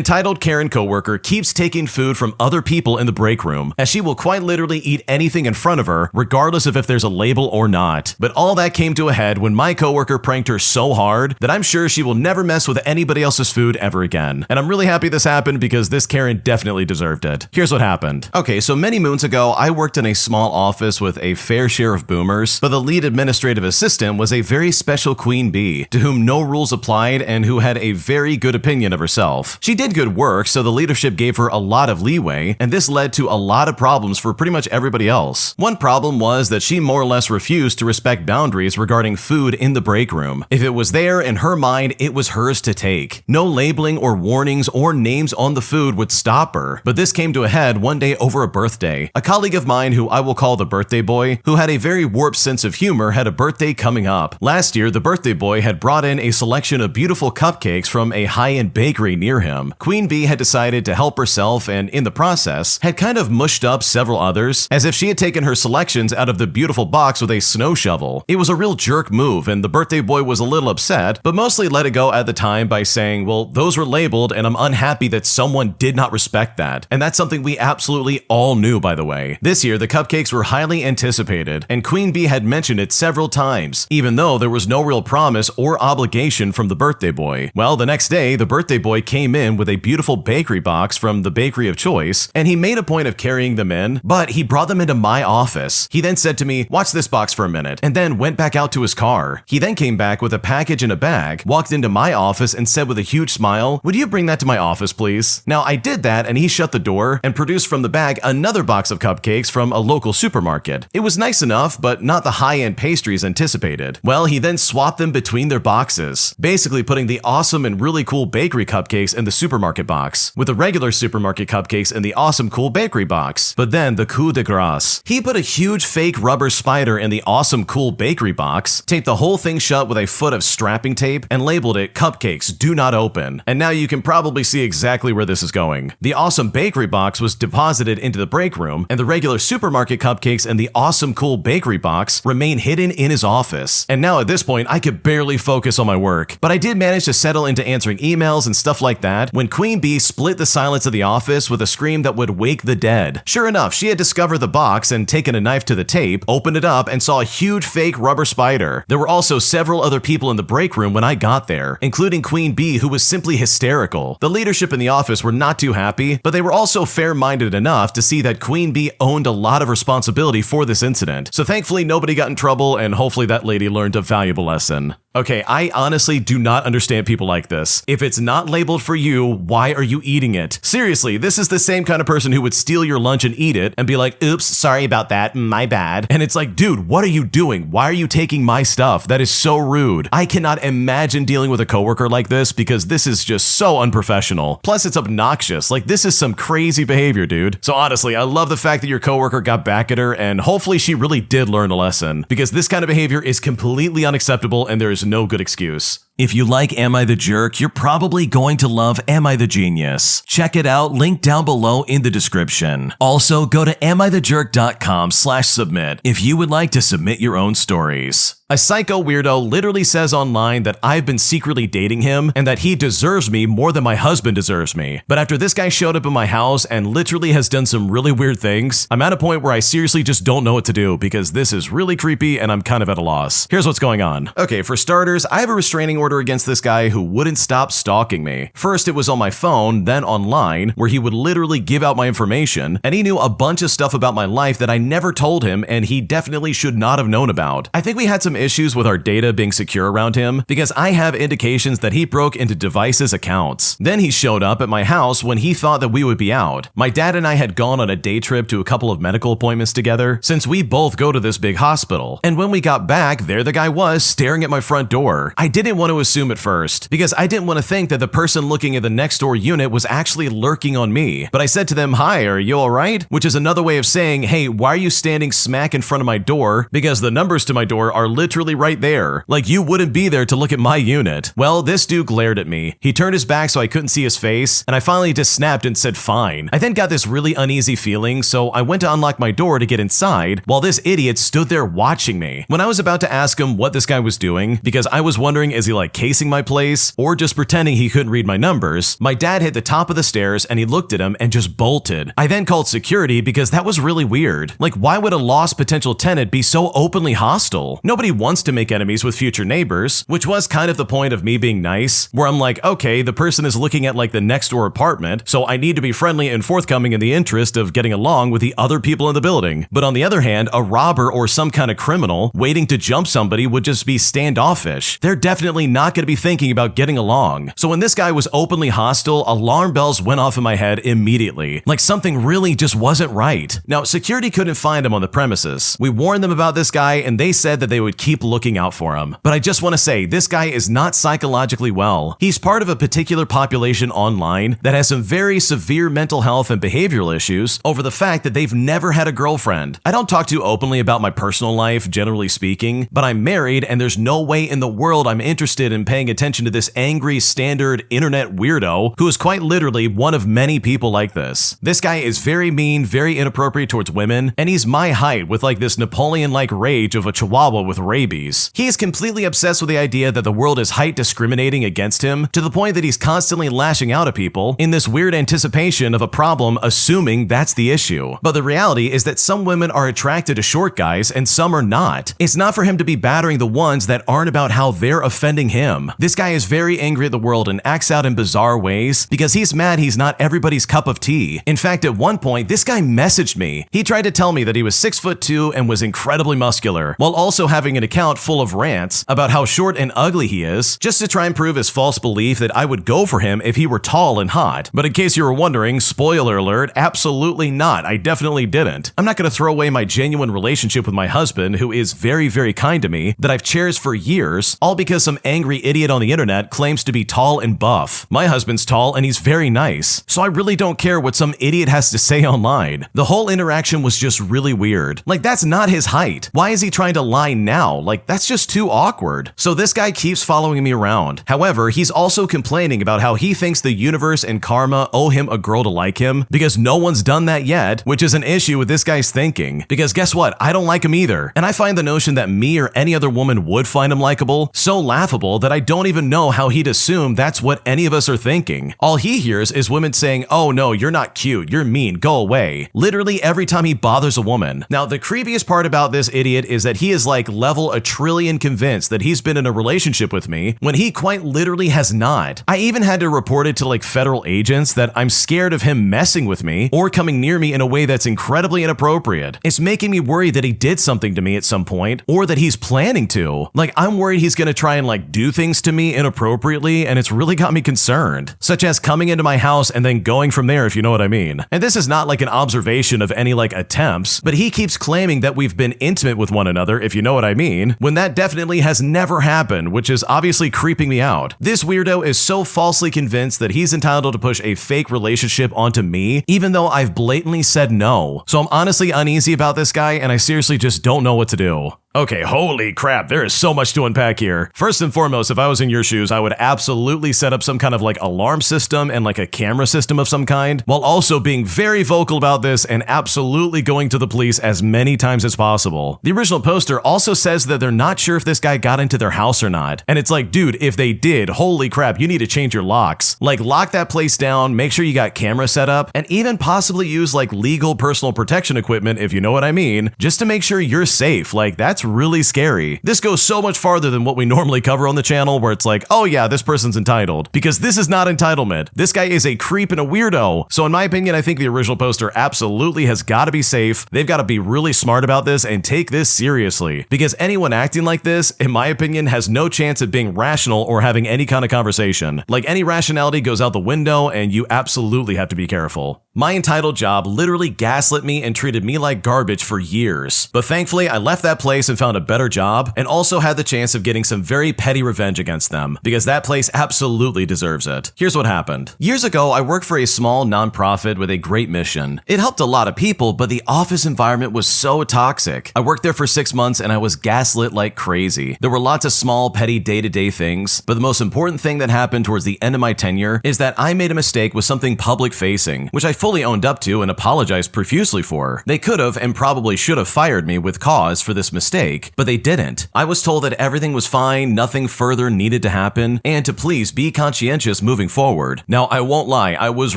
An entitled Karen coworker keeps taking food from other people in the break room, as she will quite literally eat anything in front of her, regardless of if there's a label or not. But all that came to a head when my coworker pranked her so hard that I'm sure she will never mess with anybody else's food ever again. And I'm really happy this happened because this Karen definitely deserved it. Here's what happened. Okay, so many moons ago, I worked in a small office with a fair share of boomers, but the lead administrative assistant was a very special queen bee, to whom no rules applied and who had a very good opinion of herself. She did good work, so the leadership gave her a lot of leeway, and this led to a lot of problems for pretty much everybody else. One problem was that she more or less refused to respect boundaries regarding food in the break room. If it was there, in her mind, it was hers to take. No labeling or warnings or names on the food would stop her. But this came to a head one day over a birthday. A colleague of mine, who I will call the birthday boy, who had a very warped sense of humor, had a birthday coming up. Last year, the birthday boy had brought in a selection of beautiful cupcakes from a high-end bakery near him. Queen Bee had decided to help herself and, in the process, had kind of mushed up several others, as if she had taken her selections out of the beautiful box with a snow shovel. It was a real jerk move, and the birthday boy was a little upset, but mostly let it go at the time by saying, well, those were labeled and I'm unhappy that someone did not respect that. And that's something we absolutely all knew, by the way. This year, the cupcakes were highly anticipated, and Queen Bee had mentioned it several times, even though there was no real promise or obligation from the birthday boy. Well, the next day, the birthday boy came in with a beautiful bakery box from the bakery of choice, and he made a point of carrying them in, but he brought them into my office. He then said to me, watch this box for a minute, and then went back out to his car. He then came back with a package in a bag, walked into my office and said with a huge smile, would you bring that to my office, please? Now, I did that, and he shut the door and produced from the bag another box of cupcakes from a local supermarket. It was nice enough, but not the high-end pastries anticipated. Well, he then swapped them between their boxes, basically putting the awesome and really cool bakery cupcakes in the supermarket box, with the regular supermarket cupcakes in the awesome cool bakery box. But then the coup de grace. He put a huge fake rubber spider in the awesome cool bakery box, taped the whole thing shut with a foot of strapping tape, and labeled it "Cupcakes Do Not Open." And now you can probably see exactly where this is going. The awesome bakery box was deposited into the break room, and the regular supermarket cupcakes and the awesome cool bakery box remain hidden in his office. And now at this point, I could barely focus on my work. But I did manage to settle into answering emails and stuff like that when Queen Bee split the silence of the office with a scream that would wake the dead. Sure enough, she had discovered the box and taken a knife to the tape, opened it up, and saw a huge fake rubber spider. There were also several other people in the break room when I got there, including Queen Bee, who was simply hysterical. The leadership in the office were not too happy, but they were also fair-minded enough to see that Queen Bee owned a lot of responsibility for this incident. So thankfully nobody got in trouble, and hopefully that lady learned a valuable lesson. Okay, I honestly do not understand people like this. If it's not labeled for you, why are you eating it? Seriously, this is the same kind of person who would steal your lunch and eat it and be like, oops, sorry about that, my bad. And it's like, dude, what are you doing? Why are you taking my stuff? That is so rude. I cannot imagine dealing with a coworker like this because this is just so unprofessional. Plus, it's obnoxious. Like, this is some crazy behavior, dude. So honestly, I love the fact that your coworker got back at her, and hopefully she really did learn a lesson, because this kind of behavior is completely unacceptable and there is no good excuse. If you like Am I the Jerk, you're probably going to love Am I the Genius. Check it out, link down below in the description. Also, go to AmITheJerk.com/submit if you would like to submit your own stories. A psycho weirdo literally says online that I've been secretly dating him and that he deserves me more than my husband deserves me. But after this guy showed up in my house and literally has done some really weird things, I'm at a point where I seriously just don't know what to do because this is really creepy and I'm kind of at a loss. Here's what's going on. Okay, for starters, I have a restraining order against this guy who wouldn't stop stalking me. First, it was on my phone, then online, where he would literally give out my information, and he knew a bunch of stuff about my life that I never told him and he definitely should not have known about. I think we had some issues with our data being secure around him because I have indications that he broke into devices' accounts. Then he showed up at my house when he thought that we would be out. My dad and I had gone on a day trip to a couple of medical appointments together since we both go to this big hospital. And when we got back, there the guy was staring at my front door. I didn't want to assume at first because I didn't want to think that the person looking at the next door unit was actually lurking on me. But I said to them, "Hi, are you all right?" Which is another way of saying, "Hey, why are you standing smack in front of my door?" Because the numbers to my door are literally literally right there. Like, you wouldn't be there to look at my unit. Well, this dude glared at me. He turned his back so I couldn't see his face, and I finally just snapped and said fine. I then got this really uneasy feeling, so I went to unlock my door to get inside while this idiot stood there watching me. When I was about to ask him what this guy was doing, because I was wondering, is he like casing my place or just pretending he couldn't read my numbers, my dad hit the top of the stairs and he looked at him and just bolted. I then called security because that was really weird. Like, why would a lost potential tenant be so openly hostile? Nobody wants to make enemies with future neighbors, which was kind of the point of me being nice, where I'm like, okay, the person is looking at like the next door apartment, so I need to be friendly and forthcoming in the interest of getting along with the other people in the building. But on the other hand, a robber or some kind of criminal waiting to jump somebody would just be standoffish. They're definitely not going to be thinking about getting along. So when this guy was openly hostile, alarm bells went off in my head immediately. Like, something really just wasn't right. Now, security couldn't find him on the premises. We warned them about this guy and they said that they would keep looking out for him. But I just want to say, this guy is not psychologically well. He's part of a particular population online that has some very severe mental health and behavioral issues over the fact that they've never had a girlfriend. I don't talk too openly about my personal life, generally speaking, but I'm married and there's no way in the world I'm interested in paying attention to this angry, standard internet weirdo who is quite literally one of many people like this. This guy is very mean, very inappropriate towards women, and he's my height with like this Napoleon-like rage of a chihuahua with rabies. He is completely obsessed with the idea that the world is height discriminating against him to the point that he's constantly lashing out at people in this weird anticipation of a problem, assuming that's the issue. But the reality is that some women are attracted to short guys and some are not. It's not for him to be battering the ones that aren't about how they're offending him. This guy is very angry at the world and acts out in bizarre ways because he's mad he's not everybody's cup of tea. In fact, at one point, this guy messaged me. He tried to tell me that he was 6'2" and was incredibly muscular, while also having an account full of rants about how short and ugly he is, just to try and prove his false belief that I would go for him if he were tall and hot. But in case you were wondering, spoiler alert, absolutely not. I definitely didn't. I'm not going to throw away my genuine relationship with my husband, who is very, very kind to me, that I've cherished for years, all because some angry idiot on the internet claims to be tall and buff. My husband's tall and he's very nice, so I really don't care what some idiot has to say online. The whole interaction was just really weird. Like, that's not his height. Why is he trying to lie now? Like, that's just too awkward. So this guy keeps following me around. However, he's also complaining about how he thinks the universe and karma owe him a girl to like him because no one's done that yet, which is an issue with this guy's thinking. Because guess what? I don't like him either. And I find the notion that me or any other woman would find him likable so laughable that I don't even know how he'd assume that's what any of us are thinking. All he hears is women saying, "Oh no, you're not cute, you're mean, go away," literally every time he bothers a woman. Now, the creepiest part about this idiot is that he is like level a trillion convinced that he's been in a relationship with me when he quite literally has not. I even had to report it to like federal agents that I'm scared of him messing with me or coming near me in a way that's incredibly inappropriate. It's making me worried that he did something to me at some point or that he's planning to. Like, I'm worried he's gonna try and like do things to me inappropriately, and it's really got me concerned, such as coming into my house and then going from there, if you know what I mean. And this is not like an observation of any like attempts, but he keeps claiming that we've been intimate with one another, if you know what I mean, when that definitely has never happened, which is obviously creeping me out. This weirdo is so falsely convinced that he's entitled to push a fake relationship onto me, even though I've blatantly said no. So I'm honestly uneasy about this guy, and I seriously just don't know what to do. Okay, holy crap, there is so much to unpack here. First and foremost, if I was in your shoes, I would absolutely set up some kind of like alarm system and like a camera system of some kind, while also being very vocal about this and absolutely going to the police as many times as possible. The original poster also says that they're not sure if this guy got into their house or not. And it's like, dude, if they did, holy crap, you need to change your locks. Like, lock that place down, make sure you got camera set up, and even possibly use like legal personal protection equipment, if you know what I mean, just to make sure you're safe. Like, that's really scary. This goes so much farther than what we normally cover on the channel, where it's like, oh yeah, this person's entitled, because this is not entitlement. This guy is a creep and a weirdo. So in my opinion, I think the original poster absolutely has got to be safe. They've got to be really smart about this and take this seriously, because anyone acting like this, in my opinion, has no chance of being rational or having any kind of conversation. Like, any rationality goes out the window, and you absolutely have to be careful. My entitled job literally gaslit me and treated me like garbage for years. But thankfully, I left that place and found a better job, and also had the chance of getting some very petty revenge against them, because that place absolutely deserves it. Here's what happened. Years ago, I worked for a small nonprofit with a great mission. It helped a lot of people, but the office environment was so toxic. I worked there for 6 months and I was gaslit like crazy. There were lots of small, petty day-to-day things, but the most important thing that happened towards the end of my tenure is that I made a mistake with something public-facing, which I fully owned up to and apologized profusely for. They could have and probably should have fired me with cause for this mistake, but they didn't. I was told that everything was fine, nothing further needed to happen, and to please be conscientious moving forward. Now, I won't lie, I was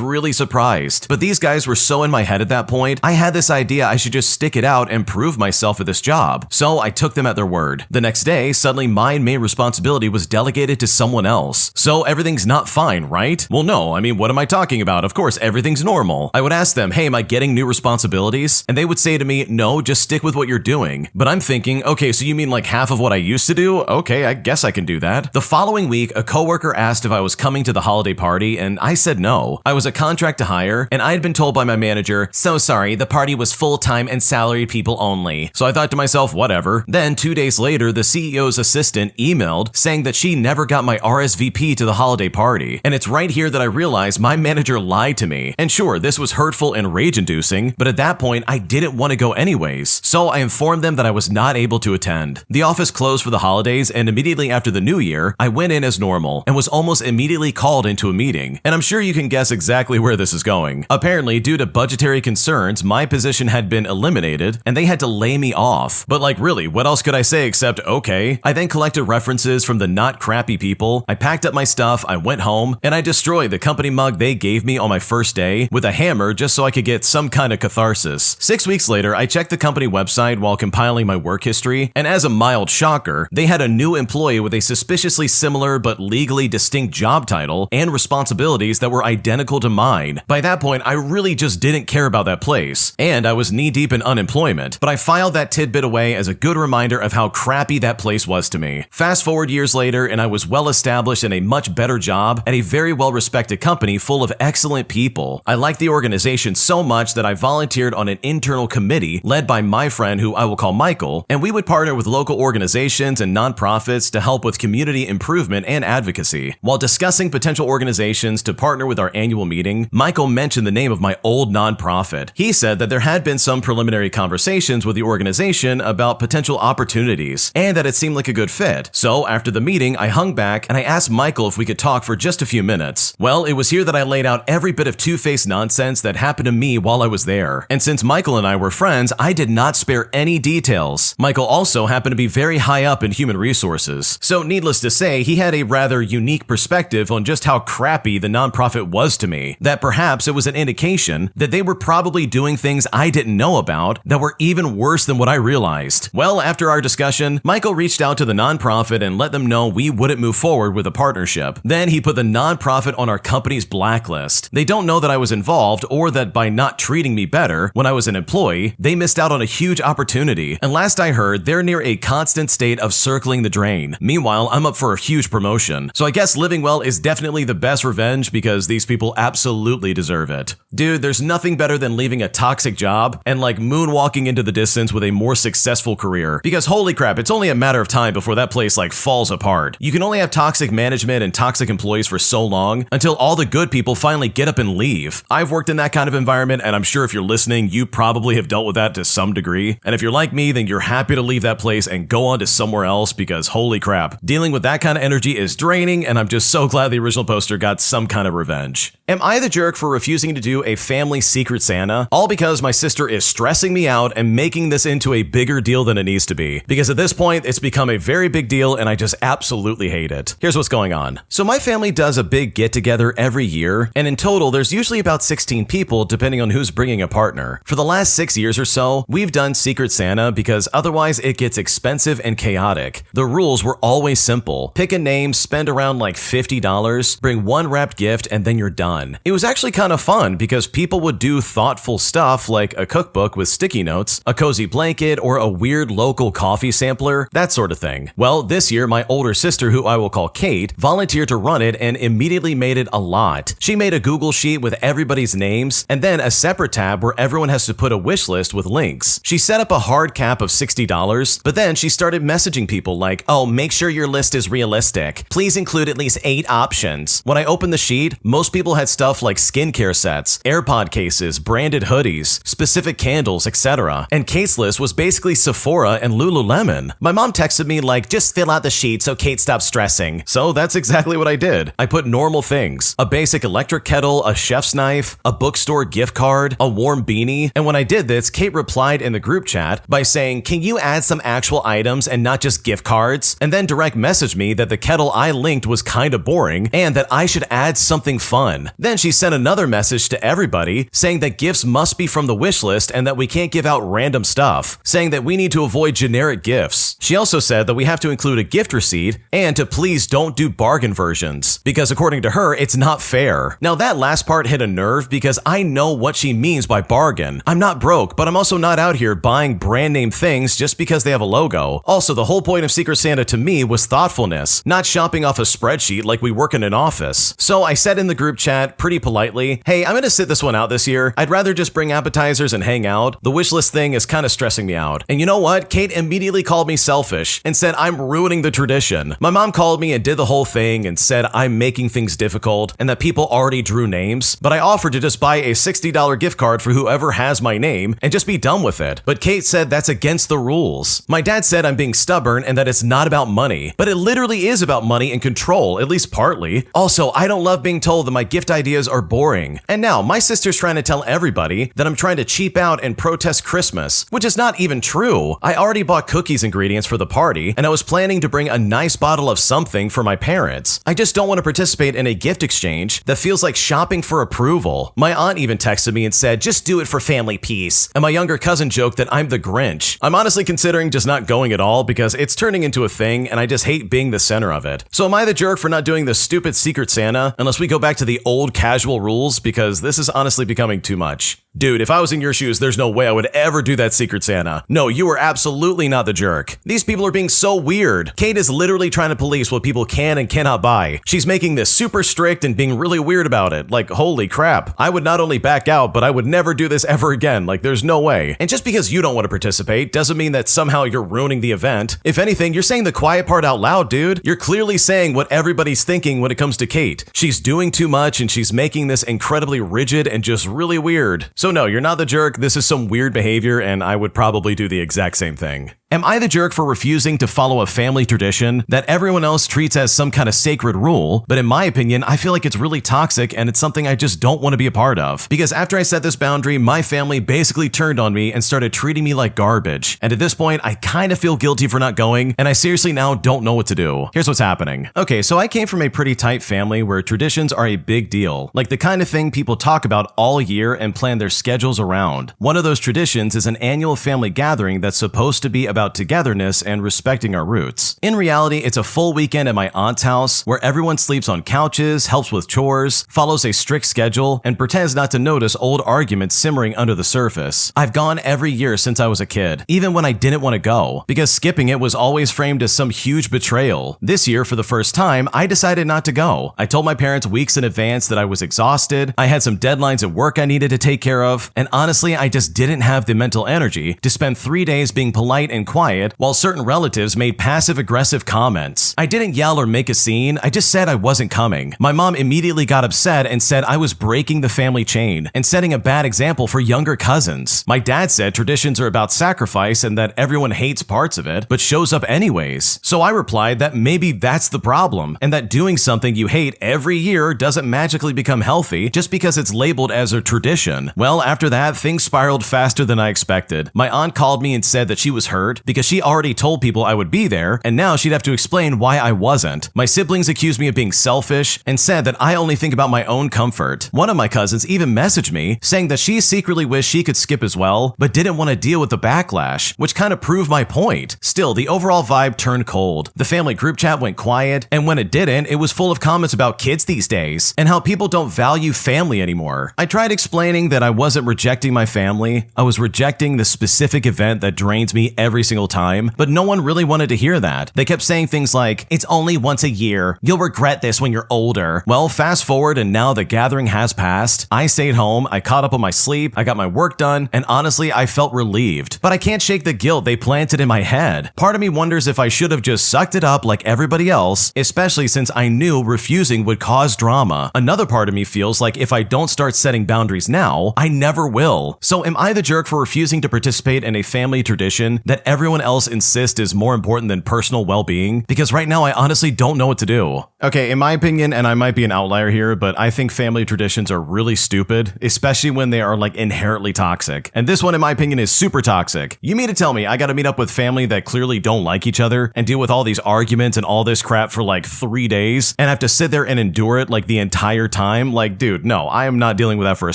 really surprised, but these guys were so in my head at that point, I had this idea I should just stick it out and prove myself at this job. So I took them at their word. The next day, suddenly my main responsibility was delegated to someone else. So everything's not fine, right? Well, no, I mean, what am I talking about? Of course, everything's normal. I would ask them, hey, am I getting new responsibilities? And they would say to me, no, just stick with what you're doing. But I'm thinking, okay, so you mean like half of what I used to do? Okay, I guess I can do that. The following week, a coworker asked if I was coming to the holiday party, and I said no. I was a contract to hire, and I had been told by my manager, so sorry, the party was full-time and salaried people only. So I thought to myself, whatever. Then 2 days later, the CEO's assistant emailed saying that she never got my RSVP to the holiday party. And it's right here that I realized my manager lied to me. And sure, this was hurtful and rage-inducing, but at that point, I didn't want to go anyways. So I informed them that I was not able to attend. The office closed for the holidays, and immediately after the new year, I went in as normal and was almost immediately called into a meeting. And I'm sure you can guess exactly where this is going. Apparently, due to budgetary concerns, my position had been eliminated and they had to lay me off. But like really, what else could I say except okay? I then collected references from the not crappy people, I packed up my stuff, I went home, and I destroyed the company mug they gave me on my first day with a hammer just so I could get some kind of catharsis. 6 weeks later, I checked the company website while compiling my work history, and as a mild shocker, they had a new employee with a suspiciously similar but legally distinct job title and responsibilities that were identical to mine. By that point, I really just didn't care about that place, and I was knee-deep in unemployment, but I filed that tidbit away as a good reminder of how crappy that place was to me. Fast forward years later, and I was well established in a much better job at a very well-respected company full of excellent people. I liked the organization so much that I volunteered on an internal committee led by my friend who I will call Michael, and we would partner with local organizations and nonprofits to help with community improvement and advocacy. While discussing potential organizations to partner with our annual meeting, Michael mentioned the name of my old nonprofit. He said that there had been some preliminary conversations with the organization about potential opportunities, and that it seemed like a good fit. So after the meeting, I hung back and I asked Michael if we could talk for just a few minutes. Well, it was here that I laid out every bit of two-faced nonsense that happened to me while I was there. And since Michael and I were friends, I did not spare any details. Michael also happened to be very high up in human resources. So needless to say, he had a rather unique perspective on just how crappy the nonprofit was to me. That perhaps it was an indication that they were probably doing things I didn't know about that were even worse than what I realized. Well, after our discussion, Michael reached out to the nonprofit and let them know we wouldn't move forward with a partnership. Then he put the nonprofit on our company's blacklist. They don't know that I was involved or that by not treating me better when I was an employee, they missed out on a huge opportunity. And last I heard, they're near a constant state of circling the drain. Meanwhile, I'm up for a huge promotion. So I guess living well is definitely the best revenge because these people absolutely deserve it. Dude, there's nothing better than leaving a toxic job and like moonwalking into the distance with a more successful career. Because holy crap, it's only a matter of time before that place like falls apart. You can only have toxic management and toxic employees for so long until all the good people finally get up and leave. I've worked in that kind of environment, and I'm sure if you're listening, you probably have dealt with that to some degree. And if you're like me, then you're happy to leave that place and go on to somewhere else because holy crap, dealing with that kind of energy is draining, and I'm just so glad the original poster got some kind of revenge. Am I the jerk for refusing to do a family secret Santa? All because my sister is stressing me out and making this into a bigger deal than it needs to be. Because at this point, it's become a very big deal and I just absolutely hate it. Here's what's going on. So my family does a big get-together every year, and in total, there's usually about 16 people depending on who's bringing a partner. For the last 6 years or so, we've done Secret Santa because otherwise it gets expensive and chaotic. The rules were always simple. Pick a name, spend around like $50, bring one wrapped gift, and then you're done. It was actually kind of fun because people would do thoughtful stuff like a cookbook with sticky notes, a cozy blanket, or a weird local coffee sampler, that sort of thing. Well, this year, my older sister, who I will call Kate, volunteered to run it and immediately made it a lot. She made a Google sheet with everybody's everybody's names, and then a separate tab where everyone has to put a wish list with links. She set up a hard cap of $60, but then she started messaging people like, oh, make sure your list is realistic. Please include at least 8 options. When I opened the sheet, most people had stuff like skincare sets, AirPod cases, branded hoodies, specific candles, etc. And Kate's list was basically Sephora and Lululemon. My mom texted me like, just fill out the sheet so Kate stops stressing. So that's exactly what I did. I put normal things, a basic electric kettle, a chef's knife, a bookstore gift card, a warm beanie, and when I did this, Kate replied in the group chat by saying, can you add some actual items and not just gift cards? And then direct messaged me that the kettle I linked was kinda boring and that I should add something fun. Then she sent another message to everybody saying that gifts must be from the wish list and that we can't give out random stuff, saying that we need to avoid generic gifts. She also said that we have to include a gift receipt and to please don't do bargain versions, because according to her, it's not fair. Now that last part hit a nerve because I know what she means by bargain. I'm not broke, but I'm also not out here buying brand name things just because they have a logo. Also, the whole point of Secret Santa to me was thoughtfulness, not shopping off a spreadsheet like we work in an office. So I said in the group chat pretty politely, hey, I'm gonna sit this one out this year. I'd rather just bring appetizers and hang out. The wish list thing is kind of stressing me out. And you know what? Kate immediately called me selfish and said I'm ruining the tradition. My mom called me and did the whole thing and said I'm making things difficult and that people already drew names, but I offered to just buy a $60 gift card for whoever has my name and just be done with it. But Kate said that's against the rules. My dad said I'm being stubborn and that it's not about money, but it literally is about money and control, at least partly. Also, I don't love being told that my gift ideas are boring. And now my sister's trying to tell everybody that I'm trying to cheap out and protest Christmas, which is not even true. I already bought cookies ingredients for the party, and I was planning to bring a nice bottle of something for my parents. I just don't want to participate in a gift exchange that feels like shopping for approval. My aunt even texted me and said, just do it for family peace. And my younger cousin joked that I'm the Grinch. I'm honestly considering just not going at all because it's turning into a thing and I just hate being the center of it. So am I the jerk for not doing the stupid Secret Santa unless we go back to the old casual rules, because this is honestly becoming too much? Dude, if I was in your shoes, there's no way I would ever do that Secret Santa. No, you are absolutely not the jerk. These people are being so weird. Kate is literally trying to police what people can and cannot buy. She's making this super strict and being really weird about it. Like, holy crap. I would not only back out, but I would never do this ever again. Like, there's no way. And just because you don't want to participate doesn't mean that somehow you're ruining the event. If anything, you're saying the quiet part out loud, dude. You're clearly saying what everybody's thinking when it comes to Kate. She's doing too much and she's making this incredibly rigid and just really weird. So no, you're not the jerk. This is some weird behavior and I would probably do the exact same thing. Am I the jerk for refusing to follow a family tradition that everyone else treats as some kind of sacred rule? But in my opinion, I feel like it's really toxic and it's something I just don't want to be a part of. Because after I set this boundary, my family basically turned on me and started treating me like garbage. And at this point, I kind of feel guilty for not going, and I seriously now don't know what to do. Here's what's happening. Okay, so I came from a pretty tight family where traditions are a big deal. Like the kind of thing people talk about all year and plan their schedules around. One of those traditions is an annual family gathering that's supposed to be about togetherness and respecting our roots. In reality, it's a full weekend at my aunt's house where everyone sleeps on couches, helps with chores, follows a strict schedule, and pretends not to notice old arguments simmering under the surface. I've gone every year since I was a kid, even when I didn't want to go, because skipping it was always framed as some huge betrayal. This year, for the first time, I decided not to go. I told my parents weeks in advance that I was exhausted, I had some deadlines at work I needed to take care of, and honestly, I just didn't have the mental energy to spend 3 days being polite and quiet while certain relatives made passive-aggressive comments. I didn't yell or make a scene, I just said I wasn't coming. My mom immediately got upset and said I was breaking the family chain and setting a bad example for younger cousins. My dad said traditions are about sacrifice and that everyone hates parts of it, but shows up anyways. So I replied that maybe that's the problem, and that doing something you hate every year doesn't magically become healthy just because it's labeled as a tradition. Well, after that, things spiraled faster than I expected. My aunt called me and said that she was hurt because she already told people I would be there, and now she'd have to explain why I wasn't. My siblings accused me of being selfish and said that I only think about my own comfort. One of my cousins even messaged me saying that she secretly wished she could skip as well, but didn't want to deal with the backlash, which kind of proved my point. Still, the overall vibe turned cold. The family group chat went quiet, and when it didn't, it was full of comments about kids these days and how people don't value family anymore. I tried explaining that I wasn't rejecting my family, I was rejecting the specific event that drains me every single time, but no one really wanted to hear that. They kept saying things like, "It's only once a year. You'll regret this when you're older." Well, fast forward and now the gathering has passed. I stayed home, I caught up on my sleep, I got my work done, and honestly, I felt relieved. But I can't shake the guilt they planted in my head. Part of me wonders if I should have just sucked it up like everybody else, especially since I knew refusing would cause drama. Another part of me feels like if I don't start setting boundaries now, I never will. So am I the jerk for refusing to participate in a family tradition that everyone else insists is more important than personal well-being? Because right now I honestly don't know what to do. Okay, in my opinion, and I might be an outlier here, but I think family traditions are really stupid, especially when they are like inherently toxic. And this one, in my opinion, is super toxic. You mean to tell me I gotta meet up with family that clearly don't like each other and deal with all these arguments and all this crap for like 3 days and have to sit there and endure it like the entire time? Like, dude, no, I am not dealing with that for a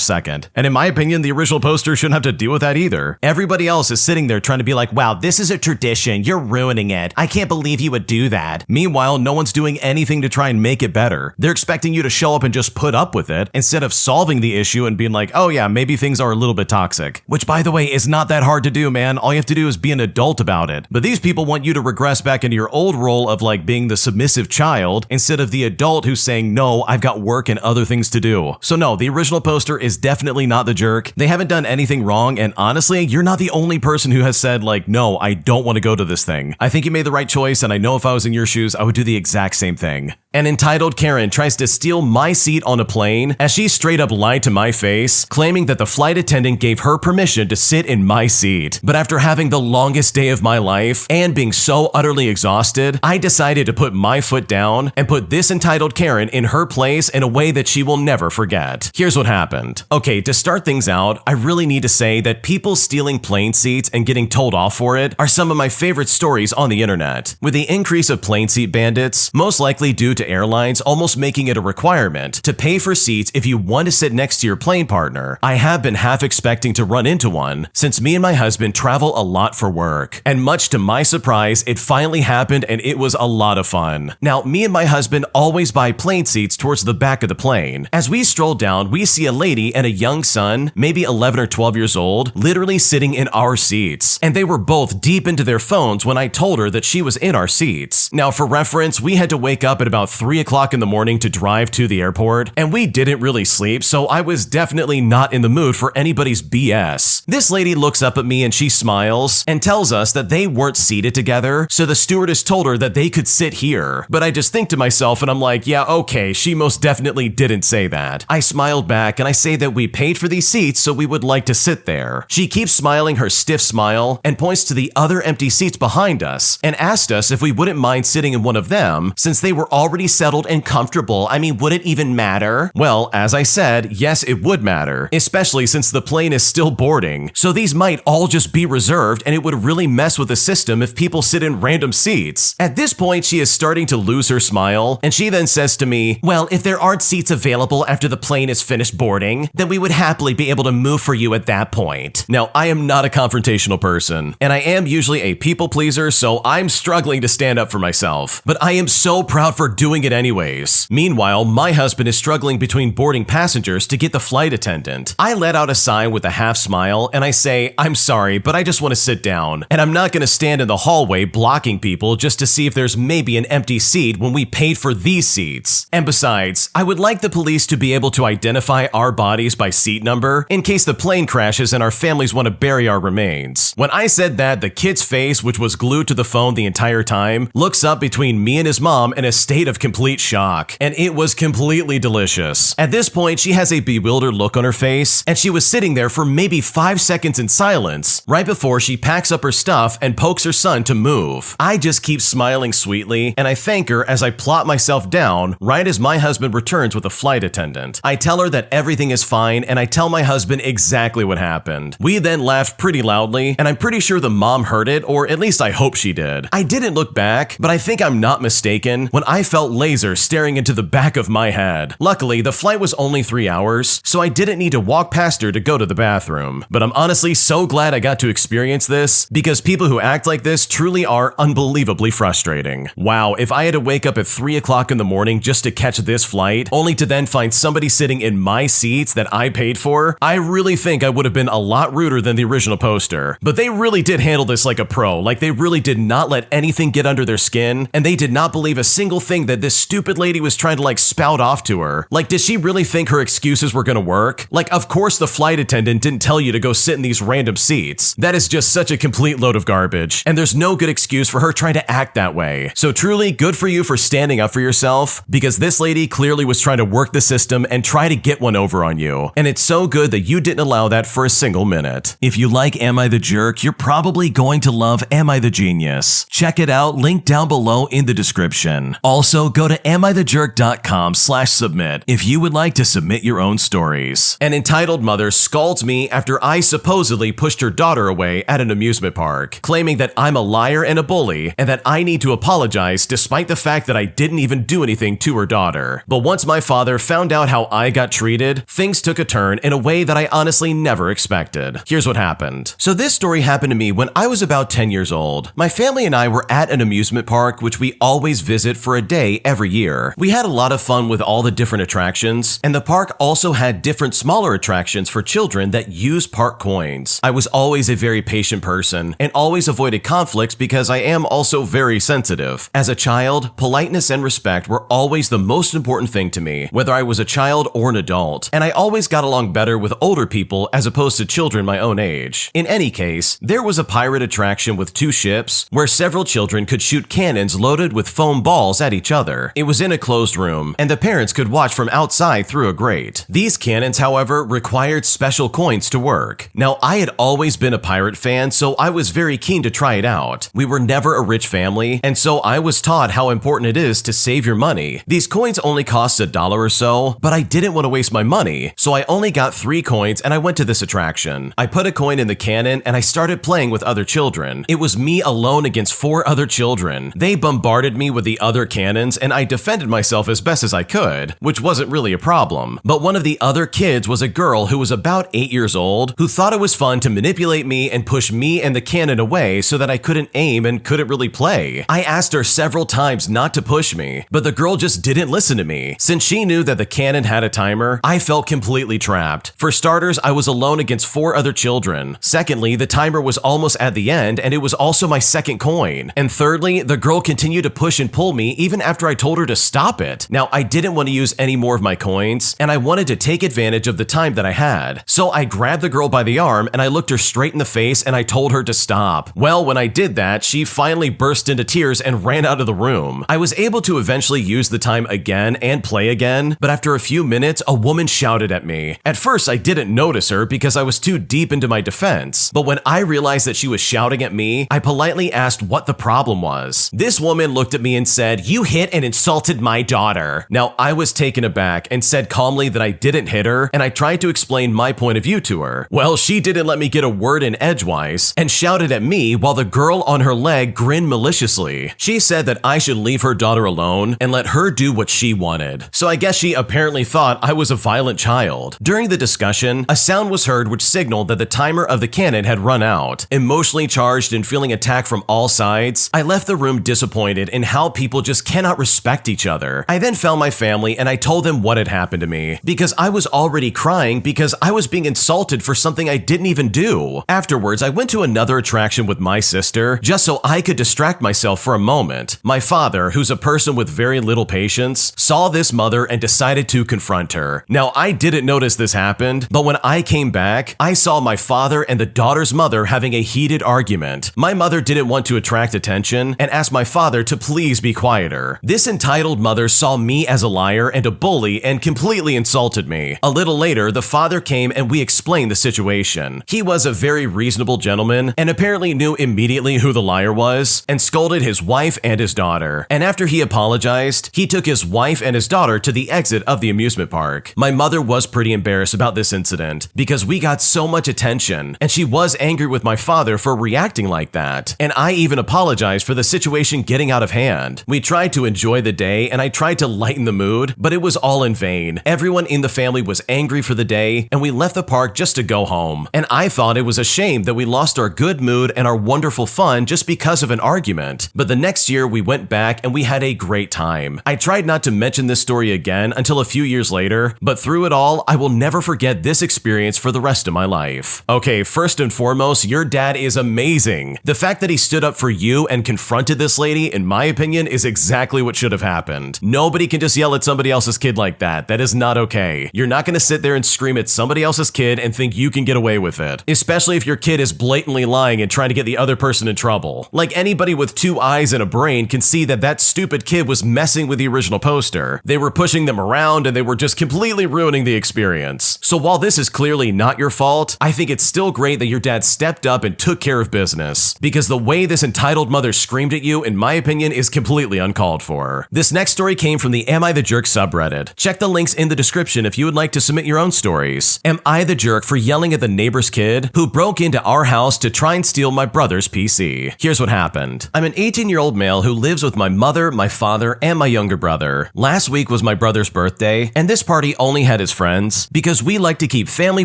second. And in my opinion, the original poster shouldn't have to deal with that either. Everybody else is sitting there trying to be like, wow, this is a tradition, you're ruining it. I can't believe you would do that. Meanwhile, no one's doing anything to try and make it better. They're expecting you to show up and just put up with it instead of solving the issue and being like, oh yeah, maybe things are a little bit toxic. Which, by the way, is not that hard to do, man. All you have to do is be an adult about it. But these people want you to regress back into your old role of like being the submissive child instead of the adult who's saying, no, I've got work and other things to do. So no, the original poster is definitely not the jerk. They haven't done anything wrong, and honestly, you're not the only person who has said like, no, I don't want to go to this thing. I think you made the right choice, and I know if I was in your shoes, I would do the exact same thing. An entitled Karen tries to steal my seat on a plane as she straight up lied to my face, claiming that the flight attendant gave her permission to sit in my seat. But after having the longest day of my life and being so utterly exhausted, I decided to put my foot down and put this entitled Karen in her place in a way that she will never forget. Here's what happened. Okay, to start things out, I really need to say that people stealing plane seats and getting told off for it are some of my favorite stories on the internet. With the increase of plane seat bandits, most likely due to airlines almost making it a requirement to pay for seats if you want to sit next to your plane partner, I have been half expecting to run into one since me and my husband travel a lot for work. And much to my surprise, it finally happened and it was a lot of fun. Now, me and my husband always buy plane seats towards the back of the plane. As we stroll down, we see a lady and a young son, maybe 11 or 12 years old, literally sitting in our seats. And they were both deep into their phones when I told her that she was in our seats. Now, for reference, we had to wake up at about 3 o'clock in the morning to drive to the airport, and we didn't really sleep, so I was definitely not in the mood for anybody's BS. This lady looks up at me and she smiles and tells us that they weren't seated together, so the stewardess told her that they could sit here. But I just think to myself and I'm like, yeah, okay, she most definitely didn't say that. I smiled back and I say that we paid for these seats, so we would like to sit there. She keeps smiling her stiff smile and points to the other empty seats behind us and asked us if we wouldn't mind sitting in one of them since they were already settled and comfortable. I mean, would it even matter? Well, as I said, yes, it would matter, especially since the plane is still boarding. So these might all just be reserved, and it would really mess with the system if people sit in random seats. At this point, she is starting to lose her smile, and she then says to me, well, if there aren't seats available after the plane is finished boarding, then we would happily be able to move for you at that point. Now, I am not a confrontational person, and I am usually a people pleaser, so I'm struggling to stand up for myself. But I am so proud for doing it anyways. Meanwhile, my husband is struggling between boarding passengers to get the flight attendant. I let out a sigh with a half smile and I say, I'm sorry, but I just want to sit down. And I'm not going to stand in the hallway blocking people just to see if there's maybe an empty seat when we paid for these seats. And besides, I would like the police to be able to identify our bodies by seat number in case the plane crashes and our families want to bury our remains. When I said that, the kid's face, which was glued to the phone the entire time, looks up between me and his mom in a state of complete shock. And it was completely delicious. At this point, she has a bewildered look on her face, and she was sitting there for maybe 5 seconds in silence, right before she packs up her stuff and pokes her son to move. I just keep smiling sweetly, and I thank her as I plop myself down right as my husband returns with a flight attendant. I tell her that everything is fine, and I tell my husband exactly what happened. We then laughed pretty loudly, and I'm pretty sure the mom heard it, or at least I hope she did. I didn't look back, but I think I'm not mistaken when I felt laser staring into the back of my head. Luckily, the flight was only 3 hours, so I didn't need to walk past her to go to the bathroom. But but I'm honestly so glad I got to experience this because people who act like this truly are unbelievably frustrating. Wow, if I had to wake up at 3 o'clock in the morning just to catch this flight, only to then find somebody sitting in my seats that I paid for, I really think I would have been a lot ruder than the original poster. But they really did handle this like a pro, like they really did not let anything get under their skin, and they did not believe a single thing that this stupid lady was trying to like spout off to her. Like, did she really think her excuses were gonna work? Like, of course the flight attendant didn't tell you to go sit in these random seats. That is just such a complete load of garbage, and there's no good excuse for her trying to act that way. So truly, good for you for standing up for yourself, because this lady clearly was trying to work the system and try to get one over on you, and it's so good that you didn't allow that for a single minute. If you like Am I the Jerk, you're probably going to love Am I the Genius. Check it out, link down below in the description. Also, go to amithejerk.com/submit if you would like to submit your own stories. An entitled mother scolds me after I supposedly pushed her daughter away at an amusement park, claiming that I'm a liar and a bully, and that I need to apologize despite the fact that I didn't even do anything to her daughter. But once my father found out how I got treated, things took a turn in a way that I honestly never expected. Here's what happened. So this story happened to me when I was about 10 years old. My family and I were at an amusement park, which we always visit for a day every year. We had a lot of fun with all the different attractions, and the park also had different smaller attractions for children that use park coins. I was always a very patient person and always avoided conflicts because I am also very sensitive. As a child, politeness and respect were always the most important thing to me, whether I was a child or an adult, and I always got along better with older people as opposed to children my own age. In any case, there was a pirate attraction with 2 ships where several children could shoot cannons loaded with foam balls at each other. It was in a closed room, and the parents could watch from outside through a grate. These cannons, however, required special coins to work. Now, I had always been a pirate fan, so I was very keen to try it out. We were never a rich family, and so I was taught how important it is to save your money. These coins only cost $1 or so, but I didn't want to waste my money, so I only got 3 coins and I went to this attraction. I put a coin in the cannon and I started playing with other children. It was me alone against 4 other children. They bombarded me with the other cannons and I defended myself as best as I could, which wasn't really a problem. But one of the other kids was a girl who was about 8 years old who thought it was fun to manipulate me and push me and the cannon away so that I couldn't aim and couldn't really play. I asked her several times not to push me, but the girl just didn't listen to me. Since she knew that the cannon had a timer, I felt completely trapped. For starters, I was alone against 4 other children. Secondly, the timer was almost at the end and it was also my second coin. And thirdly, the girl continued to push and pull me even after I told her to stop it. Now, I didn't want to use any more of my coins, and I wanted to take advantage of the time that I had. So I grabbed the girl by the arm and I looked her straight in the face and I told her to stop. Well, when I did that, she finally burst into tears and ran out of the room. I was able to eventually use the time again and play again, but after a few minutes, a woman shouted at me. At first, I didn't notice her because I was too deep into my defense, but when I realized that she was shouting at me, I politely asked what the problem was. This woman looked at me and said, "You hit and insulted my daughter." Now, I was taken aback and said calmly that I didn't hit her, and I tried to explain my point of view to her. Well, she didn't let me get a word in edgewise and shouted at me while the girl on her leg grinned maliciously. She said that I should leave her daughter alone and let her do what she wanted. So I guess she apparently thought I was a violent child. During the discussion, a sound was heard which signaled that the timer of the cannon had run out. Emotionally charged and feeling attacked from all sides, I left the room disappointed in how people just cannot respect each other. I then found my family and I told them what had happened to me because I was already crying because I was being insulted for something I didn't even do. Afterwards, I went to another attraction with my sister just so I could distract myself for a moment. My father, who's a person with very little patience, saw this mother and decided to confront her. Now, I didn't notice this happened, but when I came back, I saw my father and the daughter's mother having a heated argument. My mother didn't want to attract attention and asked my father to please be quieter. This entitled mother saw me as a liar and a bully and completely insulted me. A little later, the father came and we explained the situation. He was a very reasonable gentleman and apparently knew immediately who the liar was and scolded his wife and his daughter. And after he apologized, he took his wife and his daughter to the exit of the amusement park. My mother was pretty embarrassed about this incident because we got so much attention and she was angry with my father for reacting like that. And I even apologized for the situation getting out of hand. We tried to enjoy the day and I tried to lighten the mood, but it was all in vain. Everyone in the family was angry for the day and we left the park just to go home. And I thought it was a shame that we lost our good mood and our wonderful fun just because of an argument. But the next year we went back and we had a great time. I tried not to mention this story again until a few years later, but through it all, I will never forget this experience for the rest of my life. Okay, first and foremost, your dad is amazing. The fact that he stood up for you and confronted this lady, in my opinion, is exactly what should have happened. Nobody can just yell at somebody else's kid like that. That is not okay. You're not going to sit there and scream at somebody else's kid and think you can get away with it, especially if your kid is blatantly lying and trying to get the other person in trouble. Like, anybody with 2 eyes and a brain can see that that stupid kid was messing with the original poster. They were pushing them around and they were just completely ruining the experience. So while this is clearly not your fault, I think it's still great that your dad stepped up and took care of business, because the way this entitled mother screamed at you, in my opinion, is completely uncalled for. This next story came from the Am I the Jerk subreddit. Check the links in the description if you would like to submit your own stories. Am I the jerk for yelling at the neighbor's kid who broke into our house to try and steal my brother's PC? Here's what happened. I'm an 18-year-old male who lives with my mother, my father, and my younger brother. Last week was my brother's birthday, and this party only had his friends because we like to keep family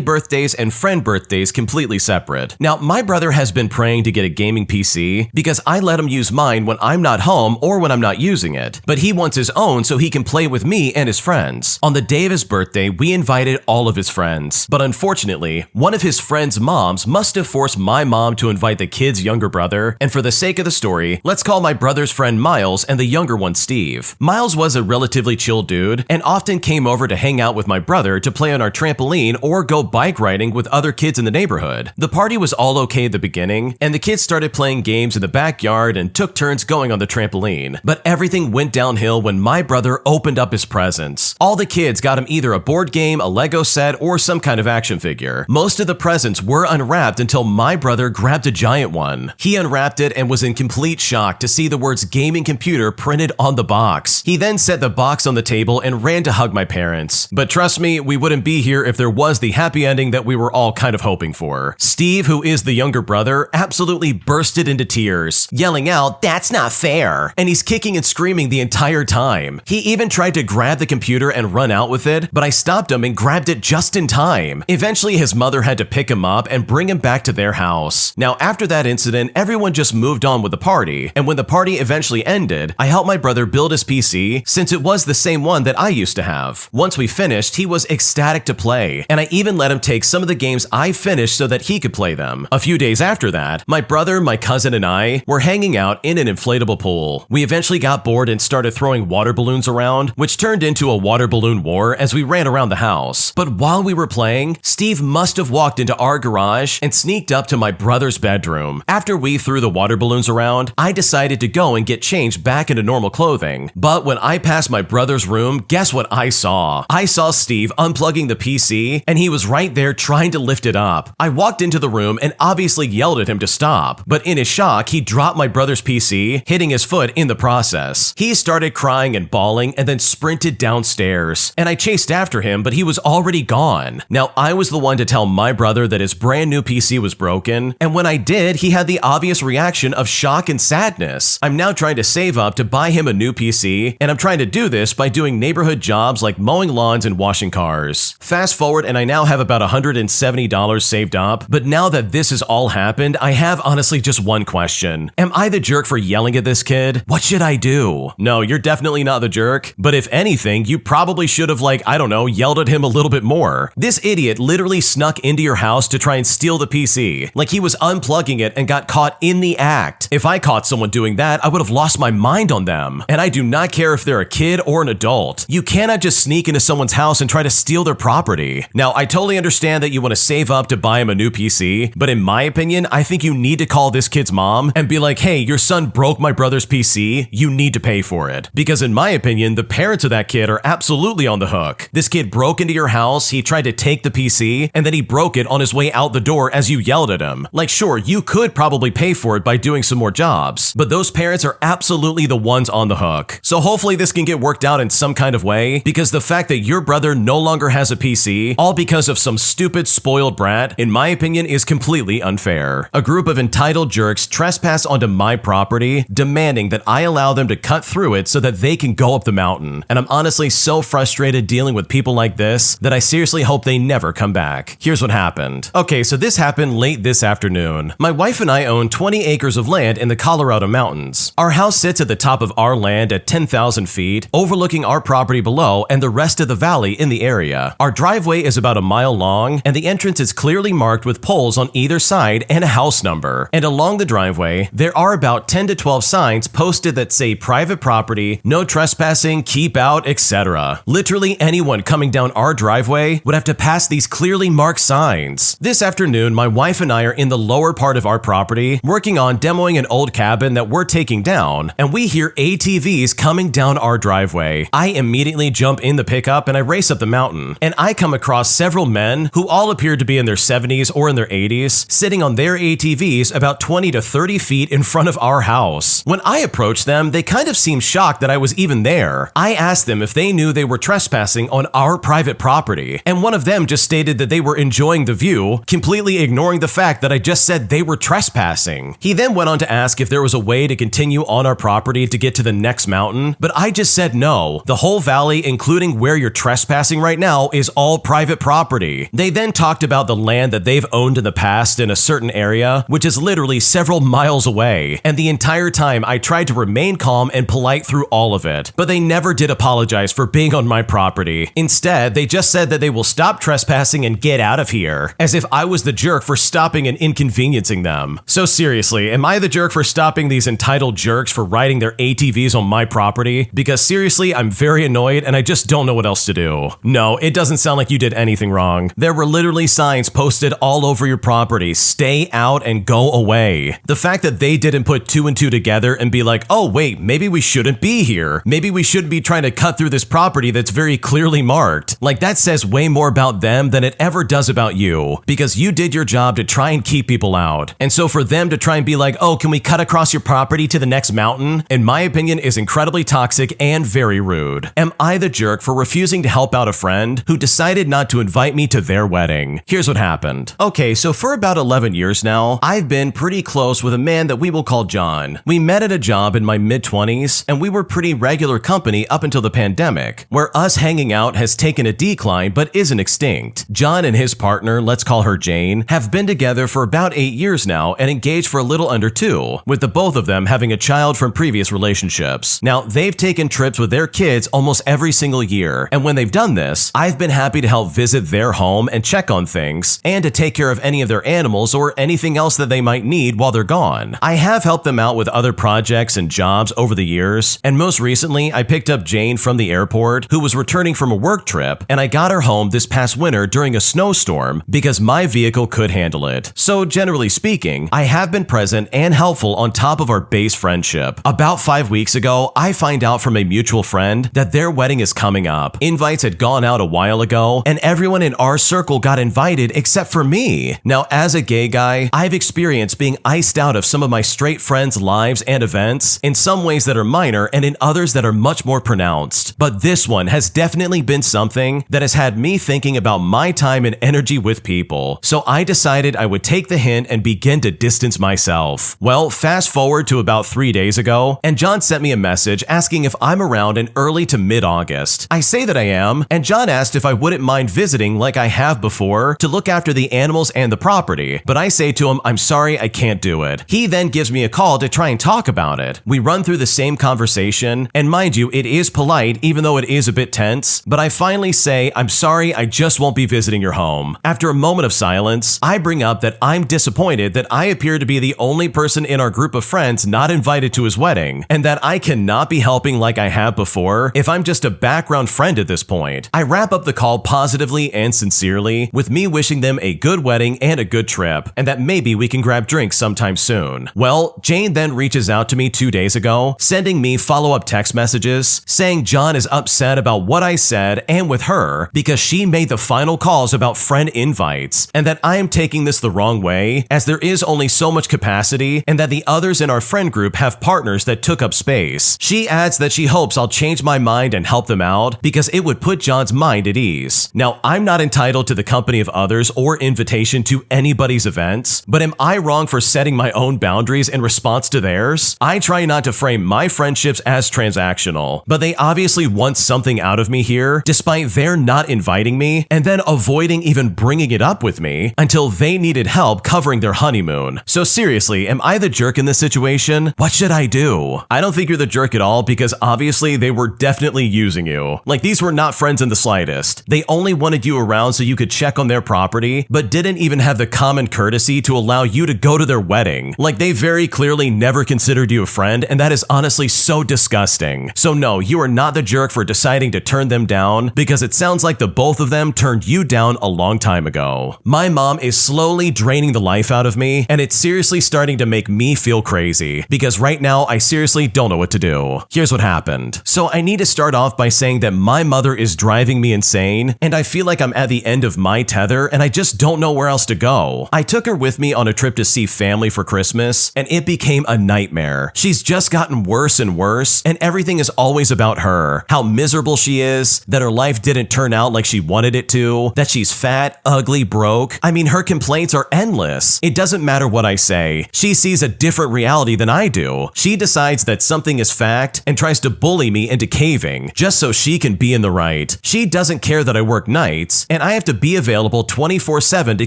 birthdays and friend birthdays completely separate. Now, my brother has been praying to get a gaming PC because I let him use mine when I'm not home or when I'm not using it, but he wants his own so he can play with me and his friends. On the day of his birthday, we invited all of his friends, but unfortunately, one of his friends' moms must have forced my mom to invite the kid's younger brother, and for the sake of the story, let's call my brother's friend Miles and the younger one Steve. Miles was a relatively chill dude and often came over to hang out with my brother to play on our trampoline or go bike riding with other kids in the neighborhood. The party was all okay at the beginning, and the kids started playing games in the backyard and took turns going on the trampoline, but everything went downhill when my brother opened up his presents. All the kids got him either a board game, a Lego set, or some kind of action figure. Most of the presents were unwrapped until my brother grabbed a giant one. He unwrapped it and was in complete shock to see the words gaming computer printed on the box. He then set the box on the table and ran to hug my parents. But trust me, we wouldn't be here if there was the happy ending that we were all kind of hoping for. Steve, who is the younger brother, absolutely bursted into tears, yelling out, "That's not fair!" And he's kicking and screaming the entire time. He even tried to grab the computer and run out with it, but I stopped him and grabbed it just in time. Eventually, his mother had to pick him up and bring him back to their house. Now, after that incident, everyone just moved on with the party, and when the party eventually ended, I helped my brother build his PC since it was the same one that I used to have. Once we finished, he was ecstatic to play, and I even let him take some of the games I finished so that he could play them. A few days after that, my brother, my cousin, and I were hanging out in an inflatable pool. We eventually got bored and started throwing water balloons around, which turned into a water balloon war as we ran around the house. But while we were playing, Steve must have walked into our garage and sneaked up to my brother's bedroom. After we threw the water balloons around, I decided to go and get changed back into normal clothing. But when I passed my brother's room, guess what I saw? I saw Steve unplugging the PC, and he was right there trying to lift it up. I walked into the room and obviously yelled at him to stop, but in his shock, he dropped my brother's PC, hitting his foot in the process. He started crying and bawling and then sprinted downstairs, and I chased after him, but he was already gone. Now, I was the one to tell my brother that his brand new PC was broken, and when I did, he had the obvious reaction of shock and sadness. I'm now trying to save up to buy him a new PC, and I'm trying to do this by doing neighborhood jobs like mowing lawns and washing cars. Fast forward, and I now have about $170 saved up, but now that this has all happened, I have honestly just one question. Am I the jerk for yelling at this kid? What should I do? No, you're definitely not the jerk, but if anything, you probably should have, I don't know, yelled at him a little bit more. This idiot literally snuck into your house to try and steal the PC. Like, he was unplugging it and got caught in the act. If I caught someone doing that, I would have lost my mind on them. And I do not care if they're a kid or an adult. You cannot just sneak into someone's house and try to steal their property. Now, I totally understand that you want to save up to buy him a new PC, but in my opinion, I think you need to call this kid's mom and be like, "Hey, your son broke my brother's PC. You need to pay for it." Because in my opinion, the parents of that kid are absolutely on the hook. This kid broke into your house, he tried to take the PC, and then he broke it on his way out the door as you yelled at him. Like, sure, you could probably pay for it by doing some more jobs, but those parents are absolutely the ones on the hook. So hopefully this can get worked out in some kind of way, because the fact that your brother no longer has a PC, all because of some stupid spoiled brat, in my opinion, is completely unfair. A group of entitled jerks trespass onto my property, demanding that I allow them to cut through it so that they can go up the mountain. And I'm honestly so frustrated dealing with people like this that I seriously hope they never come back. Here's here's what happened. Okay, so this happened late this afternoon. My wife and I own 20 acres of land in the Colorado mountains. Our house sits at the top of our land at 10,000 feet, overlooking our property below and the rest of the valley in the area. Our driveway is about a mile long, and the entrance is clearly marked with poles on either side and a house number. And along the driveway, there are about 10 to 12 signs posted that say private property, no trespassing, keep out, etc. Literally anyone coming down our driveway would have to pass these clearly marked signs. This afternoon, my wife and I are in the lower part of our property working on demoing an old cabin that we're taking down, and we hear ATVs coming down our driveway. I immediately jump in the pickup and I race up the mountain, and I come across several men who all appear to be in their 70s or in their 80s, sitting on their ATVs about 20 to 30 feet in front of our house. When I approached them, they kind of seemed shocked that I was even there. I asked them if they knew they were trespassing on our private property, and one of them just stated that they were enjoying the view, completely ignoring the fact that I just said they were trespassing. He then went on to ask if there was a way to continue on our property to get to the next mountain, but I just said no. The whole valley, including where you're trespassing right now, is all private property. They then talked about the land that they've owned in the past in a certain area, which is literally several miles away, and the entire time I tried to remain calm and polite through all of it, but they never did apologize for being on my property. Instead, they just said that they will stop trespassing and get out of here, as if I was the jerk for stopping and inconveniencing them. So seriously, am I the jerk for stopping these entitled jerks for riding their ATVs on my property? Because seriously, I'm very annoyed and I just don't know what else to do. No, it doesn't sound like you did anything wrong. There were literally signs posted all over your property. Stay out and go away. The fact that they didn't put two and two together and be like, oh wait, maybe we shouldn't be here. Maybe we shouldn't be trying to cut through this property that's very clearly marked. Like, that says way more about them than it ever does about you, because you did your job to try and keep people out. And so for them to try and be like, oh, can we cut across your property to the next mountain, in my opinion, is incredibly toxic and very rude. Am I the jerk for refusing to help out a friend who decided not to invite me to their wedding? Here's what happened. Okay, so for about 11 years now, I've been pretty close with a man that we will call John. We met at a job in my mid-20s, and we were pretty regular company up until the pandemic, where us hanging out has taken a decline but isn't extinct. John and his partner, let's call her Jane, have been together for about 8 years now and engaged for a little under 2, with the both of them having a child from previous relationships. Now, they've taken trips with their kids almost every single year, and when they've done this, I've been happy to help visit their home and check on things, and to take care of any of their animals or anything else that they might need while they're gone. I have helped them out with other projects and jobs over the years, and most recently, I picked up Jane from the airport, who was returning from a work trip, and I got her home this past winter during a snowstorm because my vehicle could handle it. So generally speaking, I have been present and helpful on top of our base friendship. About 5 weeks ago, I find out from a mutual friend that their wedding is coming up. Invites had gone out a while ago, and everyone in our circle got invited except for me. Now, as a gay guy, I've experienced being iced out of some of my straight friends' lives and events, in some ways that are minor and in others that are much more pronounced. But this one has definitely been something that has had me thinking about my time and energy with people. So I decided I would take the hint and begin to distance myself. Well, fast forward to about 3 days ago, and John sent me a message asking if I'm around in early to mid-August. I say that I am, and John asked if I wouldn't mind visiting like I have before to look after the animals and the property, but I say to him, I'm sorry, I can't do it. He then gives me a call to try and talk about it. We run through the same conversation, and mind you, it is polite even though it is a bit tense, but I finally say, I'm sorry, I just won't be visiting your home. After a moment of silence, I bring up that I'm disappointed that I appear to be the only person in our group of friends not invited to his wedding, and that I cannot be helping like I have before if I'm just a background friend at this point. I wrap up the call positively and sincerely, with me wishing them a good wedding and a good trip, and that maybe we can grab drinks sometime soon. Well, Jane then reaches out to me 2 days ago, sending me follow-up text messages saying John is upset about what I said and with her because she made the final calls about friend invites, and that I am taking this the wrong way as there is only so much capacity and that the others in our friend group have partners that took up space. She adds that she hopes I'll change my mind and help them out because it would put John's mind at ease. Now, I'm not entitled to the company of others or invitation to anybody's events, but am I wrong for setting my own boundaries in response to theirs? I try not to frame my friendships as transactional, but they obviously want something out of me here, despite their not inviting me and then avoiding even even bringing it up with me until they needed help covering their honeymoon. So seriously, am I the jerk in this situation? What should I do? I don't think you're the jerk at all because obviously they were definitely using you. Like, these were not friends in the slightest. They only wanted you around so you could check on their property, but didn't even have the common courtesy to allow you to go to their wedding. Like, they very clearly never considered you a friend, and that is honestly so disgusting. So no, you are not the jerk for deciding to turn them down, because it sounds like the both of them turned you down a long time ago. My mom is slowly draining the life out of me, and it's seriously starting to make me feel crazy, because right now I seriously don't know what to do. Here's what happened. So I need to start off by saying that my mother is driving me insane, and I feel like I'm at the end of my tether, and I just don't know where else to go. I took her with me on a trip to see family for Christmas, and it became a nightmare. She's just gotten worse and worse, and everything is always about her. How miserable she is, that her life didn't turn out like she wanted it to, that she's fat, ugly, broke. I mean, her complaints are endless. It doesn't matter what I say. She sees a different reality than I do. She decides that something is fact and tries to bully me into caving, just so she can be in the right. She doesn't care that I work nights, and I have to be available 24/7 to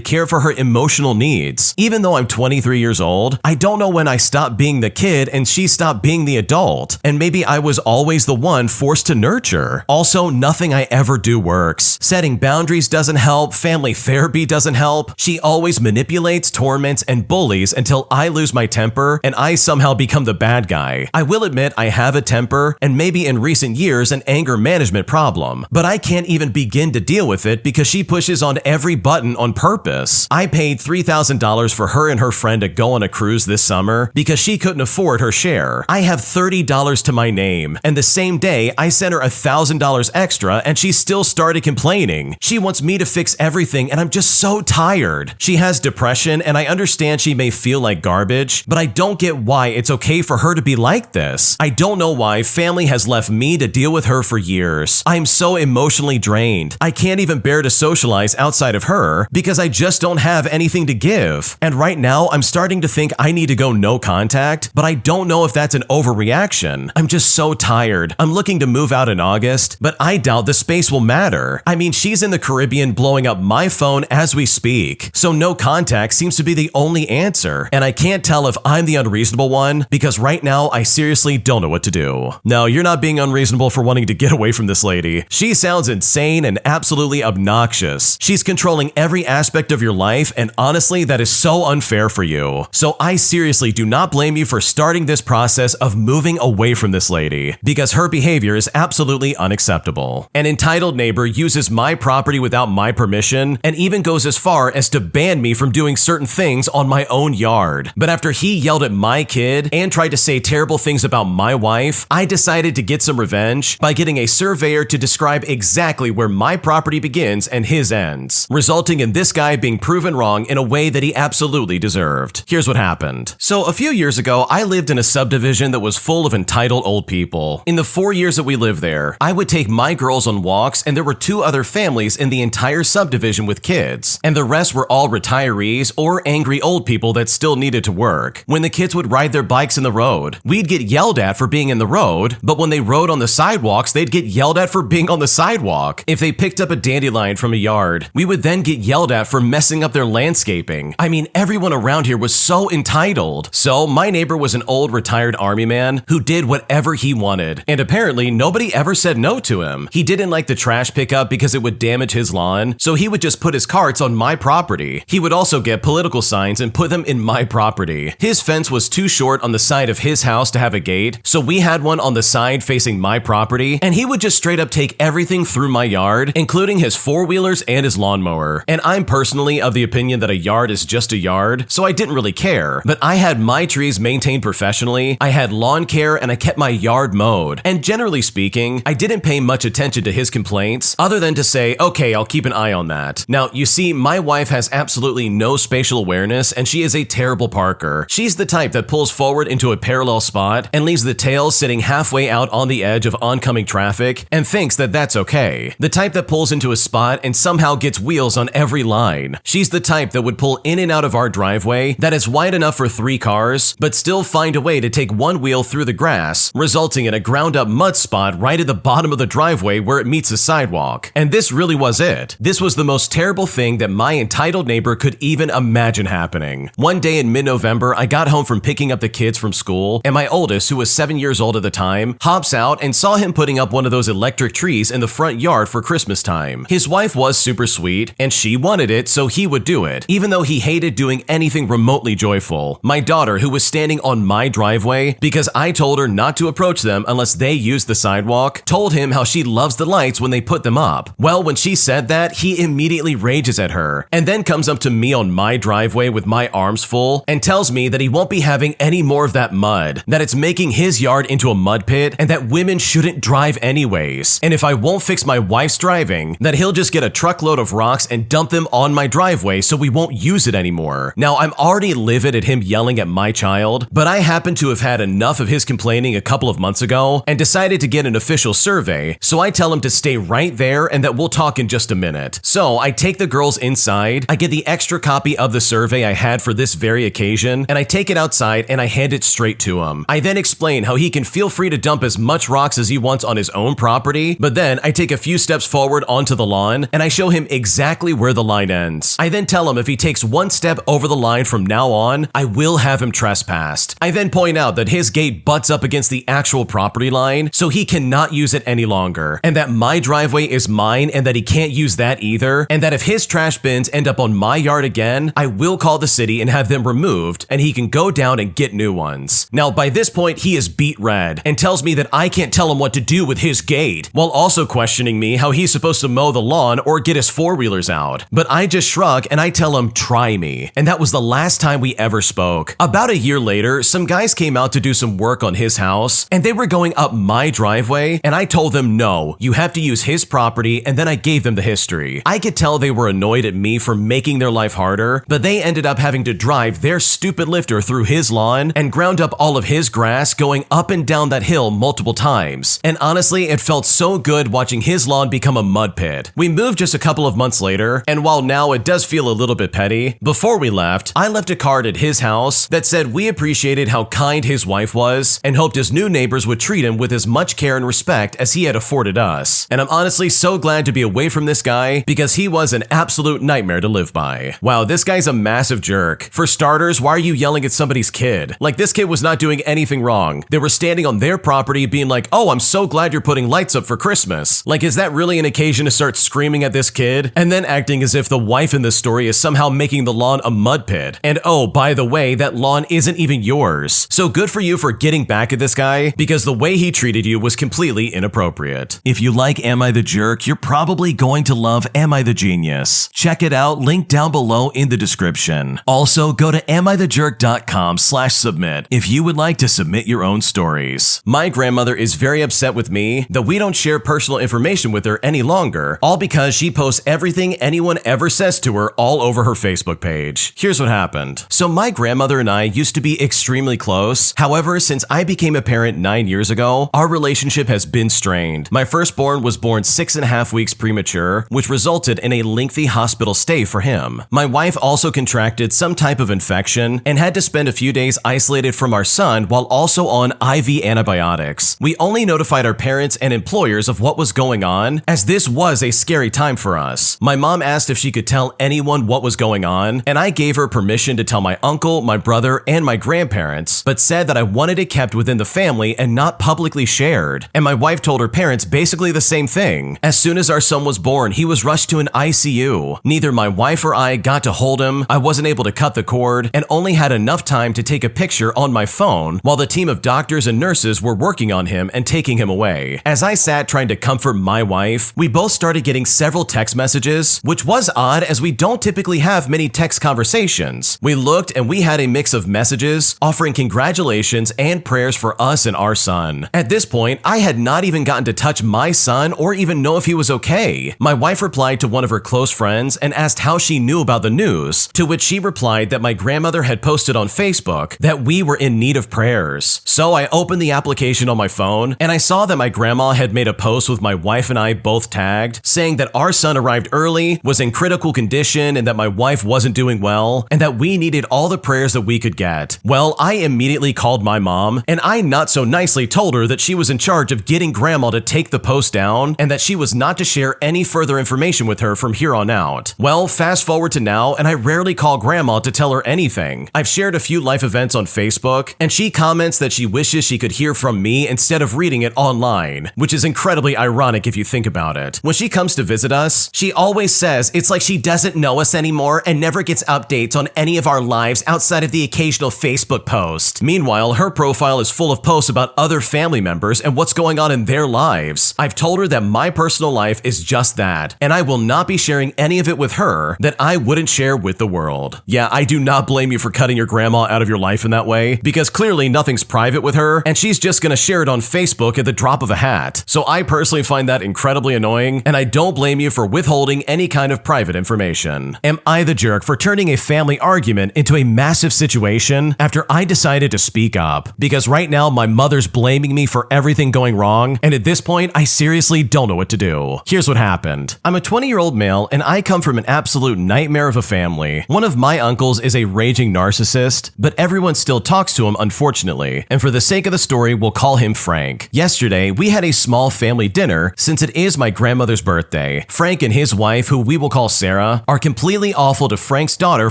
care for her emotional needs. Even though I'm 23 years old, I don't know when I stopped being the kid and she stopped being the adult, and maybe I was always the one forced to nurture. Also, nothing I ever do works. Setting boundaries doesn't help, family therapy doesn't help. She always manipulates, torments, and bullies until I lose my temper and I somehow become the bad guy. I will admit I have a temper and maybe in recent years an anger management problem, but I can't even begin to deal with it because she pushes on every button on purpose. I paid $3,000 for her and her friend to go on a cruise this summer because she couldn't afford her share. I have $30 to my name, and the same day I sent her $1,000 extra and she still started complaining. She wants me to fix everything and I'm just so tired. She has depression and I understand she may feel like garbage, but I don't get why it's okay for her to be like this. I don't know why family has left me to deal with her for years. I'm so emotionally drained. I can't even bear to socialize outside of her because I just don't have anything to give. And right now I'm starting to think I need to go no contact, but I don't know if that's an overreaction. I'm just so tired. I'm looking to move out in August, but I doubt the space will matter. I mean, she's in the Caribbean blowing up my phone as we speak, so no contact seems to be the only answer, and I can't tell if I'm the unreasonable one because right now I seriously don't know what to do. No, you're not being unreasonable for wanting to get away from this lady. She sounds insane and absolutely obnoxious. She's controlling every aspect of your life, and honestly, that is so unfair for you. So I seriously do not blame you for starting this process of moving away from this lady because her behavior is absolutely unacceptable. An entitled neighbor uses my property without my permission and even goes as far as to ban me from doing certain things on my own yard. But after he yelled at my kid and tried to say terrible things about my wife, I decided to get some revenge by getting a surveyor to describe exactly where my property begins and his ends, resulting in this guy being proven wrong in a way that he absolutely deserved. Here's what happened. So a few years ago, I lived in a subdivision that was full of entitled old people. In the 4 years that we lived there, I would take my girls on walks and there were 2 other families in the entire subdivision with kids, and the rest were all retirees or angry old people that still needed to work. When the kids would ride their bikes in the road, we'd get yelled at for being in the road, but when they rode on the sidewalks, they'd get yelled at for being on the sidewalk. If they picked up a dandelion from a yard, we would then get yelled at for messing up their landscaping. I mean, everyone around here was so entitled. So my neighbor was an old retired army man who did whatever he wanted, and apparently nobody ever said no to him. He didn't like the trash pickup because it would damage his lawn, so he would just put his carts on my property. He would also get political signs and put them in my property. His fence was too short on the side of his house to have a gate, so we had one on the side facing my property, and he would just straight up take everything through my yard, including his 4-wheelers and his lawnmower. And I'm personally of the opinion that a yard is just a yard, so I didn't really care. But I had my trees maintained professionally, I had lawn care, and I kept my yard mowed. And generally speaking, I didn't pay much attention to his complaints, other than to say, okay, I'll keep an eye on that. Now, you see, my wife has absolutely no spatial awareness, and she is a terrible parker. She's the type that pulls forward into a parallel spot and leaves the tail sitting halfway out on the edge of oncoming traffic and thinks that that's okay. The type that pulls into a spot and somehow gets wheels on every line. She's the type that would pull in and out of our driveway that is wide enough for 3 cars, but still find a way to take one wheel through the grass, resulting in a ground-up mud spot right at the bottom of the driveway where it meets the sidewalk. And this really was it. This was the most terrible thing that my entitled neighbor could even imagine happening. One day in mid-November, I got home from picking up the kids from school, and my oldest, who was 7 years old at the time, hops out and saw him putting up one of those electric trees in the front yard for Christmas time. His wife was super sweet, and she wanted it, so he would do it, even though he hated doing anything remotely joyful. My daughter, who was standing on my driveway because I told her not to approach them unless they used the sidewalk, told him how she loves the lights when they put them up. Well, when she said that, he immediately rages at her, and then comes up to me on my driveway with my arms full and tells me that he won't be having any more of that mud, that it's making his yard into a mud pit, and that women shouldn't drive anyways. And if I won't fix my wife's driving, that he'll just get a truckload of rocks and dump them on my driveway so we won't use it anymore. Now, I'm already livid at him yelling at my child, but I happen to have had enough of his complaining a couple of months ago and decided to get an official survey, so I tell him to stay right there and that we'll talk in just a minute. So I take the girls inside, I get the extra copy of the survey I had for this very occasion, and I take it outside and I hand it straight to him. I then explain how he can feel free to dump as much rocks as he wants on his own property, but then I take a few steps forward onto the lawn and I show him exactly where the line ends. I then tell him if he takes one step over the line from now on, I will have him trespassed. I then point out that his gate butts up against the actual property line, so he cannot use it any longer, and that my driveway is mine and that he can't use that either, and that if his trash bins end up on my yard again, I will call the city and have them removed, and he can go down and get new ones. Now, by this point, he is beet red and tells me that I can't tell him what to do with his gate, while also questioning me how he's supposed to mow the lawn or get his four-wheelers out. But I just shrug and I tell him, try me. And that was the last time we ever spoke. About a year later, some guys came out to do some work on his house, and they were going up my driveway, and I told them, no, you have to use his property, and then I gave them the history. I could tell they were annoyed at me for making their life harder, but they ended up having to drive their stupid lifter through his lawn and ground up all of his grass going up and down that hill multiple times. And honestly, it felt so good watching his lawn become a mud pit. We moved just a couple of months later, and while now it does feel a little bit petty, before we left, I left a card at his house that said we appreciated how kind his wife was and hoped his new neighbors would treat him with as much care and respect as he had afforded us. And I'm honestly so glad to be away from this guy because he was an absolute nightmare to live by. Wow, this guy's a massive jerk. For starters, why are you yelling at somebody's kid? Like, this kid was not doing anything wrong. They were standing on their property being like, oh, I'm so glad you're putting lights up for Christmas. Like, is that really an occasion to start screaming at this kid? And then acting as if the wife in this story is somehow making the lawn a mud pit. And oh, by the way, that lawn isn't even yours. So good for you for getting back at this guy, because the way he treated you was completely inappropriate. If you like Am I the Jerk, you're probably going to love Am I the Genius. Check it out, link down below in the description. Also, go to amithejerk.com/submit if you would like to submit your own stories. My grandmother is very upset with me that we don't share personal information with her any longer, all because she posts everything anyone ever says to her all over her Facebook page. Here's what happened. So my grandmother and I used to be extremely close. However, since I became a parent 9 years ago, our relationship has been strained. My firstborn was born 6.5 weeks premature, which resulted in a lengthy hospital stay for him. My wife also contracted some type of infection and had to spend a few days isolated from our son while also on IV antibiotics. We only notified our parents and employers of what was going on, as this was a scary time for us. My mom asked if she could tell anyone what was going on, and I gave her permission to tell my uncle, my brother, and my grandparents, but said that I wanted it kept within the family and not publicly shared. And my wife told her parents basically the same thing. As soon as our son was born, he was rushed to an ICU. Neither my wife or I got to hold him, I wasn't able to cut the cord, and only had enough time to take a picture on my phone while the team of doctors and nurses were working on him and taking him away. As I sat trying to comfort my wife, we both started getting several text messages, which was odd as we don't typically have many text conversations. We looked and we had a mix of messages offering congratulations and prayers for us and our son. At this point, I had not even gotten to touch my son or even know if he was okay. My wife replied to one of her close friends and asked how she knew about the news, to which she replied that my grandmother had posted on Facebook that we were in need of prayers. So I opened the application on my phone and I saw that my grandma had made a post with my wife and I both tagged, saying that our son arrived early, was in critical condition, and that my wife wasn't doing well, and that we needed all the prayers that we could get. Well, I immediately called my mom, and I not so nicely told her that she was in charge of getting grandma to take the post down, and that she was not to share any further information with with her from here on out. Well, fast forward to now, and I rarely call grandma to tell her anything. I've shared a few life events on Facebook, and she comments that she wishes she could hear from me instead of reading it online, which is incredibly ironic if you think about it. When she comes to visit us, she always says it's like she doesn't know us anymore and never gets updates on any of our lives outside of the occasional Facebook post. Meanwhile, her profile is full of posts about other family members and what's going on in their lives. I've told her that my personal life is just that, and I will not be sharing any of it with her that I wouldn't share with the world. Yeah, I do not blame you for cutting your grandma out of your life in that way, because clearly nothing's private with her, and she's just gonna share it on Facebook at the drop of a hat. So I personally find that incredibly annoying, and I don't blame you for withholding any kind of private information. Am I the jerk for turning a family argument into a massive situation after I decided to speak up? Because right now my mother's blaming me for everything going wrong, and at this point I seriously don't know what to do. Here's what happened. I'm a 20-year-old male, and I come from an absolute nightmare of a family. One of my uncles is a raging narcissist, but everyone still talks to him, unfortunately, and for the sake of the story, we'll call him Frank. Yesterday, we had a small family dinner since it is my grandmother's birthday. Frank and his wife, who we will call Sarah, are completely awful to Frank's daughter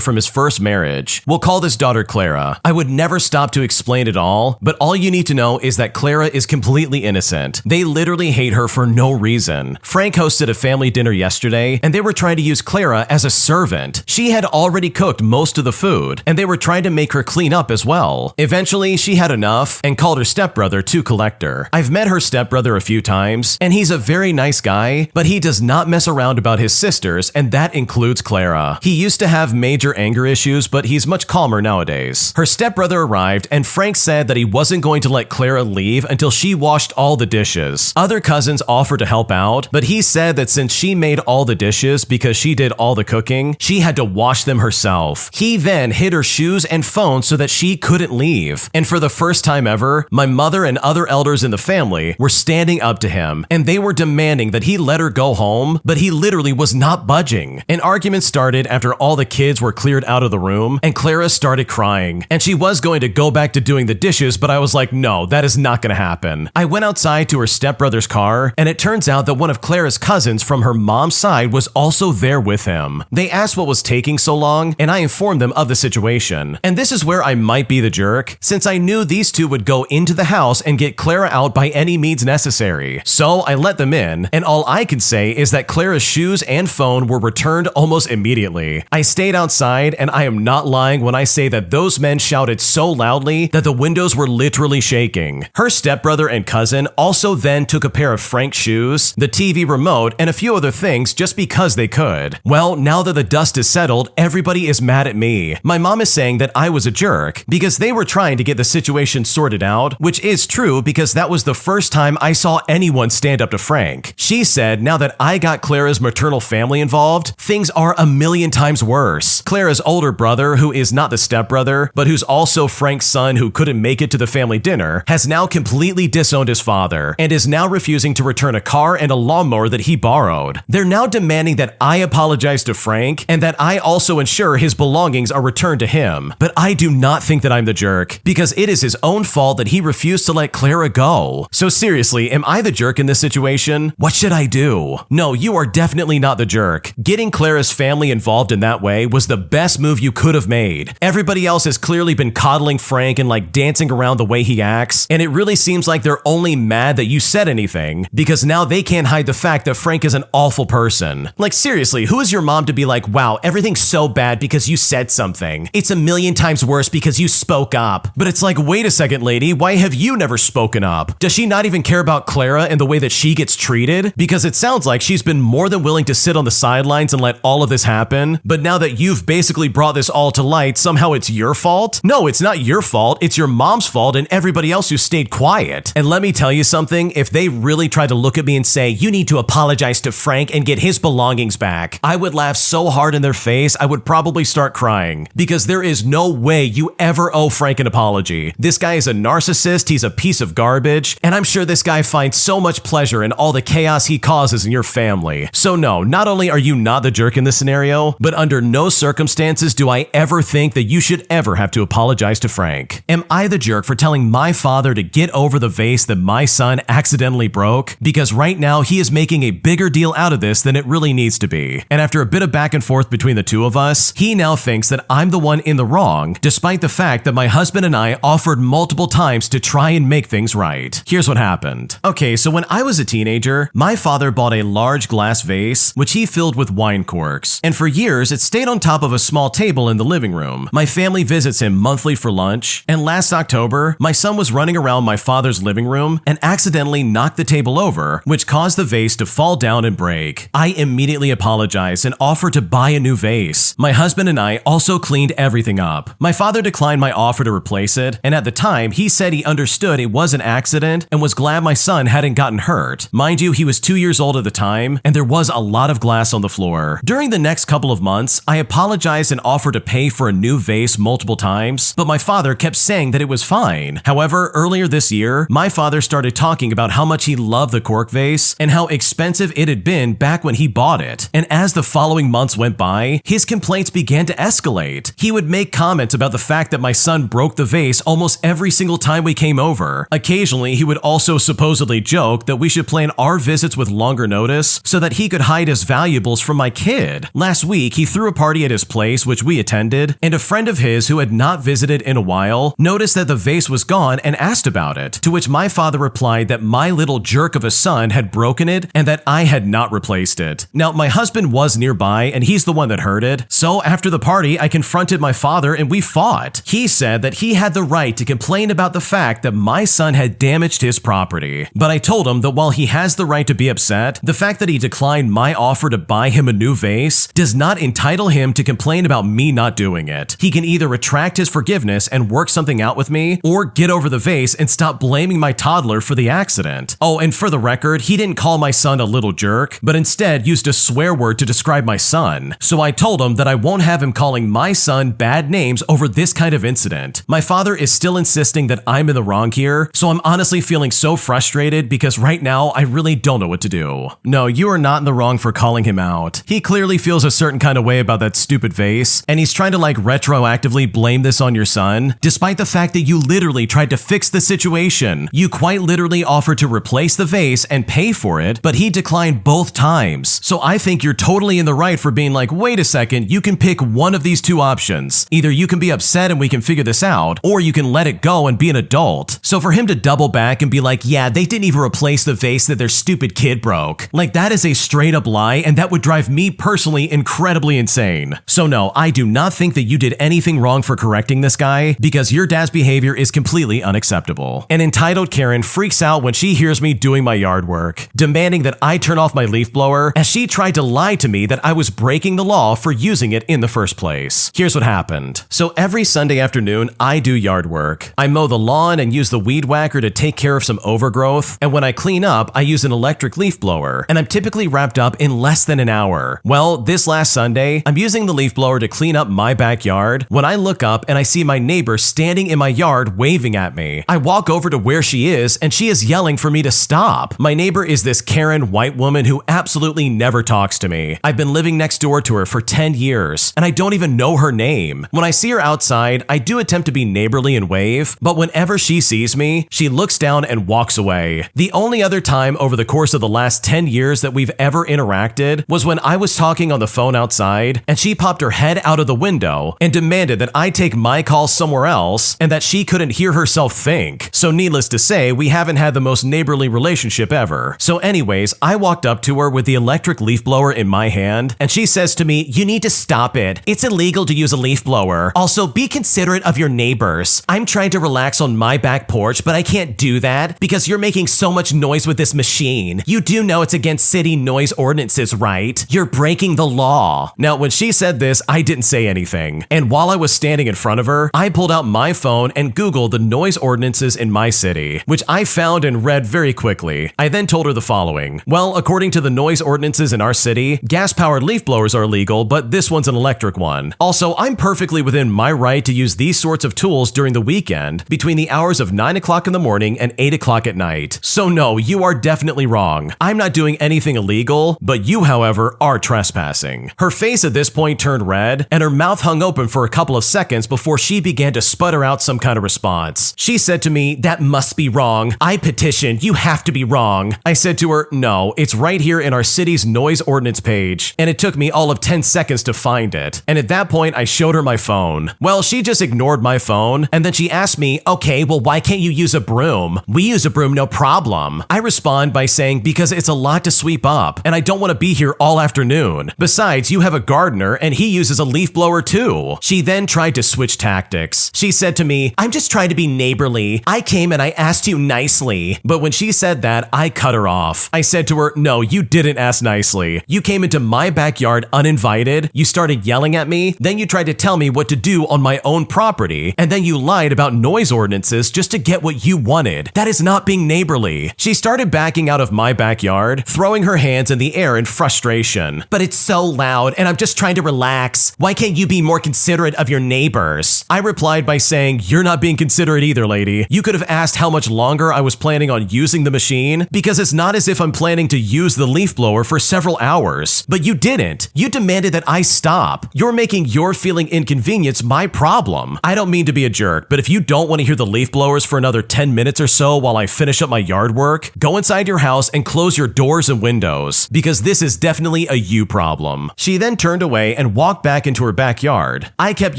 from his first marriage. We'll call this daughter Clara. I would never stop to explain it all, but all you need to know is that Clara is completely innocent. They literally hate her for no reason. Frank hosted a family dinner yesterday, and they were trying to use Clara as a servant. She had already cooked most of the food, and they were trying to make her clean up as well. Eventually, she had enough and called her stepbrother to collect her. I've met her stepbrother a few times, and he's a very nice guy, but he does not mess around about his sisters, and that includes Clara. He used to have major anger issues, but he's much calmer nowadays. Her stepbrother arrived, and Frank said that he wasn't going to let Clara leave until she washed all the dishes. Other cousins offered to help out, but he said that since she made all the dishes because she did all the cooking, she had to wash them herself. He then hid her shoes and phone so that she couldn't leave. And for the first time ever, my mother and other elders in the family were standing up to him, and they were demanding that he let her go home, but he literally was not budging. An argument started after all the kids were cleared out of the room, and Clara started crying, and she was going to go back to doing the dishes, but I was like, no, that is not going to happen. I went outside to her stepbrother's car, and it turns out that one of Clara's cousins from her mom's side was also there with him. They asked what was taking so long, and I informed them of the situation. And this is where I might be the jerk, since I knew these two would go into the house and get Clara out by any means necessary. So I let them in, and all I can say is that Clara's shoes and phone were returned almost immediately. I stayed outside, and I am not lying when I say that those men shouted so loudly that the windows were literally shaking. Her stepbrother and cousin also then took a pair of Frank's shoes, the TV remote, and a few other things just because they could. Well, now that the dust is settled, everybody is mad at me. My mom is saying that I was a jerk because they were trying to get the situation sorted out, which is true because that was the first time I saw anyone stand up to Frank. She said now that I got Clara's maternal family involved, things are a million times worse. Clara's older brother, who is not the stepbrother, but who's also Frank's son who couldn't make it to the family dinner, has now completely disowned his father and is now refusing to return a car and a lawnmower that he borrowed. They're now demanding that I apologize to Frank and that I also ensure his belongings are returned to him. But I do not think that I'm the jerk because it is his own fault that he refused to let Clara go. So seriously, am I the jerk in this situation? What should I do? No, you are definitely not the jerk. Getting Clara's family involved in that way was the best move you could have made. Everybody else has clearly been coddling Frank and like dancing around the way he acts, and it really seems like they're only mad that you said anything because now they can't hide the fact that Frank is an awful person. Like seriously, who is your mom to be like, wow, everything's so bad because you said something. It's a million times worse because you spoke up. But it's like, wait a second, lady, why have you never spoken up? Does she not even care about Clara and the way that she gets treated? Because it sounds like she's been more than willing to sit on the sidelines and let all of this happen, but now that you've basically brought this all to light, somehow it's your fault? No, it's not your fault, it's your mom's fault and everybody else who stayed quiet. And let me tell you something, if they really tried to look at me and say, you need to apologize to Frank and get his belongings back, I would laugh so hard in their face, I would probably start crying. Because there is no way you ever owe Frank an apology. This guy is a narcissist, he's a piece of garbage, and I'm sure this guy finds so much pleasure in all the chaos he causes in your family. So no, not only are you not the jerk in this scenario, but under no circumstances do I ever think that you should ever have to apologize to Frank. Am I the jerk for telling my father to get over the vase that my son accidentally broke? Because right now he is making a bigger deal out of this than than it really needs to be. And after a bit of back and forth between the two of us, he now thinks that I'm the one in the wrong, despite the fact that my husband and I offered multiple times to try and make things right. Here's what happened. Okay, so when I was a teenager, my father bought a large glass vase, which he filled with wine corks. And for years, it stayed on top of a small table in the living room. My family visits him monthly for lunch, and last October, my son was running around my father's living room and accidentally knocked the table over, which caused the vase to fall down and break. I immediately apologized and offered to buy a new vase. My husband and I also cleaned everything up. My father declined my offer to replace it, and at the time, he said he understood it was an accident and was glad my son hadn't gotten hurt. Mind you, he was 2 years old at the time, and there was a lot of glass on the floor. During the next couple of months, I apologized and offered to pay for a new vase multiple times, but my father kept saying that it was fine. However, earlier this year, my father started talking about how much he loved the cork vase and how expensive it had been back when he bought it. And as the following months went by, his complaints began to escalate. He would make comments about the fact that my son broke the vase almost every single time we came over. Occasionally, he would also supposedly joke that we should plan our visits with longer notice so that he could hide his valuables from my kid. Last week, he threw a party at his place, which we attended, and a friend of his who had not visited in a while noticed that the vase was gone and asked about it, to which my father replied that my little jerk of a son had broken it and that I had not replaced it. Now, my husband was nearby and he's the one that heard it, so after the party, I confronted my father and we fought. He said that he had the right to complain about the fact that my son had damaged his property, but I told him that while he has the right to be upset, the fact that he declined my offer to buy him a new vase does not entitle him to complain about me not doing it. He can either retract his forgiveness and work something out with me, or get over the vase and stop blaming my toddler for the accident. Oh, and for the record, he didn't call my son a little jerk, but instead used a swear word to describe my son. So I told him that I won't have him calling my son bad names over this kind of incident. My father is still insisting that I'm in the wrong here, so I'm honestly feeling so frustrated because right now I really don't know what to do. No, you are not in the wrong for calling him out. He clearly feels a certain kind of way about that stupid vase, and he's trying to retroactively blame this on your son, despite the fact that you literally tried to fix the situation. You quite literally offered to replace the vase and pay for it, but he declined both times. So I think you're totally in the right for being like, wait a second, you can pick one of these two options. Either you can be upset and we can figure this out, or you can let it go and be an adult. So for him to double back and be like, yeah, they didn't even replace the vase that their stupid kid broke. That is a straight up lie, and that would drive me personally incredibly insane. So no, I do not think that you did anything wrong for correcting this guy, because your dad's behavior is completely unacceptable. An entitled Karen freaks out when she hears me doing my yard work, demanding that I turn off my leaf blower, as she tried to lie to me that I was breaking the law for using it in the first place. Here's what happened. So every Sunday afternoon, I do yard work. I mow the lawn and use the weed whacker to take care of some overgrowth, and when I clean up, I use an electric leaf blower, and I'm typically wrapped up in less than an hour. Well, this last Sunday, I'm using the leaf blower to clean up my backyard when I look up and I see my neighbor standing in my yard waving at me. I walk over to where she is and she is yelling for me to stop. My neighbor is this Karen white woman who absolutely never talks to me. I've been living next door to her for 10 years and I don't even know her name. When I see her outside, I do attempt to be neighborly and wave, but whenever she sees me, she looks down and walks away. The only other time over the course of the last 10 years that we've ever interacted was when I was talking on the phone outside and she popped her head out of the window and demanded that I take my call somewhere else and that she couldn't hear herself think. So needless to say, we haven't had the most neighborly relationship ever. So anyways, I walked up to her with the electric leaf blower in my hand and she says to me, "You need to stop it. It's illegal to use a leaf blower. Also, be considerate of your neighbors. I'm trying to relax on my back porch, but I can't do that because you're making so much noise with this machine. You do know it's against city noise ordinances, right? You're breaking the law." Now, when she said this, I didn't say anything. And while I was standing in front of her, I pulled out my phone and Googled the noise ordinances in my city, which I found and read very quickly. I then told her the following. Well, according to the noise ordinances in our city, gas-powered leaf blowers are illegal, but this one's an electric one. Also, I'm perfectly within my right to use these sorts of tools during the weekend between the hours of 9 o'clock in the morning and 8 o'clock at night. So no, you are definitely wrong. I'm not doing anything illegal, but you, however, are trespassing. Her face at this point turned red, and her mouth hung open for a couple of seconds before she began to sputter out some kind of response. She said to me, "That must be wrong. I petitioned. You have to be wrong." I said to her, "No, it's right here in our city city's noise ordinance page, and it took me all of 10 seconds to find it. And at that point, I showed her my phone. Well, she just ignored my phone, and then she asked me, okay, well, why can't you use a broom? We use a broom, no problem. I respond by saying, because it's a lot to sweep up, and I don't want to be here all afternoon. Besides, you have a gardener, and he uses a leaf blower too. She then tried to switch tactics. She said to me, I'm just trying to be neighborly. I came and I asked you nicely. But when she said that, I cut her off. I said to her, no, you didn't ask nicely. You came into my backyard uninvited, you started yelling at me, then you tried to tell me what to do on my own property, and then you lied about noise ordinances just to get what you wanted. That is not being neighborly. She started backing out of my backyard, throwing her hands in the air in frustration. But it's so loud, and I'm just trying to relax. Why can't you be more considerate of your neighbors? I replied by saying, you're not being considerate either, lady. You could have asked how much longer I was planning on using the machine, because it's not as if I'm planning to use the leaf blower for several hours. But you didn't. You demanded that I stop. You're making your feeling inconvenience my problem. I don't mean to be a jerk, but if you don't want to hear the leaf blowers for another 10 minutes or so while I finish up my yard work, go inside your house and close your doors and windows, because this is definitely a you problem. She then turned away and walked back into her backyard. I kept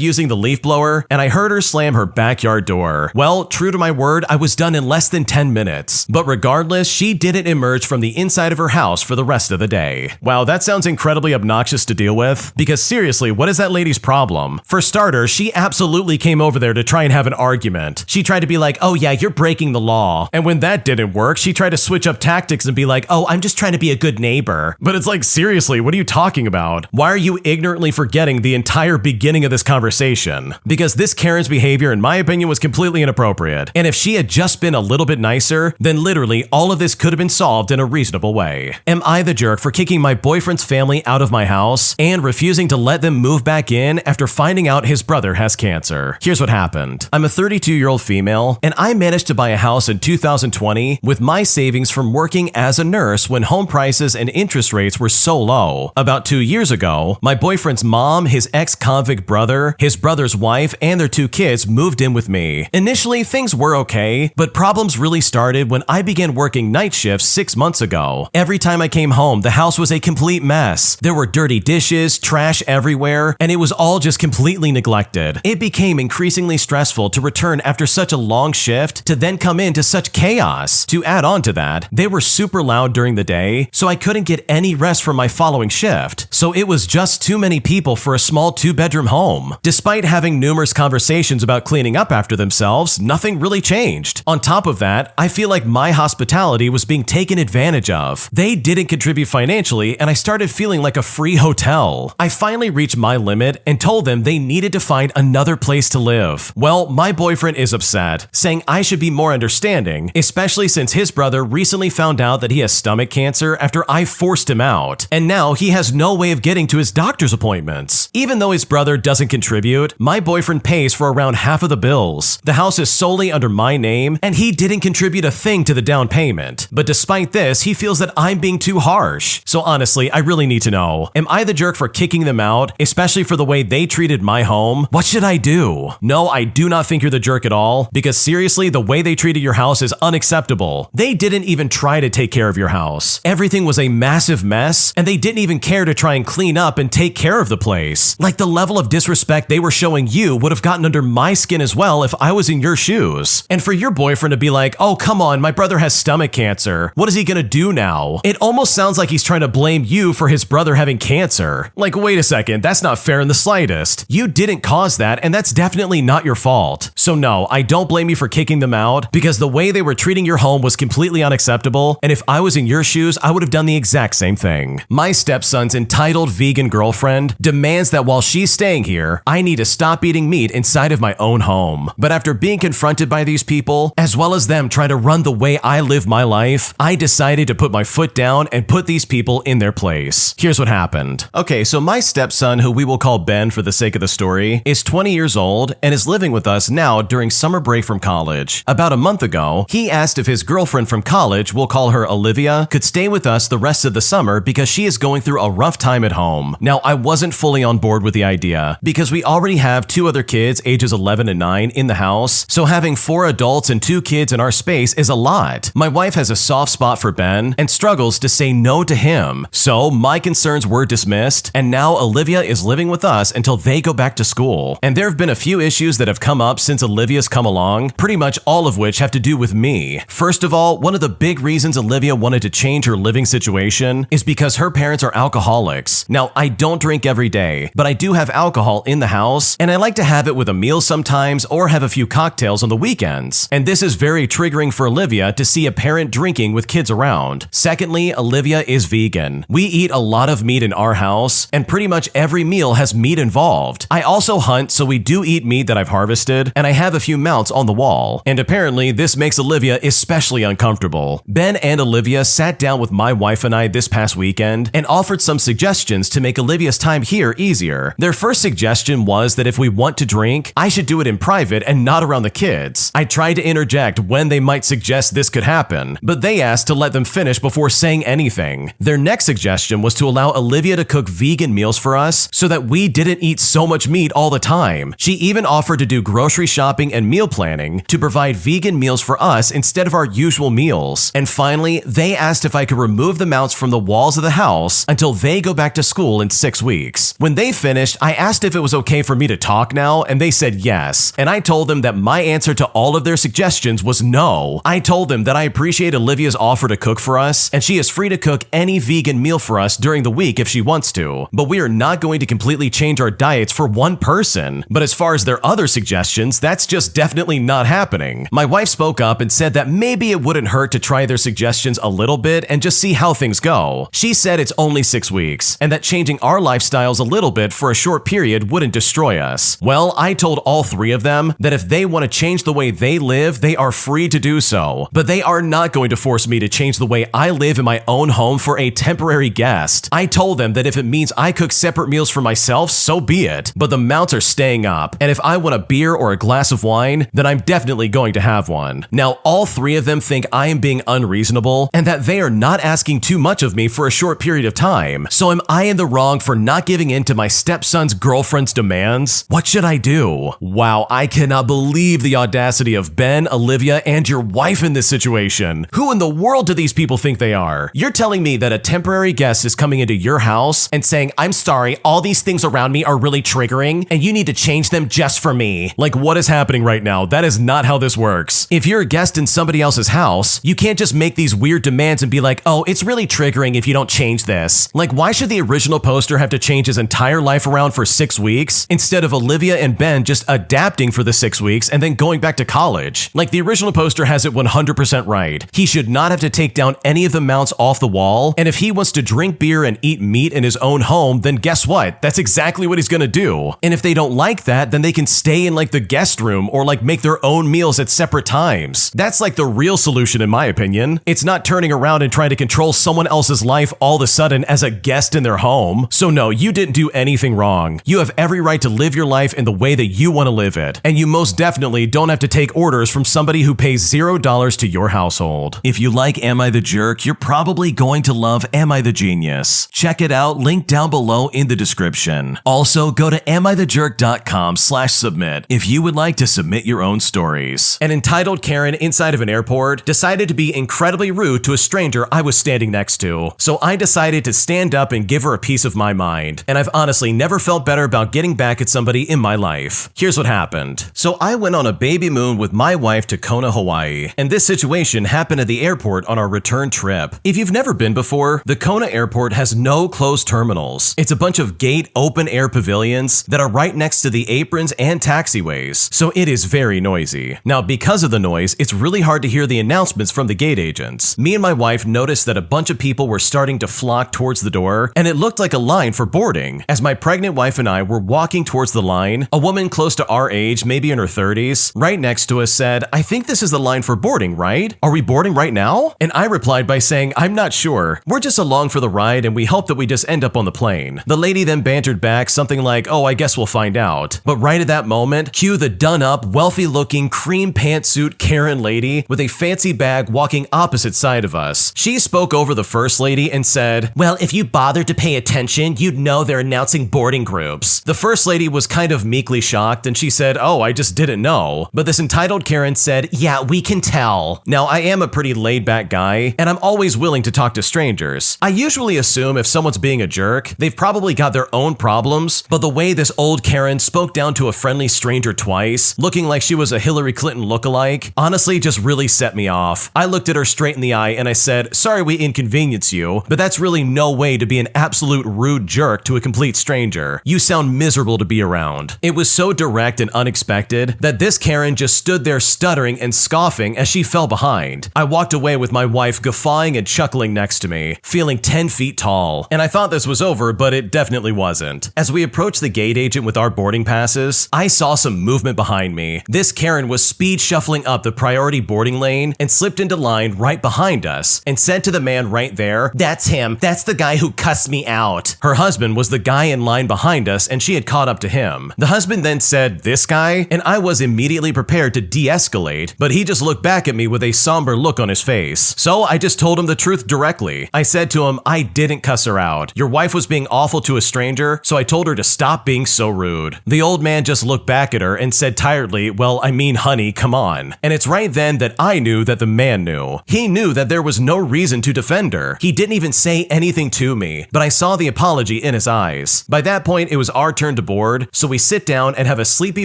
using the leaf blower, and I heard her slam her backyard door. Well, true to my word, I was done in less than 10 minutes. But regardless, she didn't emerge from the inside of her house for the rest of the day. Wow, that sounds incredibly obnoxious to deal with, because seriously, what is that lady's problem? For starters, she absolutely came over there to try and have an argument. She tried to be like, oh yeah, you're breaking the law. And when that didn't work, she tried to switch up tactics and be like, oh, I'm just trying to be a good neighbor. But it's like, seriously, what are you talking about? Why are you ignorantly forgetting the entire beginning of this conversation? Because this Karen's behavior, in my opinion, was completely inappropriate. And if she had just been a little bit nicer, then literally all of this could have been solved in a reasonable way. Am I the jerk for kicking my boyfriend's family out of my house and refusing to let them move back in after finding out his brother has cancer? Here's what happened. I'm a 32-year-old female, and I managed to buy a house in 2020 with my savings from working as a nurse when home prices and interest rates were so low. About 2 years ago, my boyfriend's mom, his ex-convict brother, his brother's wife, and their 2 kids moved in with me. Initially, things were okay, but problems really started when I began working night shifts 6 months ago. Every time I came home, the house was a complete mess. There were dirty dishes, trash everywhere, and it was all just completely neglected. It became increasingly stressful to return after such a long shift to then come into such chaos. To add on to that, they were super loud during the day, so I couldn't get any rest from my following shift. So it was just too many people for a small 2-bedroom home. Despite having numerous conversations about cleaning up after themselves, nothing really changed. On top of that, I feel like my hospitality was being taken advantage of. They didn't contribute financially, and I started feeling like a free hotel. I finally reached my limit and told them they needed to find another place to live. Well, my boyfriend is upset, saying I should be more understanding, especially since his brother recently found out that he has stomach cancer after I forced him out, and now he has no way of getting to his doctor's appointments. Even though his brother doesn't contribute, my boyfriend pays for around half of the bills. The house is solely under my name, and he didn't contribute a thing to the down payment. But despite this, he feels that I'm being too harsh. So honestly, I really need to know, am I the jerk for kicking them out, especially for the way they treated my home? What should I do? No, I do not think you're the jerk at all, because seriously, the way they treated your house is unacceptable. They didn't even try to take care of your house. Everything was a massive mess, and they didn't even care to try and clean up and take care of the place. Like, the level of disrespect they were showing you would have gotten under my skin as well if I was in your shoes. And for your boyfriend to be like, oh, come on, my brother has stomach cancer. What is he gonna do now? It almost sounds like he's trying to blame you for his brother having cancer. Like, wait a second, that's not fair in the slightest. You didn't cause that, and that's definitely not your fault. So no, I don't blame you for kicking them out, because the way they were treating your home was completely unacceptable, and if I was in your shoes, I would have done the exact same thing. My stepson's entitled vegan girlfriend demands that while she's staying here, I need to stop eating meat inside of my own home. But after being confronted by these people, as well as them trying to run the way I live my life, I decided to put my foot down and put these people in their place. Here's what happened. Okay, so my stepson, who we will call Ben for the sake of the story, is 20 years old and is living with us now during summer break from college. About a month ago, he asked if his girlfriend from college, we'll call her Olivia, could stay with us the rest of the summer because she is going through a rough time at home. Now, I wasn't fully on board with the idea because we already have 2 other kids ages 11 and 9 in the house, so having 4 adults and 2 kids in our space is a lot. My wife has a soft spot for Ben and struggles to say no no to him. So my concerns were dismissed, and now Olivia is living with us until they go back to school. And there have been a few issues that have come up since Olivia's come along, pretty much all of which have to do with me. First of all, one of the big reasons Olivia wanted to change her living situation is because her parents are alcoholics. Now, I don't drink every day, but I do have alcohol in the house, and I like to have it with a meal sometimes or have a few cocktails on the weekends. And this is very triggering for Olivia to see a parent drinking with kids around. Secondly, Olivia is vegan. We eat a lot of meat in our house, and pretty much every meal has meat involved. I also hunt, so we do eat meat that I've harvested, and I have a few mounts on the wall. And apparently, this makes Olivia especially uncomfortable. Ben and Olivia sat down with my wife and I this past weekend and offered some suggestions to make Olivia's time here easier. Their first suggestion was that if we want to drink, I should do it in private and not around the kids. I tried to interject when they might suggest this could happen, but they asked to let them finish before saying anything. Their next suggestion was to allow Olivia to cook vegan meals for us so that we didn't eat so much meat all the time. She even offered to do grocery shopping and meal planning to provide vegan meals for us instead of our usual meals. And finally, they asked if I could remove the mounts from the walls of the house until they go back to school in 6 weeks. When they finished, I asked if it was okay for me to talk now, and they said yes. And I told them that my answer to all of their suggestions was no. I told them that I appreciate Olivia's offer to cook for us, and she is free to cook any vegan meal for us during the week if she wants to. But we are not going to completely change our diets for one person. But as far as their other suggestions, that's just definitely not happening. My wife spoke up and said that maybe it wouldn't hurt to try their suggestions a little bit and just see how things go. She said it's only 6 weeks, and that changing our lifestyles a little bit for a short period wouldn't destroy us. Well, I told all three of them that if they want to change the way they live, they are free to do so. But they are not going to force me to change the way I live in my own home for a temporary guest. I told them that if it means I cook separate meals for myself, so be it. But the mounts are staying up, and if I want a beer or a glass of wine, then I'm definitely going to have one. Now, all three of them think I am being unreasonable and that they are not asking too much of me for a short period of time. So am I in the wrong for not giving in to my stepson's girlfriend's demands? What should I do? Wow, I cannot believe the audacity of Ben, Olivia, and your wife in this situation. Who in the world do these people think they are? You're telling me that a temporary guest is coming into your house and saying, "I'm sorry, all these things around me are really triggering, and you need to change them just for me." Like, what is happening right now? That is not how this works. If you're a guest in somebody else's house, you can't just make these weird demands and be like, "Oh, it's really triggering if you don't change this." Like, why should the original poster have to change his entire life around for 6 weeks instead of Olivia and Ben just adapting for the 6 weeks and then going back to college? Like, the original poster has it 100% right. He should not have to take down any of the mounts off the wall, and if he wants to drink beer and eat meat in his own home, then guess what? That's exactly what he's gonna do. And if they don't like that, then they can stay in like the guest room or like make their own meals at separate times. That's like the real solution in my opinion. It's not turning around and trying to control someone else's life all of a sudden as a guest in their home. So no, you didn't do anything wrong. You have every right to live your life in the way that you want to live it. And you most definitely don't have to take orders from somebody who pays $0 to your household. If you like Am I the Jerk, you're probably going to love Am I the Genius. Check it out, link down below in the description. Also, go to AmITheJerk.com/submit if you would like to submit your own stories. An entitled Karen inside of an airport decided to be incredibly rude to a stranger I was standing next to. So I decided to stand up and give her a piece of my mind. And I've honestly never felt better about getting back at somebody in my life. Here's what happened. So I went on a baby moon with my wife to Kona, Hawaii. And this situation happened at the airport on our return trip. If you've never been before, the Kona airport has no closed terminals. It's a bunch of gate open air pavilions that are right next to the aprons and taxiways. So it is very noisy. Now, because of the noise, it's really hard to hear the announcements from the gate agents. Me and my wife noticed that a bunch of people were starting to flock towards the door, and it looked like a line for boarding. As my pregnant wife and I were walking towards the line, a woman close to our age, maybe in her 30s, right next to us said, "I think this is the line for boarding, right? Are we boarding right now?" And I replied by saying, "I'm not sure. We're just along for the ride and we hope that we just end up on the plane." The lady then bantered back something like, "Oh, I guess we'll find out." But right at that moment, cue the done-up, wealthy-looking, cream pantsuit Karen lady with a fancy bag walking opposite side of us. She spoke over the first lady and said, "Well, if you bothered to pay attention, you'd know they're announcing boarding groups." The first lady was kind of meekly shocked and she said, "Oh, I just didn't know." But this entitled Karen said, "Yeah, we can tell." Now, I am a pretty laid-back guy, and I'm always willing to talk to to strangers. I usually assume if someone's being a jerk, they've probably got their own problems, but the way this old Karen spoke down to a friendly stranger twice, looking like she was a Hillary Clinton lookalike, honestly just really set me off. I looked at her straight in the eye and I said, "Sorry we inconvenience you, but that's really no way to be an absolute rude jerk to a complete stranger. You sound miserable to be around." It was so direct and unexpected that this Karen just stood there stuttering and scoffing as she fell behind. I walked away with my wife guffawing and chuckling next to me, feeling 10 feet tall. And I thought this was over, but it definitely wasn't. As we approached the gate agent with our boarding passes, I saw some movement behind me. This Karen was speed shuffling up the priority boarding lane and slipped into line right behind us and said to the man right there, "That's him. That's the guy who cussed me out." Her husband was the guy in line behind us and she had caught up to him. The husband then said, "This guy?" And I was immediately prepared to de-escalate, but he just looked back at me with a somber look on his face. So I just told him the truth directly. I said to him, "I didn't cuss her out. Your wife was being awful to a stranger, so I told her to stop being so rude." The old man just looked back at her and said tiredly, "Well, I mean, honey, come on." And it's right then that I knew that the man knew. He knew that there was no reason to defend her. He didn't even say anything to me, but I saw the apology in his eyes. By that point, it was our turn to board, so we sit down and have a sleepy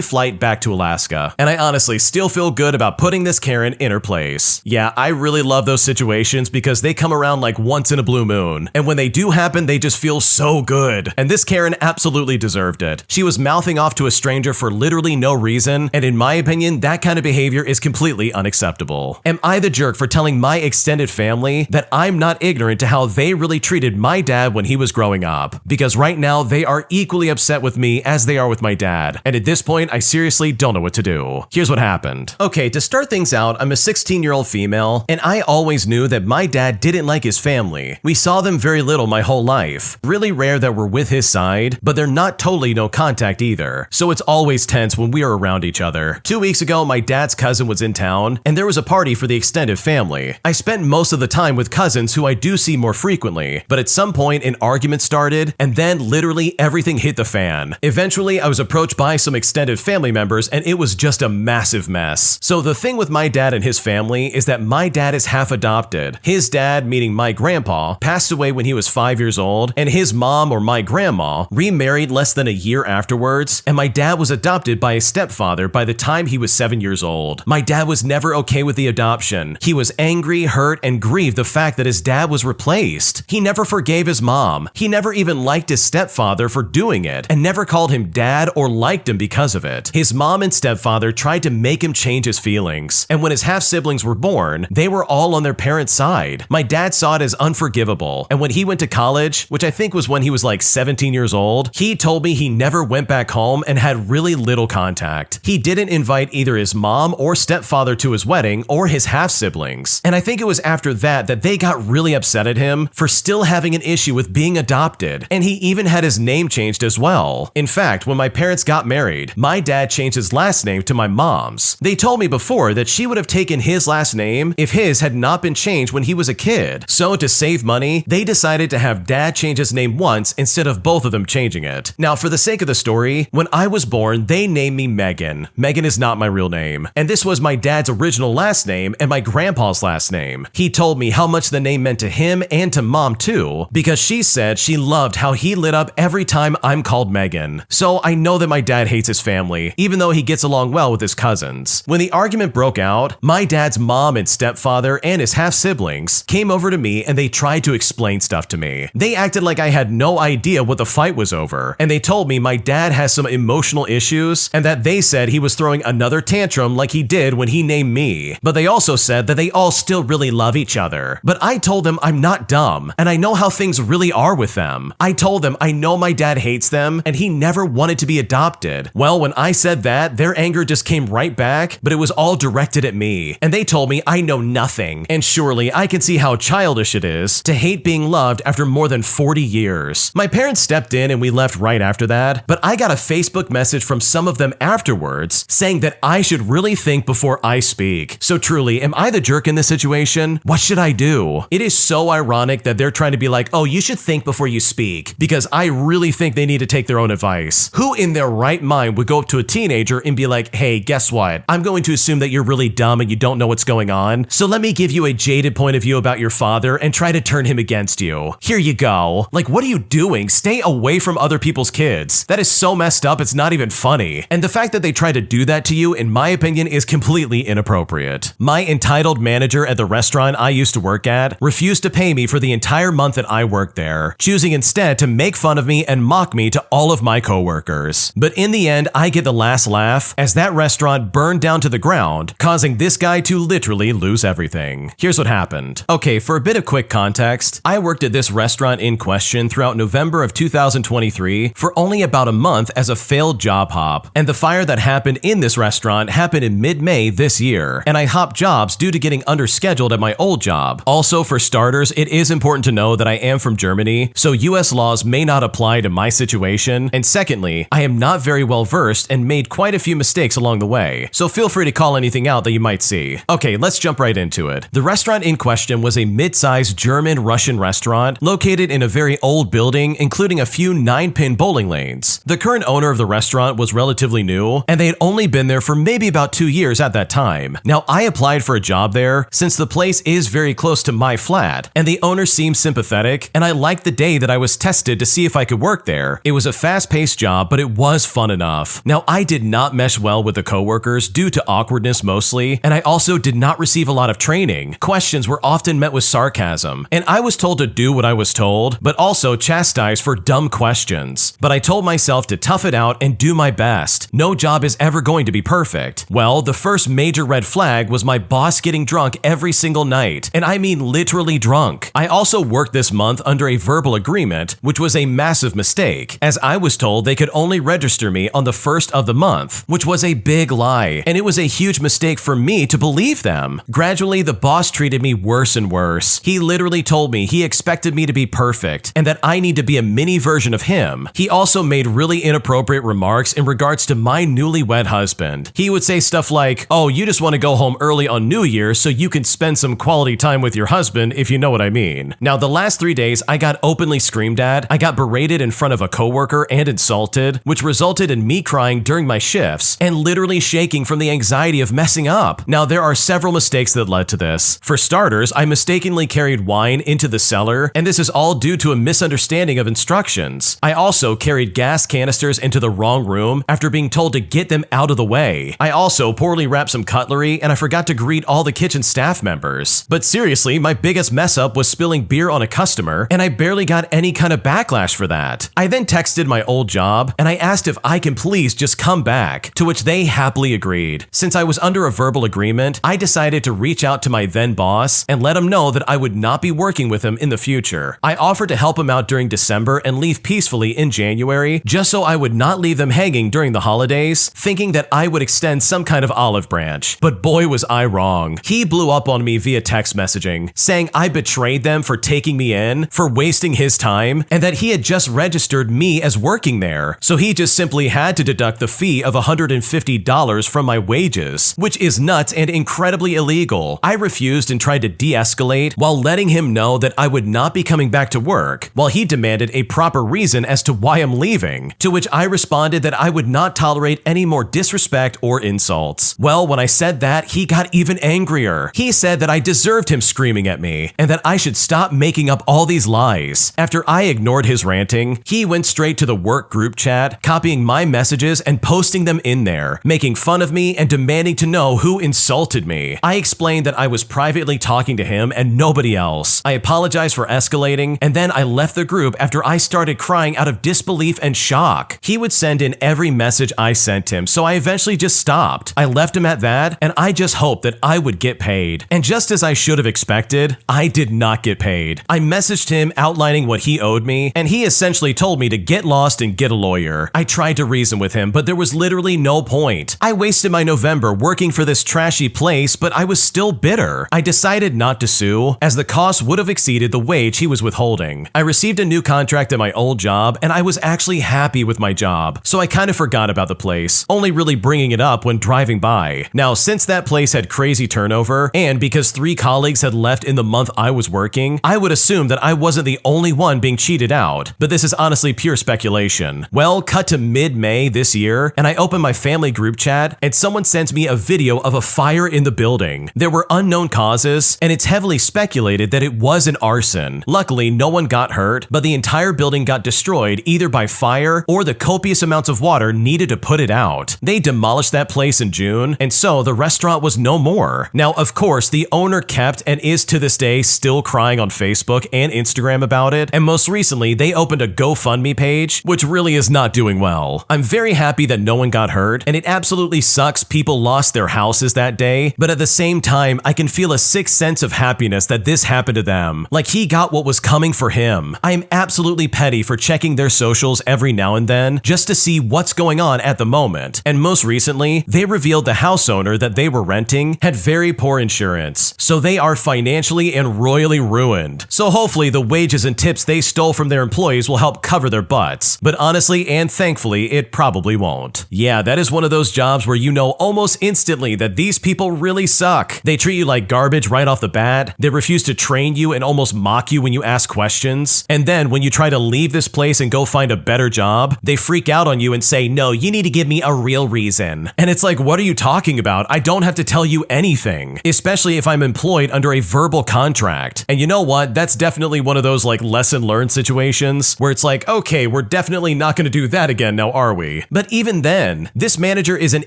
flight back to Alaska. And I honestly still feel good about putting this Karen in her place. Yeah, I really love those situations because they come around like once in a blue moon. And when they do happen, they just feel so good. And this Karen absolutely deserved it. She was mouthing off to a stranger for literally no reason, and in my opinion, that kind of behavior is completely unacceptable. Am I the jerk for telling my extended family that I'm not ignorant to how they really treated my dad when he was growing up? Because right now, they are equally upset with me as they are with my dad. And at this point, I seriously don't know what to do. Here's what happened. Okay, to start things out, I'm a 16-year-old female, and I always knew that my dad didn't like his family. We saw them very little my whole life. Really rare that we're with his side, but they're not totally no contact either. So it's always tense when we are around each other. 2 weeks ago, my dad's cousin was in town, and there was a party for the extended family. I spent most of the time with cousins who I do see more frequently, but at some point an argument started, and then literally everything hit the fan. Eventually, I was approached by some extended family members, and it was just a massive mess. So the thing with my dad and his family is that my dad is half adopted. His dad, meaning my grandpa, passed away when he was 5 years old, and his mom, or my grandma, remarried less than a year afterwards, and my dad was adopted by his stepfather by the time he was 7 years old. My dad was never okay with the adoption. He was angry, hurt, and grieved the fact that his dad was replaced. He never forgave his mom. He never even liked his stepfather for doing it, and never called him dad or liked him because of it. His mom and stepfather tried to make him change his feelings, and when his half-siblings were born, they were all on their parents' side. My dad saw it as unforgivable, and when he went to college, which I think was when he was like 17 years old, he told me he never went back home and had really little contact. He didn't invite either his mom or stepfather to his wedding or his half-siblings, and I think it was after that that they got really upset at him for still having an issue with being adopted, and he even had his name changed as well. In fact, when my parents got married, my dad changed his last name to my mom's. They told me before that she would have taken his last name if his had not been changed when he was a kid. So to save money, they decided to have dad change his name once instead of both of them changing it. Now, for the sake of the story, when I was born, they named me Megan. Megan is not my real name, and this was my dad's original last name and my grandpa's last name. He told me how much the name meant to him and to mom too, because she said she loved how he lit up every time I'm called Megan. So I know that my dad hates his family, even though he gets along well with his cousins. When the argument broke out, my dad's mom and stepfather and his half-siblings came over to me and they tried to explain stuff to me. They acted like I had no idea what the fight was over, and they told me my dad has some emotional issues and that they said he was throwing another tantrum like he did when he named me. But they also said that they all still really love each other. But I told them I'm not dumb, and I know how things really are with them. I told them I know my dad hates them and he never wanted to be adopted. Well, when I said that, their anger just came right back, but it was all directed at me, and they told me I know nothing. And surely I can see how childish it is to hate being loved after more than 40 years. My parents stepped in and we left right after that, but I got a Facebook message from some of them afterwards saying that I should really think before I speak. So truly, am I the jerk in this situation? What should I do? It is so ironic that they're trying to be like, oh, you should think before you speak, because I really think they need to take their own advice. Who in their right mind would go up to a teenager and be like, hey, guess what? I'm going to assume that you're really dumb and you don't know what's going on, so let me give you a jaded point of view about your father father and try to turn him against you. Here you go. Like, what are you doing? Stay away from other people's kids. That is so messed up, it's not even funny. And the fact that they try to do that to you, in my opinion, is completely inappropriate. My entitled manager at the restaurant I used to work at refused to pay me for the entire month that I worked there, choosing instead to make fun of me and mock me to all of my coworkers. But in the end, I get the last laugh as that restaurant burned down to the ground, causing this guy to literally lose everything. Here's what happened. Okay, for a bit of quick context, I worked at this restaurant in question throughout November of 2023 for only about a month as a failed job hop, and the fire that happened in this restaurant happened in mid-May this year, and I hopped jobs due to getting underscheduled at my old job. Also, for starters, it is important to know that I am from Germany, so US laws may not apply to my situation, and secondly, I am not very well versed and made quite a few mistakes along the way, so feel free to call anything out that you might see. Okay, let's jump right into it. The restaurant in question was a mid-sized German-Russian restaurant located in a very old building, including a few 9-pin bowling lanes. The current owner of the restaurant was relatively new, and they had only been there for maybe about 2 years at that time. Now, I applied for a job there since the place is very close to my flat, and the owner seemed sympathetic, and I liked the day that I was tested to see if I could work there. It was a fast-paced job, but it was fun enough. Now, I did not mesh well with the coworkers due to awkwardness mostly, and I also did not receive a lot of training. Questions were often met with sarcasm, and I was told to do what I was told, but also chastised for dumb questions. But I told myself to tough it out and do my best. No job is ever going to be perfect. Well, the first major red flag was my boss getting drunk every single night, and I mean literally drunk. I also worked this month under a verbal agreement, which was a massive mistake, as I was told they could only register me on the first of the month, which was a big lie, and it was a huge mistake for me to believe them. Gradually, the boss treated me worse and worse. He literally told me he expected me to be perfect, and that I need to be a mini version of him. He also made really inappropriate remarks in regards to my newlywed husband. He would say stuff like, "Oh, you just want to go home early on New Year's so you can spend some quality time with your husband, if you know what I mean." Now, the last 3 days, I got openly screamed at, I got berated in front of a coworker and insulted, which resulted in me crying during my shifts and literally shaking from the anxiety of messing up. Now, there are several mistakes that led to this. For starters, I mistakenly carried wine into the cellar, and this is all due to a misunderstanding of instructions. I also carried gas canisters into the wrong room after being told to get them out of the way. I also poorly wrapped some cutlery, and I forgot to greet all the kitchen staff members. But seriously, my biggest mess up was spilling beer on a customer, and I barely got any kind of backlash for that. I then texted my old job, and I asked if I can please just come back, to which they happily agreed. Since I was under a verbal agreement, I decided to reach out to my then boss and let him know that I would not be working with him in the future. I offered to help him out during December and leave peacefully in January, just so I would not leave them hanging during the holidays, thinking that I would extend some kind of olive branch. But boy was I wrong. He blew up on me via text messaging, saying I betrayed them for taking me in, for wasting his time, and that he had just registered me as working there, so he just simply had to deduct the fee of $150 from my wages, which is nuts and incredibly illegal. I refused and tried to de-escalate while letting him know that I would not be coming back to work, while he demanded a proper reason as to why I'm leaving, to which I responded that I would not tolerate any more disrespect or insults. Well, when I said that, he got even angrier. He said that I deserved him screaming at me, and that I should stop making up all these lies. After I ignored his ranting, he went straight to the work group chat, copying my messages and posting them in there, making fun of me and demanding to know who insulted me. I explained that I was privately talking to him and nobody else. I apologized for escalating, and then I left the group after I started crying out of disbelief and shock. He would send in every message I sent him, so I eventually just stopped. I left him at that, and I just hoped that I would get paid. And just as I should have expected, I did not get paid. I messaged him outlining what he owed me, and he essentially told me to get lost and get a lawyer. I tried to reason with him, but there was literally no point. I wasted my November working for this trashy place, but I was still bitter. I decided not to sue, as the cost would have exceeded the wage he was withholding. I received a new contract at my old job, and I was actually happy with my job, so I kind of forgot about the place, only really bringing it up when driving by. Now, since that place had crazy turnover, and because 3 colleagues had left in the month I was working, I would assume that I wasn't the only one being cheated out, but this is honestly pure speculation. Well, cut to mid-May this year, and I open my family group chat, and someone sends me a video of a fire in the building. There were unknown causes, and it's heavily speculated speculated that it was an arson. Luckily, no one got hurt, but the entire building got destroyed either by fire or the copious amounts of water needed to put it out. They demolished that place in June, and so the restaurant was no more. Now, of course, the owner kept and is to this day still crying on Facebook and Instagram about it, and most recently, they opened a GoFundMe page, which really is not doing well. I'm very happy that no one got hurt, and it absolutely sucks people lost their houses that day, but at the same time, I can feel a sick sense of happiness that this happened to them, like he got what was coming for him. I am absolutely petty for checking their socials every now and then just to see what's going on at the moment, and most recently, they revealed the house owner that they were renting had very poor insurance, so they are financially and royally ruined. So hopefully the wages and tips they stole from their employees will help cover their butts, but honestly and thankfully, it probably won't. Yeah, that is one of those jobs where you know almost instantly that these people really suck. They treat you like garbage right off the bat, they refuse to train you and almost mock you when you ask questions, and then when you try to leave this place and go find a better job, they freak out on you and say, no, you need to give me a real reason. And it's like, what are you talking about? I don't have to tell you anything, especially if I'm employed under a verbal contract. And you know what? That's definitely one of those like lesson learned situations where it's like, okay, we're definitely not going to do that again now, are we? But even then, this manager is an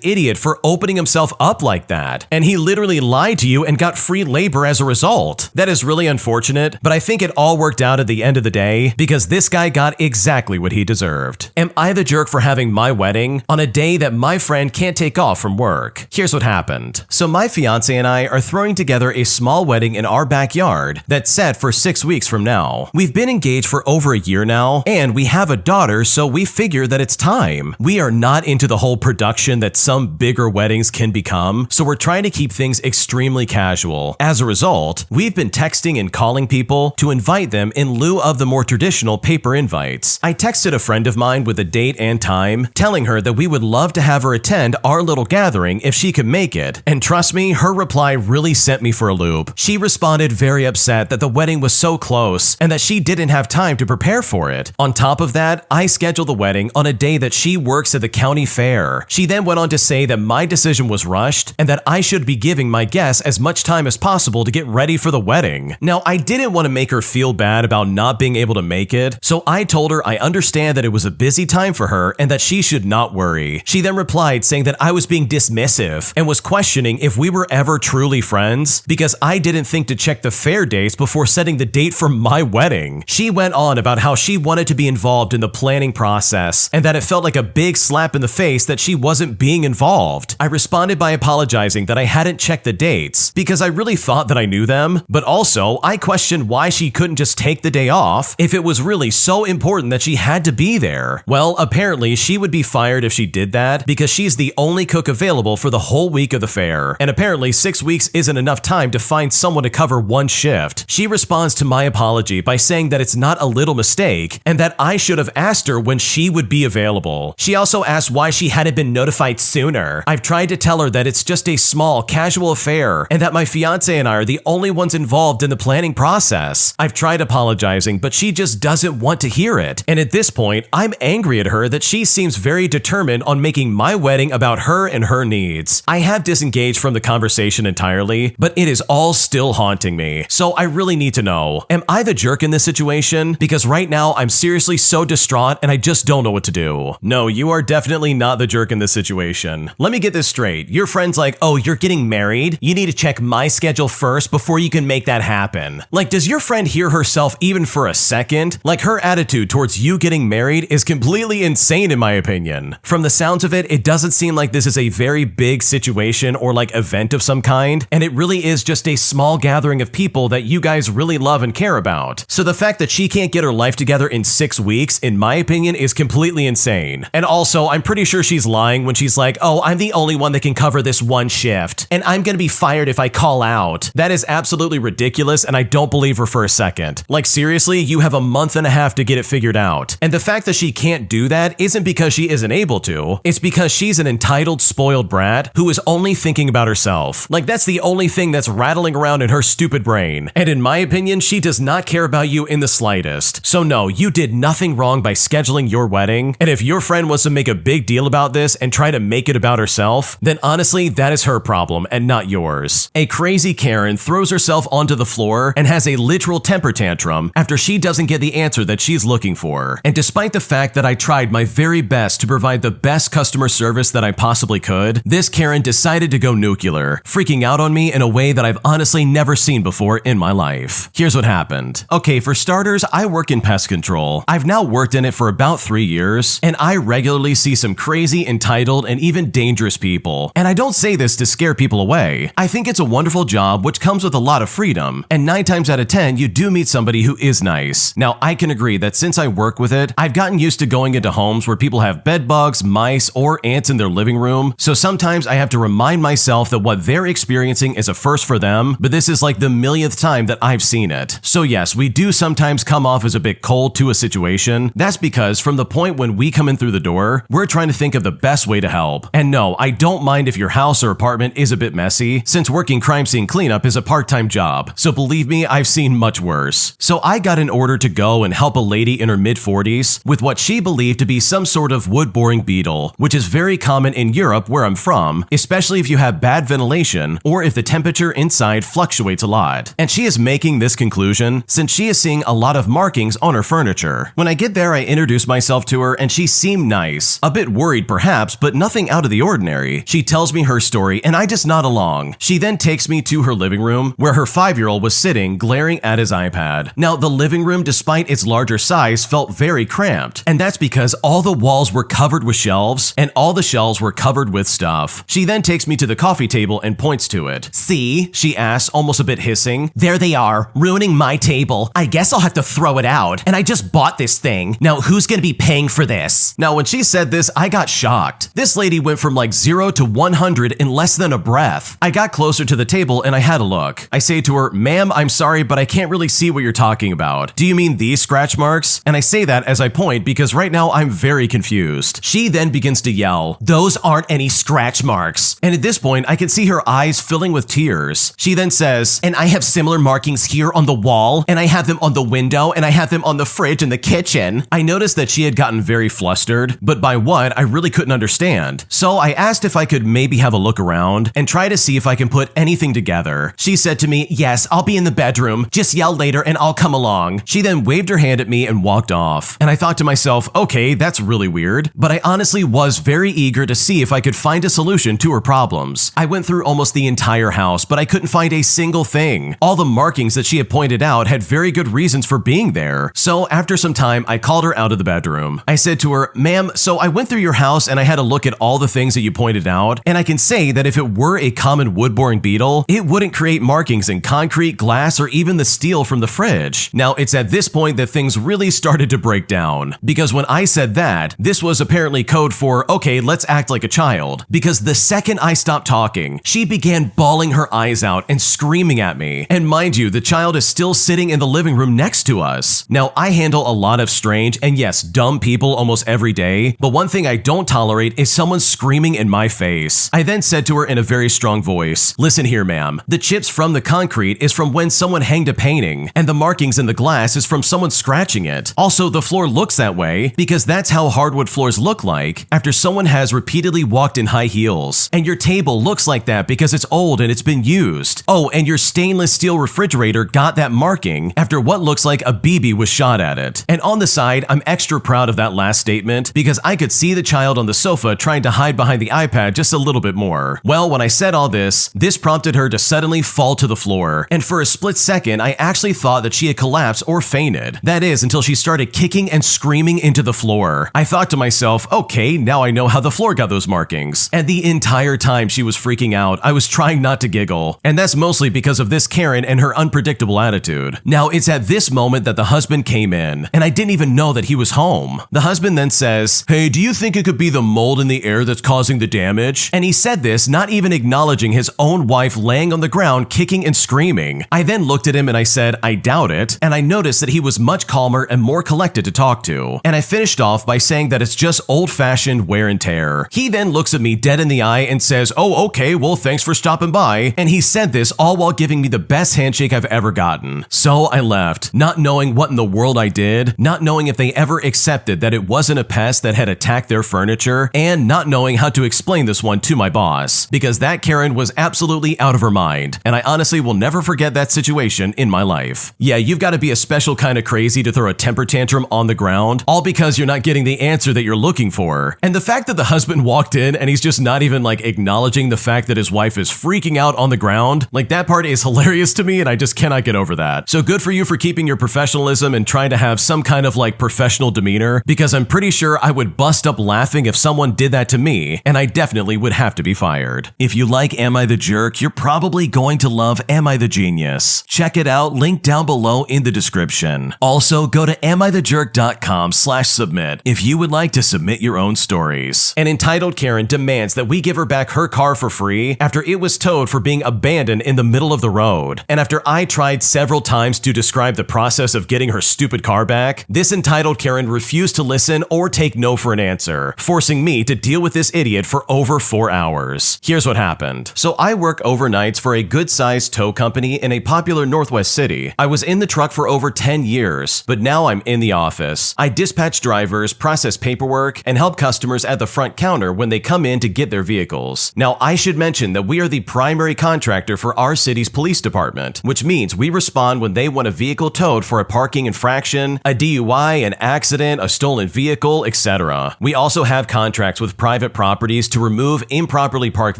idiot for opening himself up like that. And he literally lied to you and got free labor as a result. That is really unfortunate, but I think it all worked out at the end of the day because this guy got exactly what he deserved. Am I the jerk for having my wedding on a day that my friend can't take off from work? Here's what happened. So my fiance and I are throwing together a small wedding in our backyard that's set for 6 weeks from now. We've been engaged for over a year now, and we have a daughter, so we figure that it's time. We are not into the whole production that some bigger weddings can become, so we're trying to keep things extremely casual. As a result, we've been texting and calling people to invite them in lieu of the more traditional paper invites. I texted a friend of mine with a date and time, telling her that we would love to have her attend our little gathering if she could make it, and trust me, her reply really sent me for a loop. She responded very upset that the wedding was so close and that she didn't have time to prepare for it. On top of that, I scheduled the wedding on a day that she works at the county fair. She then went on to say that my decision was rushed and that I should be giving my guests as much time as possible to get ready for the wedding. Now, I didn't want to make her feel bad about not being able to make it, so I told her I understand that it was a busy time for her and that she should not worry. She then replied saying that I was being dismissive and was questioning if we were ever truly friends because I didn't think to check the fair dates before setting the date for my wedding. She went on about how she wanted to be involved in the planning process and that it felt like a big slap in the face that she wasn't being involved. I responded by apologizing that I hadn't checked the dates because I really thought that I knew them, but also I questioned why she couldn't just take the day off if it was really so important that she had to be there. Well, apparently she would be fired if she did that because she's the only cook available for the whole week of the fair, and apparently 6 weeks isn't enough time to find someone to cover one shift. She responds to my apology by saying that it's not a little mistake and that I should have asked her when she would be available. She also asked why she hadn't been notified sooner. I've tried to tell her that it's just a small, casual affair and that my fiance and I are the only ones involved in the planning process. I've tried apologizing, but she just doesn't want to hear it. And at this point, I'm angry at her that she seems very determined on making my wedding about her and her needs. I have disengaged from the conversation entirely, but it is all still haunting me. So I really need to know, am I the jerk in this situation? Because right now I'm seriously so distraught and I just don't know what to do. No, you are definitely not the jerk in this situation. Let me get this straight. Your friend's like, oh, you're getting married? You need to check my schedule first before you can make that happen. Like, does your friend hear herself even for a second? Like, her attitude towards you getting married is completely insane in my opinion. From the sounds of it, it doesn't seem like this is a very big situation or like event of some kind, and it really is just a small gathering of people that you guys really love and care about. So the fact that she can't get her life together in 6 weeks, in my opinion, is completely insane. And also, I'm pretty sure she's lying when she's like, oh, I'm the only one that can cover this one shift, and I'm gonna be fired if I call out. That is absolutely ridiculous, and I don't believe her for a second. Like, seriously, you have a month and a half to get it figured out. And the fact that she can't do that isn't because she isn't able to, it's because she's an entitled, spoiled brat who is only thinking about herself. Like, that's the only thing that's rattling around in her stupid brain. And in my opinion, she does not care about you in the slightest. So no, you did nothing wrong by scheduling your wedding, and if your friend wants to make a big deal about this and try to make it about herself, then honestly, that is her problem and not yours. A crazy Karen throws herself onto the floor and has a literal temper tantrum after she doesn't get the answer that she's looking for. And despite the fact that I tried my very best to provide the best customer service that I possibly could, this Karen decided to go nuclear, freaking out on me in a way that I've honestly never seen before in my life. Here's what happened. Okay, for starters, I work in pest control. I've now worked in it for about 3 years, and I regularly see some crazy, entitled, and even dangerous people. And I don't say this to scare people away. I think it's a wonderful job which comes with a lot of freedom, and 9 times out of 10, you do meet somebody who is nice. Now, I can agree that since I work with it, I've gotten used to going into homes where people have bed bugs, mice, or ants in their living room, so sometimes I have to remind myself that what they're experiencing is a first for them, but this is like the millionth time that I've seen it. So yes, we do sometimes come off as a bit cold to a situation. That's because from the point when we come in through the door, we're trying to think of the best way to help. And no, I don't mind if your house or apartment is a bit messy, since working crime scene cleanup is a part-time job, so believe me, I've seen much worse. So I got an order to go and help a lady in her mid-40s with what she believed to be some sort of wood-boring beetle, which is very common in Europe where I'm from, especially if you have bad ventilation or if the temperature inside fluctuates a lot. And she is making this conclusion since she is seeing a lot of markings on her furniture. When I get there, I introduce myself to her and she seemed nice, a bit worried perhaps, but nothing out of the ordinary. She tells me her story and I just nod along. She then takes me to her living room where her 5-year-old was sitting glaring at his iPad. Now, the living room, despite its larger size, felt very cramped, and that's because all the walls were covered with shelves and all the shelves were covered with stuff. She then takes me to the coffee table and points to it. "See?" she asks, almost a bit hissing. "There they are, ruining my table. I guess I'll have to throw it out. And I just bought this thing. Now who's gonna be paying for this?" Now, when she said this, I got shocked. This lady went from like 0 to 100 in less than a breath. I got closer to the table and I had a look. I say to her, "Ma'am, I'm sorry, but I can't really see what you're talking about. Do you mean these scratch marks?" And I say that as I point because right now I'm very confused. She then begins to yell, "Those aren't any scratch marks." And at this point, I can see her eyes filling with tears. She then says, "And I have similar markings here on the wall, and I have them on the window, and I have them on the fridge in the kitchen." I noticed that she had gotten very flustered, but by what, I really couldn't understand. So I asked if I could maybe have a look around and try to see if I can put anything together. She said to me, "Yes, I'll be in the bedroom. Just yell later and I'll come along." She then waved her hand at me and walked off. And I thought to myself, okay, that's really weird. But I honestly was very eager to see if I could find a solution to her problems. I went through almost the entire house, but I couldn't find a single thing. All the markings that she had pointed out had very good reasons for being there. So after some time, I called her out of the bedroom. I said to her, "Ma'am, so I went through your house and I had a look at all the things that you pointed out, and I can say that if it were a common wood-boring beetle, it wouldn't create markings in concrete, glass, or even the steel from the fridge." Now, it's at this point that things really started to break down, because when I said that, this was apparently code for, okay, let's act like a child. Because the second I stopped talking, she began bawling her eyes out and screaming at me. And mind you, the child is still sitting in the living room next to us. Now, I handle a lot of strange and yes, dumb people almost every day, but one thing I don't tolerate is someone screaming in my face. I then said to her in a very strong voice, "Listen here, ma'am. The chips from the concrete is from when someone hanged a painting, and the markings in the glass is from someone scratching it. Also, the floor looks that way because that's how hardwood floors look like after someone has repeatedly walked in high heels. And your table looks like that because it's old and it's been used. Oh, and your stainless steel refrigerator got that marking after what looks like a BB was shot at it." And on the side, I'm extra proud of that last statement because I could see the child on the sofa trying to hide behind the iPad just a little bit more. Well, when I said all this prompted her to suddenly fall to the floor. And for a split second, I actually thought that she had collapsed or fainted. That is, until she started kicking and screaming into the floor. I thought to myself, okay, now I know how the floor got those markings. And the entire time she was freaking out, I was trying not to giggle. And that's mostly because of this Karen and her unpredictable attitude. Now, it's at this moment that the husband came in, and I didn't even know that he was home. The husband then says, "Hey, do you think it could be the mold in the air that's causing the damage?" And he said this not even acknowledging his own wife laying on the ground kicking and screaming. I then looked at him and I said, "I doubt it," and I noticed that he was much calmer and more collected to talk to. And I finished off by saying that it's just old-fashioned wear and tear. He then looks at me dead in the eye and says, "Oh, okay, well, thanks for stopping by." And he said this all while giving me the best handshake I've ever gotten. So I left, not knowing what in the world I did, not knowing if they ever accepted that it wasn't a pest that had attacked their furniture, and not knowing how to explain this one to my boss, because that Karen was absolutely out of her mind, and I honestly will never forget that situation in my life. Yeah, you've got to be a special kind of crazy to throw a temper tantrum on the ground, all because you're not getting the answer that you're looking for. And the fact that the husband walked in and he's just not even like acknowledging the fact that his wife is freaking out on the ground, like that part is hilarious to me and I just cannot get over that. So good for you for keeping your professionalism and trying to have some kind of like professional demeanor, because I'm pretty sure I would bust up laughing if someone did that to me, and I definitely would have to be fired. If you like Am I the Jerk, you're probably going to love Am I the Genius. Check it out, link down below in the description. Also, go to AmITheJerk.com/submit if you would like to submit your own stories. An entitled Karen demands that we give her back her car for free after it was towed for being abandoned in the middle of the road. And after I tried several times to describe the process of getting her stupid car back, this entitled Karen refused to listen or take no for an answer, forcing me to deal with this idiot for over 4 hours. Here's what happened. So I work overnights for a good-sized tow company in a popular Northwest city. I was in the truck for over 10 years, but now I'm in the office. I dispatch drivers, process paperwork, and help customers at the front counter when they come in to get their vehicles. Now, I should mention that we are the primary contractor for our city's police department, which means we respond when they want a vehicle towed for a parking infraction, a DUI, an accident, a stolen vehicle, etc. We also have contracts with private properties to remove improperly parked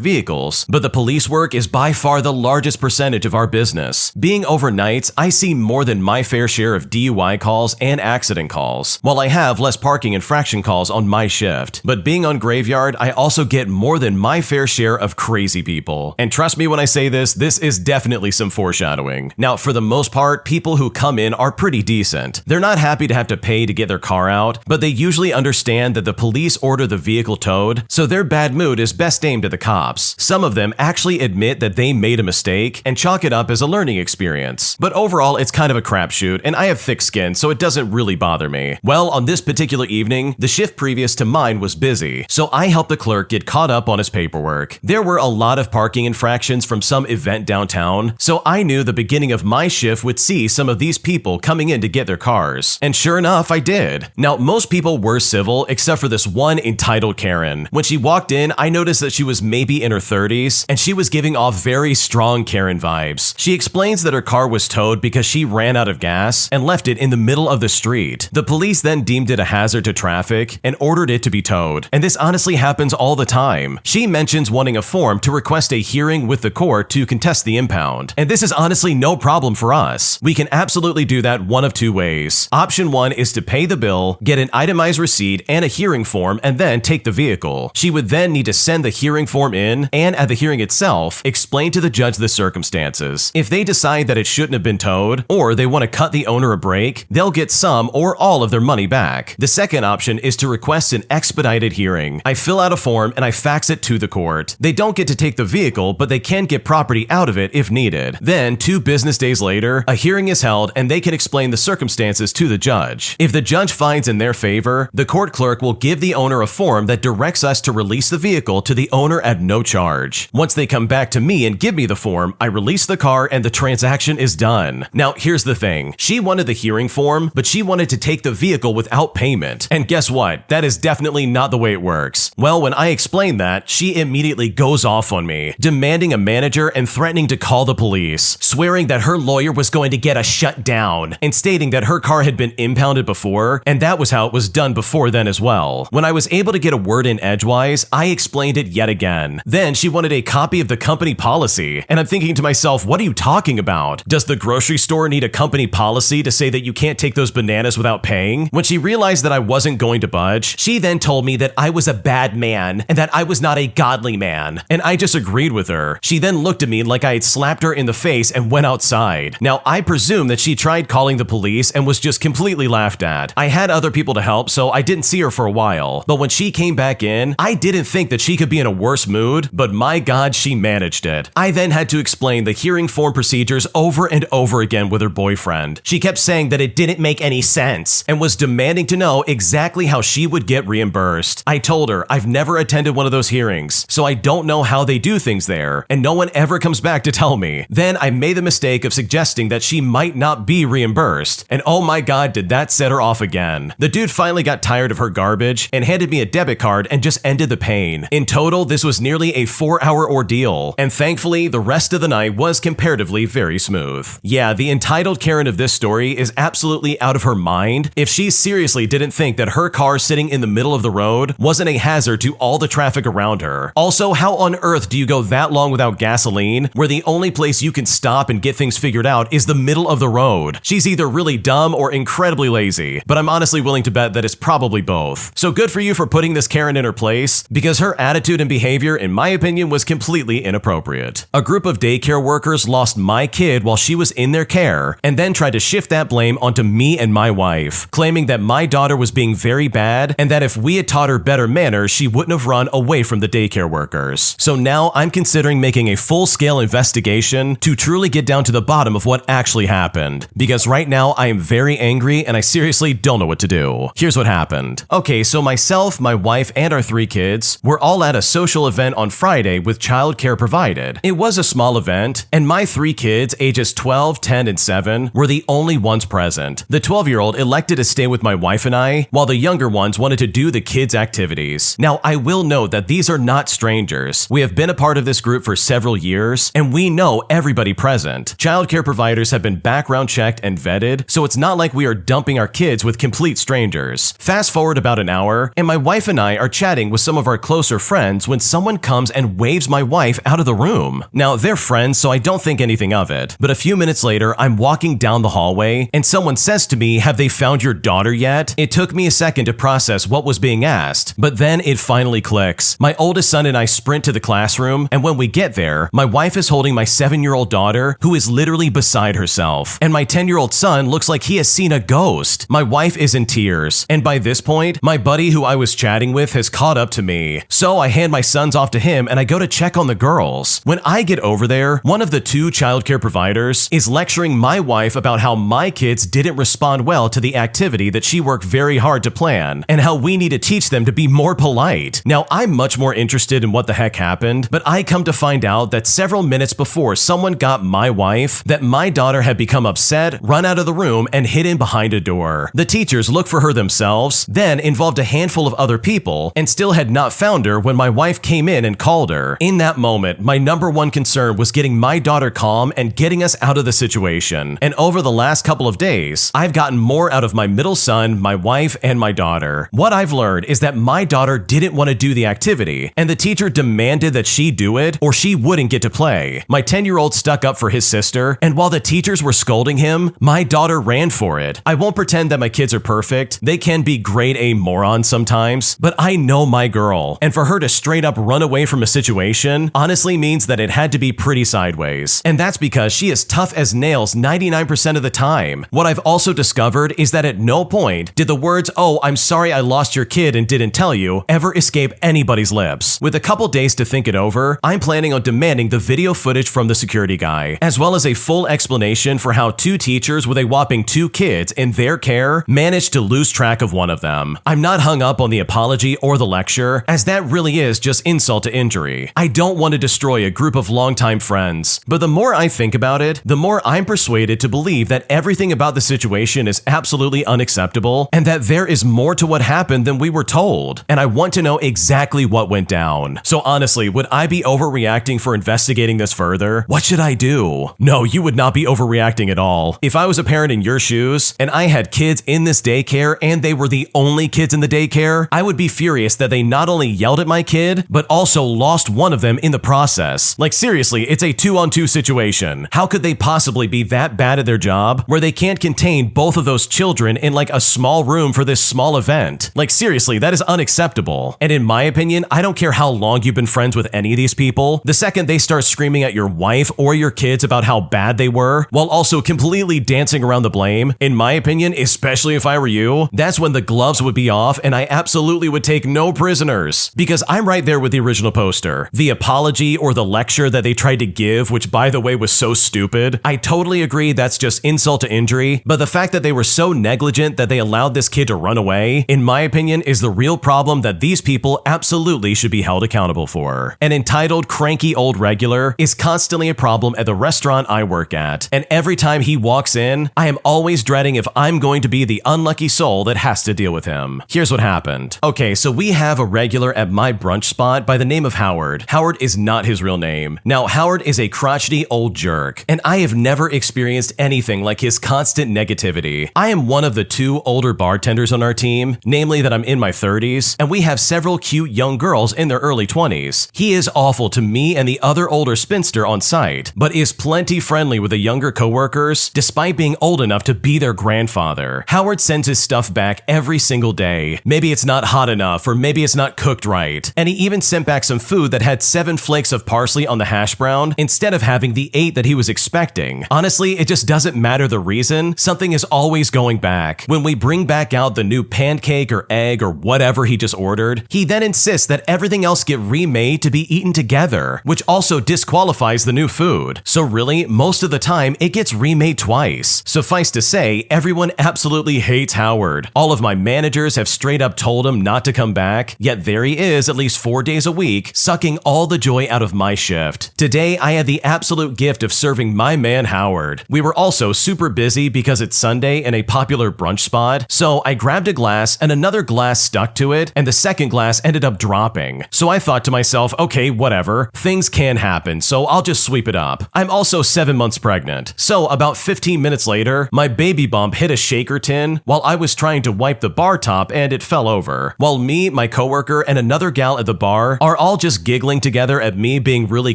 vehicles, but the police work is by far the largest percentage of our business. Being overnights, I see more than my fair share of DUI calls and accident calls, while I have less parking infraction calls on my shift. But being on graveyard, I also get more than my fair share of crazy people. And trust me when I say this is definitely some foreshadowing. Now, for the most part, people who come in are pretty decent. They're not happy to have to pay to get their car out, but they usually understand that the police order the vehicle towed, so their bad mood is best aimed at the cops. Some of them actually admit that they made a mistake and chalk it up as a learning experience. But overall, it's kind of a crapshoot, and I have thick skin, so it doesn't really bother me. Well, on this particular evening, the shift previous to mine was busy, so I helped the clerk get caught up on his paperwork. There were a lot of parking infractions from some event downtown, so I knew the beginning of my shift would see some of these people coming in to get their cars. And sure enough, I did. Now, most people were civil, except for this one entitled Karen. When she walked in, I noticed that she was maybe in her 30s, and she was giving off very strong Karen vibes. She explains that her car was towed because she ran out of gas and left it in the middle of the street. The police then deemed it a hazard to traffic and ordered it to be towed. And this honestly happens all the time. She mentions wanting a form to request a hearing with the court to contest the impound. And this is honestly no problem for us. We can absolutely do that one of two ways. Option one is to pay the bill, get an itemized receipt and a hearing form, and then take the vehicle. She would then need to send the hearing form in, and at the hearing itself, explain to the judge the circumstances. If they decide that it shouldn't have been towed, or they want to cut the owner a break, they'll get some or all of their money back. The second option is to request an expedited hearing. I fill out a form and I fax it to the court. They don't get to take the vehicle, but they can get property out of it if needed. Then, 2 business days later, a hearing is held and they can explain the circumstances to the judge. If the judge finds in their favor, the court clerk will give the owner a form that directs us to release the vehicle to the owner at no charge. Once they come back to me and give me the form, I release the car and the transaction is done. Now, here's the thing. She wanted the hearing form, but she wanted to take the vehicle without payment. And guess what? That is definitely not the way it works. Well, when I explain that, she immediately goes off on me, demanding a manager and threatening to call the police, swearing that her lawyer was going to get us shut down, and stating that her car had been impounded before, and that was how it was done before then as well. When I was able to get a word in edgewise, I explained it yet again. Then she wanted a copy of the company policy, and I'm thinking to myself, what are you talking about? Does the grocery store need a company policy to say that you can't take those bananas without paying? When she realized that I wasn't going to budge, she then told me that I was a bad man and that I was not a godly man, and I just agreed with her. She then looked at me like I had slapped her in the face and went outside. Now, I presume that she tried calling the police and was just completely laughed at. I had other people to help, so I didn't see her for a while, but when she came back in, I didn't think that she could be in a worse mood, but my God, she managed it. I then had to explain the hearing form procedures over and over again with her boyfriend. She kept saying that it didn't make any sense and was demanding to know exactly how she would get reimbursed. I told her I've never attended one of those hearings, so I don't know how they do things there, and no one ever comes back to tell me. Then I made the mistake of suggesting that she might not be reimbursed, and oh my God, did that set her off again. The dude finally got tired of her garbage and handed me a debit card and just ended the pain. In total, this was nearly a 4-hour ordeal, and thankfully, the rest of the night was was comparatively very smooth. Yeah, the entitled Karen of this story is absolutely out of her mind if she seriously didn't think that her car sitting in the middle of the road wasn't a hazard to all the traffic around her. Also, how on earth do you go that long without gasoline where the only place you can stop and get things figured out is the middle of the road? She's either really dumb or incredibly lazy, but I'm honestly willing to bet that it's probably both. So good for you for putting this Karen in her place, because her attitude and behavior, in my opinion, was completely inappropriate. A group of daycare workers lost my kid while she was in their care and then tried to shift that blame onto me and my wife, claiming that my daughter was being very bad and that if we had taught her better manners, she wouldn't have run away from the daycare workers. So now I'm considering making a full-scale investigation to truly get down to the bottom of what actually happened, because right now I am very angry and I seriously don't know what to do. Here's what happened. Okay, so myself, my wife, and our 3 kids were all at a social event on Friday with childcare provided. It was a small event, and my 3 kids, ages 12, 10, and 7, were the only ones present. The 12-year-old elected to stay with my wife and I, while the younger ones wanted to do the kids' activities. Now, I will note that these are not strangers. We have been a part of this group for several years, and we know everybody present. Childcare providers have been background checked and vetted, so it's not like we are dumping our kids with complete strangers. Fast forward about an hour, and my wife and I are chatting with some of our closer friends when someone comes and waves my wife out of the room. Now, they're friends, so I don't think anything of it, but a few minutes later, I'm walking down the hallway, and someone says to me, "Have they found your daughter yet?" It took me a second to process what was being asked, but then it finally clicks. My oldest son and I sprint to the classroom, and when we get there, my wife is holding my 7-year-old daughter, who is literally beside herself, and my 10-year-old son looks like he has seen a ghost. My wife is in tears, and by this point, my buddy who I was chatting with has caught up to me. So I hand my sons off to him and I go to check on the girls. When I get over there, one of the 2 childcare providers is lecturing my wife about how my kids didn't respond well to the activity that she worked very hard to plan, and how we need to teach them to be more polite. Now, I'm much more interested in what the heck happened, but I come to find out that several minutes before someone got my wife, that my daughter had become upset, run out of the room, and hidden behind a door. The teachers looked for her themselves, then involved a handful of other people, and still had not found her when my wife came in and called her. In that moment, my number one concern was getting my daughter calm and getting us out of the situation. And over the last couple of days, I've gotten more out of my middle son, my wife, and my daughter. What I've learned is that my daughter didn't want to do the activity, and the teacher demanded that she do it or she wouldn't get to play. My 10-year-old stuck up for his sister, and while the teachers were scolding him, my daughter ran for it. I won't pretend that my kids are perfect. They can be grade A morons sometimes, but I know my girl, and for her to straight up run away from a situation honestly means that it had to be pretty sideways. And that's because she is tough as nails 99% of the time. What I've also discovered is that at no point did the words, "Oh, I'm sorry I lost your kid and didn't tell you," ever escape anybody's lips. With a couple days to think it over, I'm planning on demanding the video footage from the security guy, as well as a full explanation for how 2 teachers with a whopping 2 kids in their care managed to lose track of one of them. I'm not hung up on the apology or the lecture, as that really is just insult to injury. I don't want to destroy a group of longtime friends, but the more I think about it, the more I'm persuaded to believe that everything about the situation is absolutely unacceptable and that there is more to what happened than we were told, and I want to know exactly what went down. So honestly, would I be overreacting for investigating this further? What should I do? No, you would not be overreacting at all. If I was a parent in your shoes and I had kids in this daycare and they were the only kids in the daycare, I would be furious that they not only yelled at my kid, but also lost one of them in the process. Like seriously, it's a 2-on-2 situation. How could they possibly be that bad at their job where they can't contain both of those children in like a small room for this small event? Like seriously, that is unacceptable. And in my opinion, I don't care how long you've been friends with any of these people, the second they start screaming at your wife or your kids about how bad they were, while also completely dancing around the blame, in my opinion, especially if I were you, that's when the gloves would be off and I absolutely would take no prisoners. Because I'm right there with the original poster. The apology or the lecture that they tried to give, which by the way was so stupid, I totally agree that's just insult to injury, but the fact that they were so negligent that they allowed this kid to run away, in my opinion, is the real problem that these people absolutely should be held accountable for. An entitled, cranky old regular is constantly a problem at the restaurant I work at, and every time he walks in, I am always dreading if I'm going to be the unlucky soul that has to deal with him. Here's what happened. Okay, so we have a regular at my brunch spot by the name of Howard. Howard is not his real name. Now, Howard is a crotchety old jerk, and I have never experienced anything like his constant negativity. I am one of the 2 older bartenders on our team, namely that I'm in my 30s, and we have several cute young girls in their early 20s. He is awful to me and the other older spinster on site, but is plenty friendly with the younger coworkers, despite being old enough to be their grandfather. Howard sends his stuff back every single day. Maybe it's not hot enough, or maybe it's not cooked right. And he even sent back some food that had 7 flakes of parsley on the hash brown instead of having the 8 that he was expecting. Honestly, it just doesn't matter the reason, something is always going back. When we bring back out the new pancake or egg or whatever he just ordered, he then insists that everything else get remade to be eaten together, which also disqualifies the new food. So really, most of the time, it gets remade twice. Suffice to say, everyone absolutely hates Howard. All of my managers have straight up told him not to come back, yet there he is at least 4 days a week, sucking all the joy out of my shift. Today, I had the absolute gift of serving my man Howard. We were also super busy because it's Sunday in a popular brunch spot, so I grabbed a glass and another glass stuck to it, and the second glass ended up dropping. So I thought to myself, okay, whatever, things can happen, so I'll just sweep it up. I'm also 7 months pregnant, so about 15 minutes later, my baby bump hit a shaker tin while I was trying to wipe the bar top and it fell over. While me, my coworker, and another gal at the bar are all just giggling together at me being really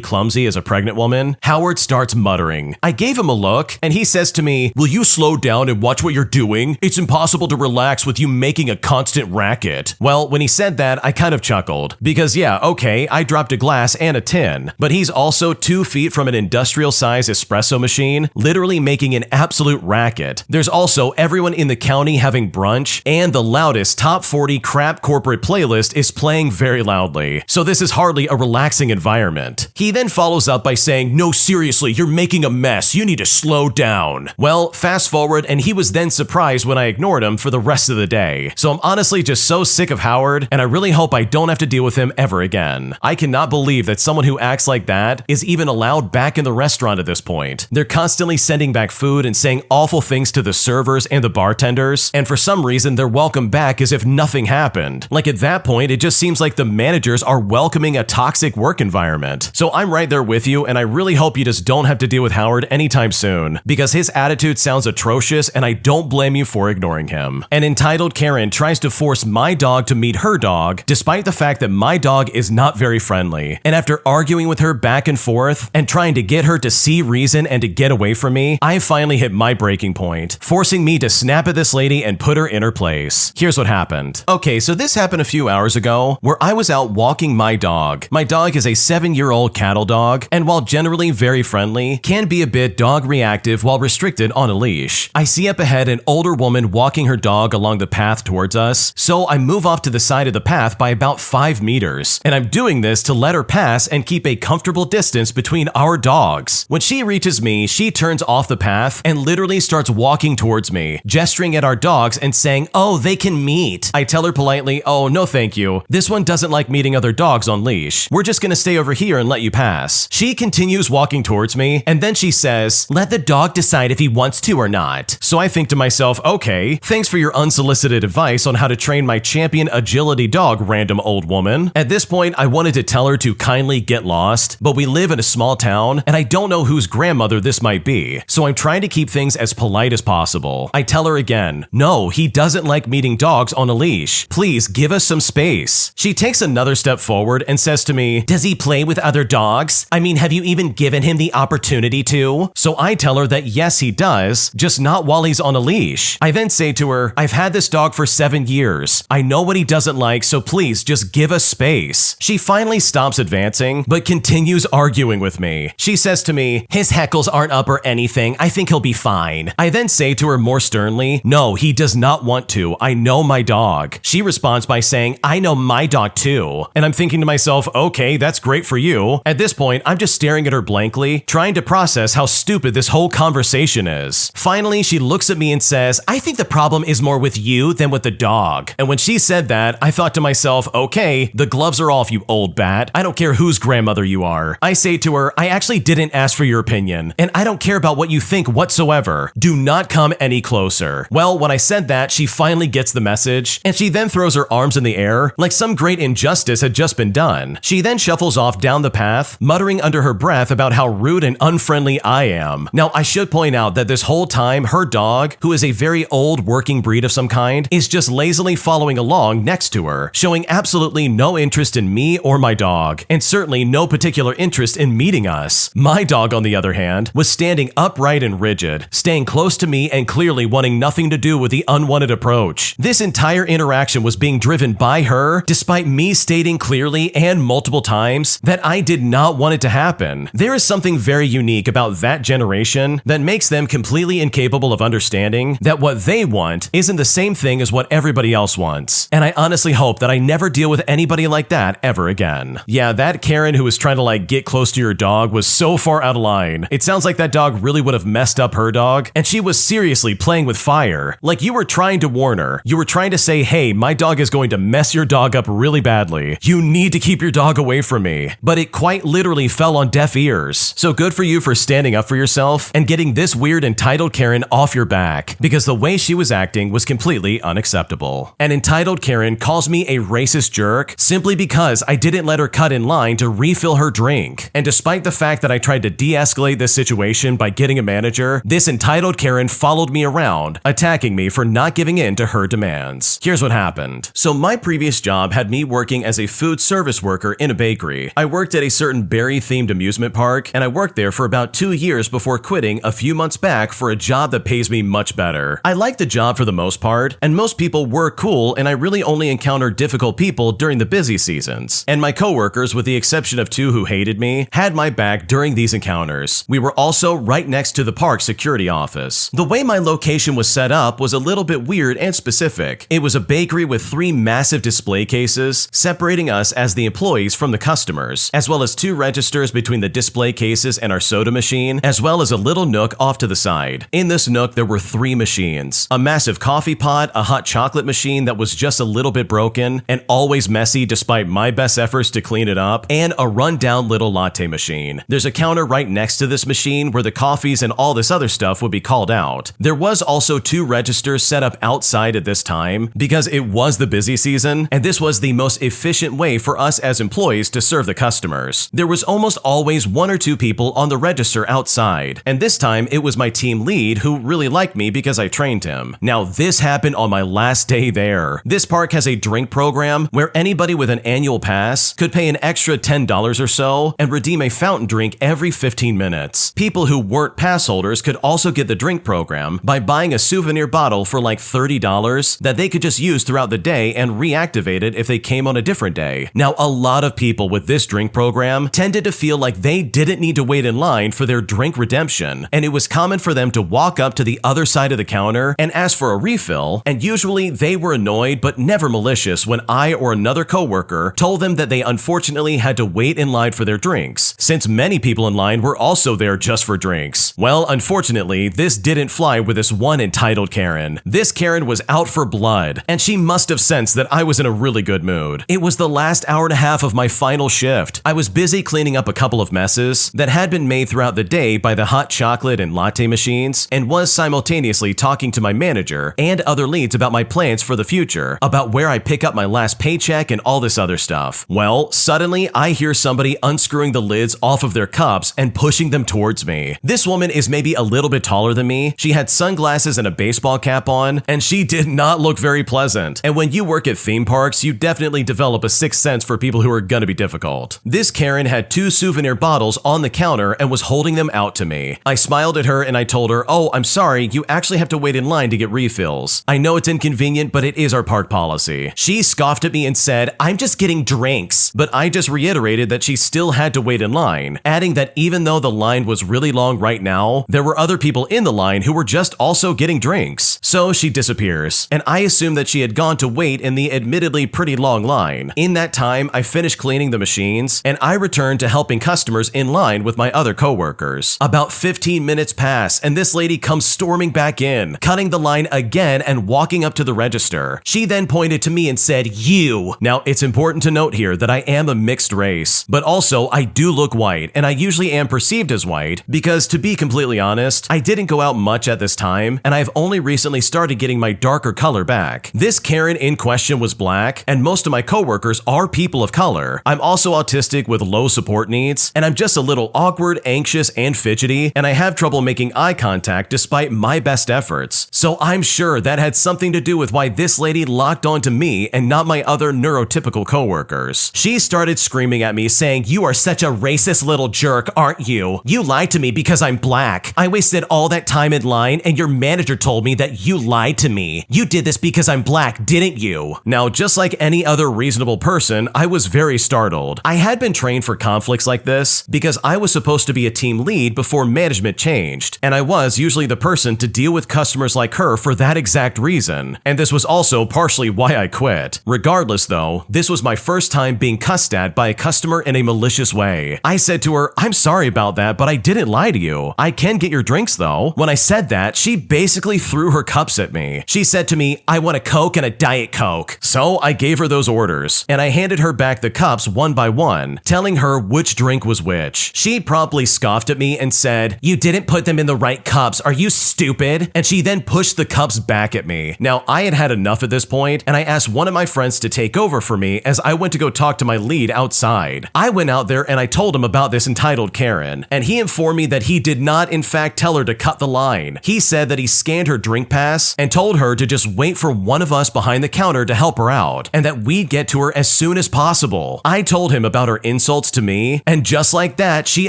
clumsy as a pregnant woman, Howard starts muttering. I gave him a look, and he says to me, "Will you slow down and watch what you're doing? It's impossible to relax with you making a constant racket." Well, when he said that, I kind of chuckled, because yeah, okay, I dropped a glass and a tin, but he's also 2 feet from an industrial-sized espresso machine, literally making an absolute racket. There's also everyone in the county having brunch, and the loudest top 40 crap corporate playlist is playing very loudly, so this is hardly a relaxing environment. He then follows up by saying, "No, seriously, you're making a mess, you need to slow down." Well, fast forward, and he was then surprised when I ignored him for the rest of the day. So I'm honestly just so sick of Howard, and I really hope I don't have to deal with him ever again. I cannot believe that someone who acts like that is even allowed back in the restaurant at this point. They're constantly sending back food and saying awful things to the servers and the bartenders, and for some reason they're welcomed back as if nothing happened. Like at that point, it just seems like the managers are welcoming a toxic work environment. So I'm right there with you, and I really hope you just don't have to deal with Howard anytime soon, because his attitude sounds atrocious and I don't blame you for ignoring him. An entitled Karen tries to force my dog to meet her dog, despite the fact that my dog is not very friendly. And after arguing with her back and forth and trying to get her to see reason and to get away from me, I finally hit my breaking point, forcing me to snap at this lady and put her in her place. Here's what happened. Okay, so this happened a few hours ago where I was out walking my dog. My dog is a 7-year-old cattle dog, and while generally very friendly, can be a bit dog reactive while restricted on a leash. I see up ahead an older woman walking her dog along the path towards us, so I move off to the side of the path by about 5 meters, and I'm doing this to let her pass and keep a comfortable distance between our dogs. When she reaches me, she turns off the path and literally starts walking towards me, gesturing at our dogs and saying, "Oh, they can meet." I tell her politely, "Oh, no thank you. This one doesn't like meeting other dogs on leash. We're just gonna stay over here and let you pass." She continues walking towards me, and then she says, "Let the dog decide if he wants to or not." So I think to myself, okay, thanks for your unsolicited advice on how to train my champion agility dog, random old woman. At this point, I wanted to tell her to kindly get lost, but we live in a small town, and I don't know whose grandmother this might be, so I'm trying to keep things as polite as possible. I tell her again, "No, he doesn't like meeting dogs on a leash. Please give us some space." She takes another step forward and says to me, "Does he play with other dogs? I mean, have you even given him the opportunity to?" So I tell her that yes, he does, just not while he's on a leash. I then say to her, "I've had this dog for 7 years. I know what he doesn't like, so please just give us space." She finally stops advancing, but continues arguing with me. She says to me, "His heckles aren't up or anything. I think he'll be fine." I then say to her more sternly, "No, he does not want to. I know my dog." She responds by saying, "I know my dog too." And I'm thinking to myself, okay, that's great for you. At this point, I'm just staring at her blankly, trying to process how stupid this whole conversation is. Finally, she looks at me and says, "I think the problem is more with you than with the dog." And when she said that, I thought to myself, okay, the gloves are off, you old bat. I don't care whose grandmother you are. I say to her, "I actually didn't ask for your opinion, and I don't care about what you think whatsoever. Do not come any closer." Well, when I said that, she finally gets the message, and she then throws her arms in the air like some great injustice had just been done. She then shuffles off down the path, muttering under her breath breath about how rude and unfriendly I am. Now, I should point out that this whole time, her dog, who is a very old working breed of some kind, is just lazily following along next to her, showing absolutely no interest in me or my dog, and certainly no particular interest in meeting us. My dog, on the other hand, was standing upright and rigid, staying close to me and clearly wanting nothing to do with the unwanted approach. This entire interaction was being driven by her, despite me stating clearly and multiple times that I did not want it to happen. There is something very unique about that generation that makes them completely incapable of understanding that what they want isn't the same thing as what everybody else wants. And I honestly hope that I never deal with anybody like that ever again. Yeah, that Karen who was trying to get close to your dog was so far out of line. It sounds like that dog really would have messed up her dog, and she was seriously playing with fire. Like you were trying to warn her. You were trying to say, hey, my dog is going to mess your dog up really badly. You need to keep your dog away from me. But it quite literally fell on deaf ears. So good for you for standing up for yourself and getting this weird entitled Karen off your back, because the way she was acting was completely unacceptable. An entitled Karen calls me a racist jerk simply because I didn't let her cut in line to refill her drink. And despite the fact that I tried to de-escalate this situation by getting a manager, this entitled Karen followed me around, attacking me for not giving in to her demands. Here's what happened. So my previous job had me working as a food service worker in a bakery. I worked at a certain berry-themed amusement park, and I worked there for about 2 years before quitting a few months back for a job that pays me much better. I liked the job for the most part, and most people were cool, and I really only encountered difficult people during the busy seasons. And my coworkers, with the exception of 2 who hated me, had my back during these encounters. We were also right next to the park security office. The way my location was set up was a little bit weird and specific. It was a bakery with 3 massive display cases separating us as the employees from the customers, as well as 2 registers between the display cases and our soda machine, as well as a little nook off to the side. In this nook, there were 3 machines: a massive coffee pot, a hot chocolate machine that was just a little bit broken and always messy despite my best efforts to clean it up, and a run-down little latte machine. There's a counter right next to this machine where the coffees and all this other stuff would be called out. There was also 2 registers set up outside at this time because it was the busy season, and this was the most efficient way for us as employees to serve the customers. There was almost always 1 or 2 people on the register outside, and this time it was my team lead who really liked me because I trained him. Now this happened on my last day there. This park has a drink program where anybody with an annual pass could pay an extra $10 or so and redeem a fountain drink every 15 minutes. People who weren't pass holders could also get the drink program by buying a souvenir bottle for like $30 that they could just use throughout the day and reactivate it if they came on a different day. Now, a lot of people with this drink program tended to feel like they didn't need to wait in line for their drink redemption, and it was common for them to walk up to the other side of the counter and ask for a refill, and usually they were annoyed but never malicious when I or another coworker told them that they unfortunately had to wait in line for their drinks, since many people in line were also there just for drinks. Well, unfortunately, this didn't fly with this one entitled Karen. This Karen was out for blood, and she must have sensed that I was in a really good mood. It was the last hour and a half of my final shift. I was busy cleaning up a couple of messes that had been made throughout the day by the hot chocolate and latte machines, and was simultaneously talking to my manager and other leads about my plans for the future, about where I pick up my last paycheck and all this other stuff. Well, suddenly I hear somebody unscrewing the lids off of their cups and pushing them towards me. This woman is maybe a little bit taller than me. She had sunglasses and a baseball cap on, and she did not look very pleasant. And when you work at theme parks, you definitely develop a sixth sense for people who are gonna be difficult. This Karen had 2 souvenir bottles on the counter and was holding them out to me. I smiled at her and I told her, "Oh, I'm sorry, you actually have to wait in line to get refills. I know it's inconvenient, but it is our park policy." She scoffed at me and said, "I'm just getting drinks." But I just reiterated that she still had to wait in line, adding that even though the line was really long right now, there were other people in the line who were just also getting drinks. So she disappears, and I assumed that she had gone to wait in the admittedly pretty long line. In that time, I finished cleaning the machines, and I returned to helping customers in line with my other coworkers. About 15 minutes pass, and this lady comes storming back in, cutting the line again and walking up to the register. She then pointed to me and said, "You." Now, it's important to note here that I am a mixed race, but also I do look white, and I usually am perceived as white because, to be completely honest, I didn't go out much at this time, and I've only recently started getting my darker color back. This Karen in question was black, and most of my coworkers are people of color. I'm also autistic with low support needs, and I'm just a little awkward, anxious, and fidgety, and I have trouble making eye contact despite my best efforts. So I'm sure that had something to do with why this lady locked onto me and not my other neurotypical coworkers. She started screaming at me saying, "You are such a racist little jerk, aren't you? You lied to me because I'm black. I wasted all that time in line and your manager told me that you lied to me. You did this because I'm black, didn't you?" Now, just like any other reasonable person, I was very startled. I had been trained for conflicts like this because I was supposed to be a team lead before management changed, and I was usually the person to deal with customers like her for that exact reason. And this was also partially why I quit. Regardless though, this was my first time being cussed at by a customer in a malicious way. I said to her, "I'm sorry about that, but I didn't lie to you. I can get your drinks though." When I said that, she basically threw her cups at me. She said to me, "I want a Coke and a Diet Coke." So I gave her those orders, and I handed her back the cups one by one, telling her which drink was which. She promptly scoffed at me and said, "You didn't put them in the right cups, are you stupid?" And she then pushed the cups back at me. Now, I had had enough at this point, and I asked one of my friends to take over for me as I went to go talk to my lead outside. I went out there and I told him about this entitled Karen, and he informed me that he did not in fact tell her to cut the line. He said that he scanned her drink pass and told her to just wait for one of us behind the counter to help her out, and that we'd get to her as soon as possible. I told him about her insults to me, and just like that, she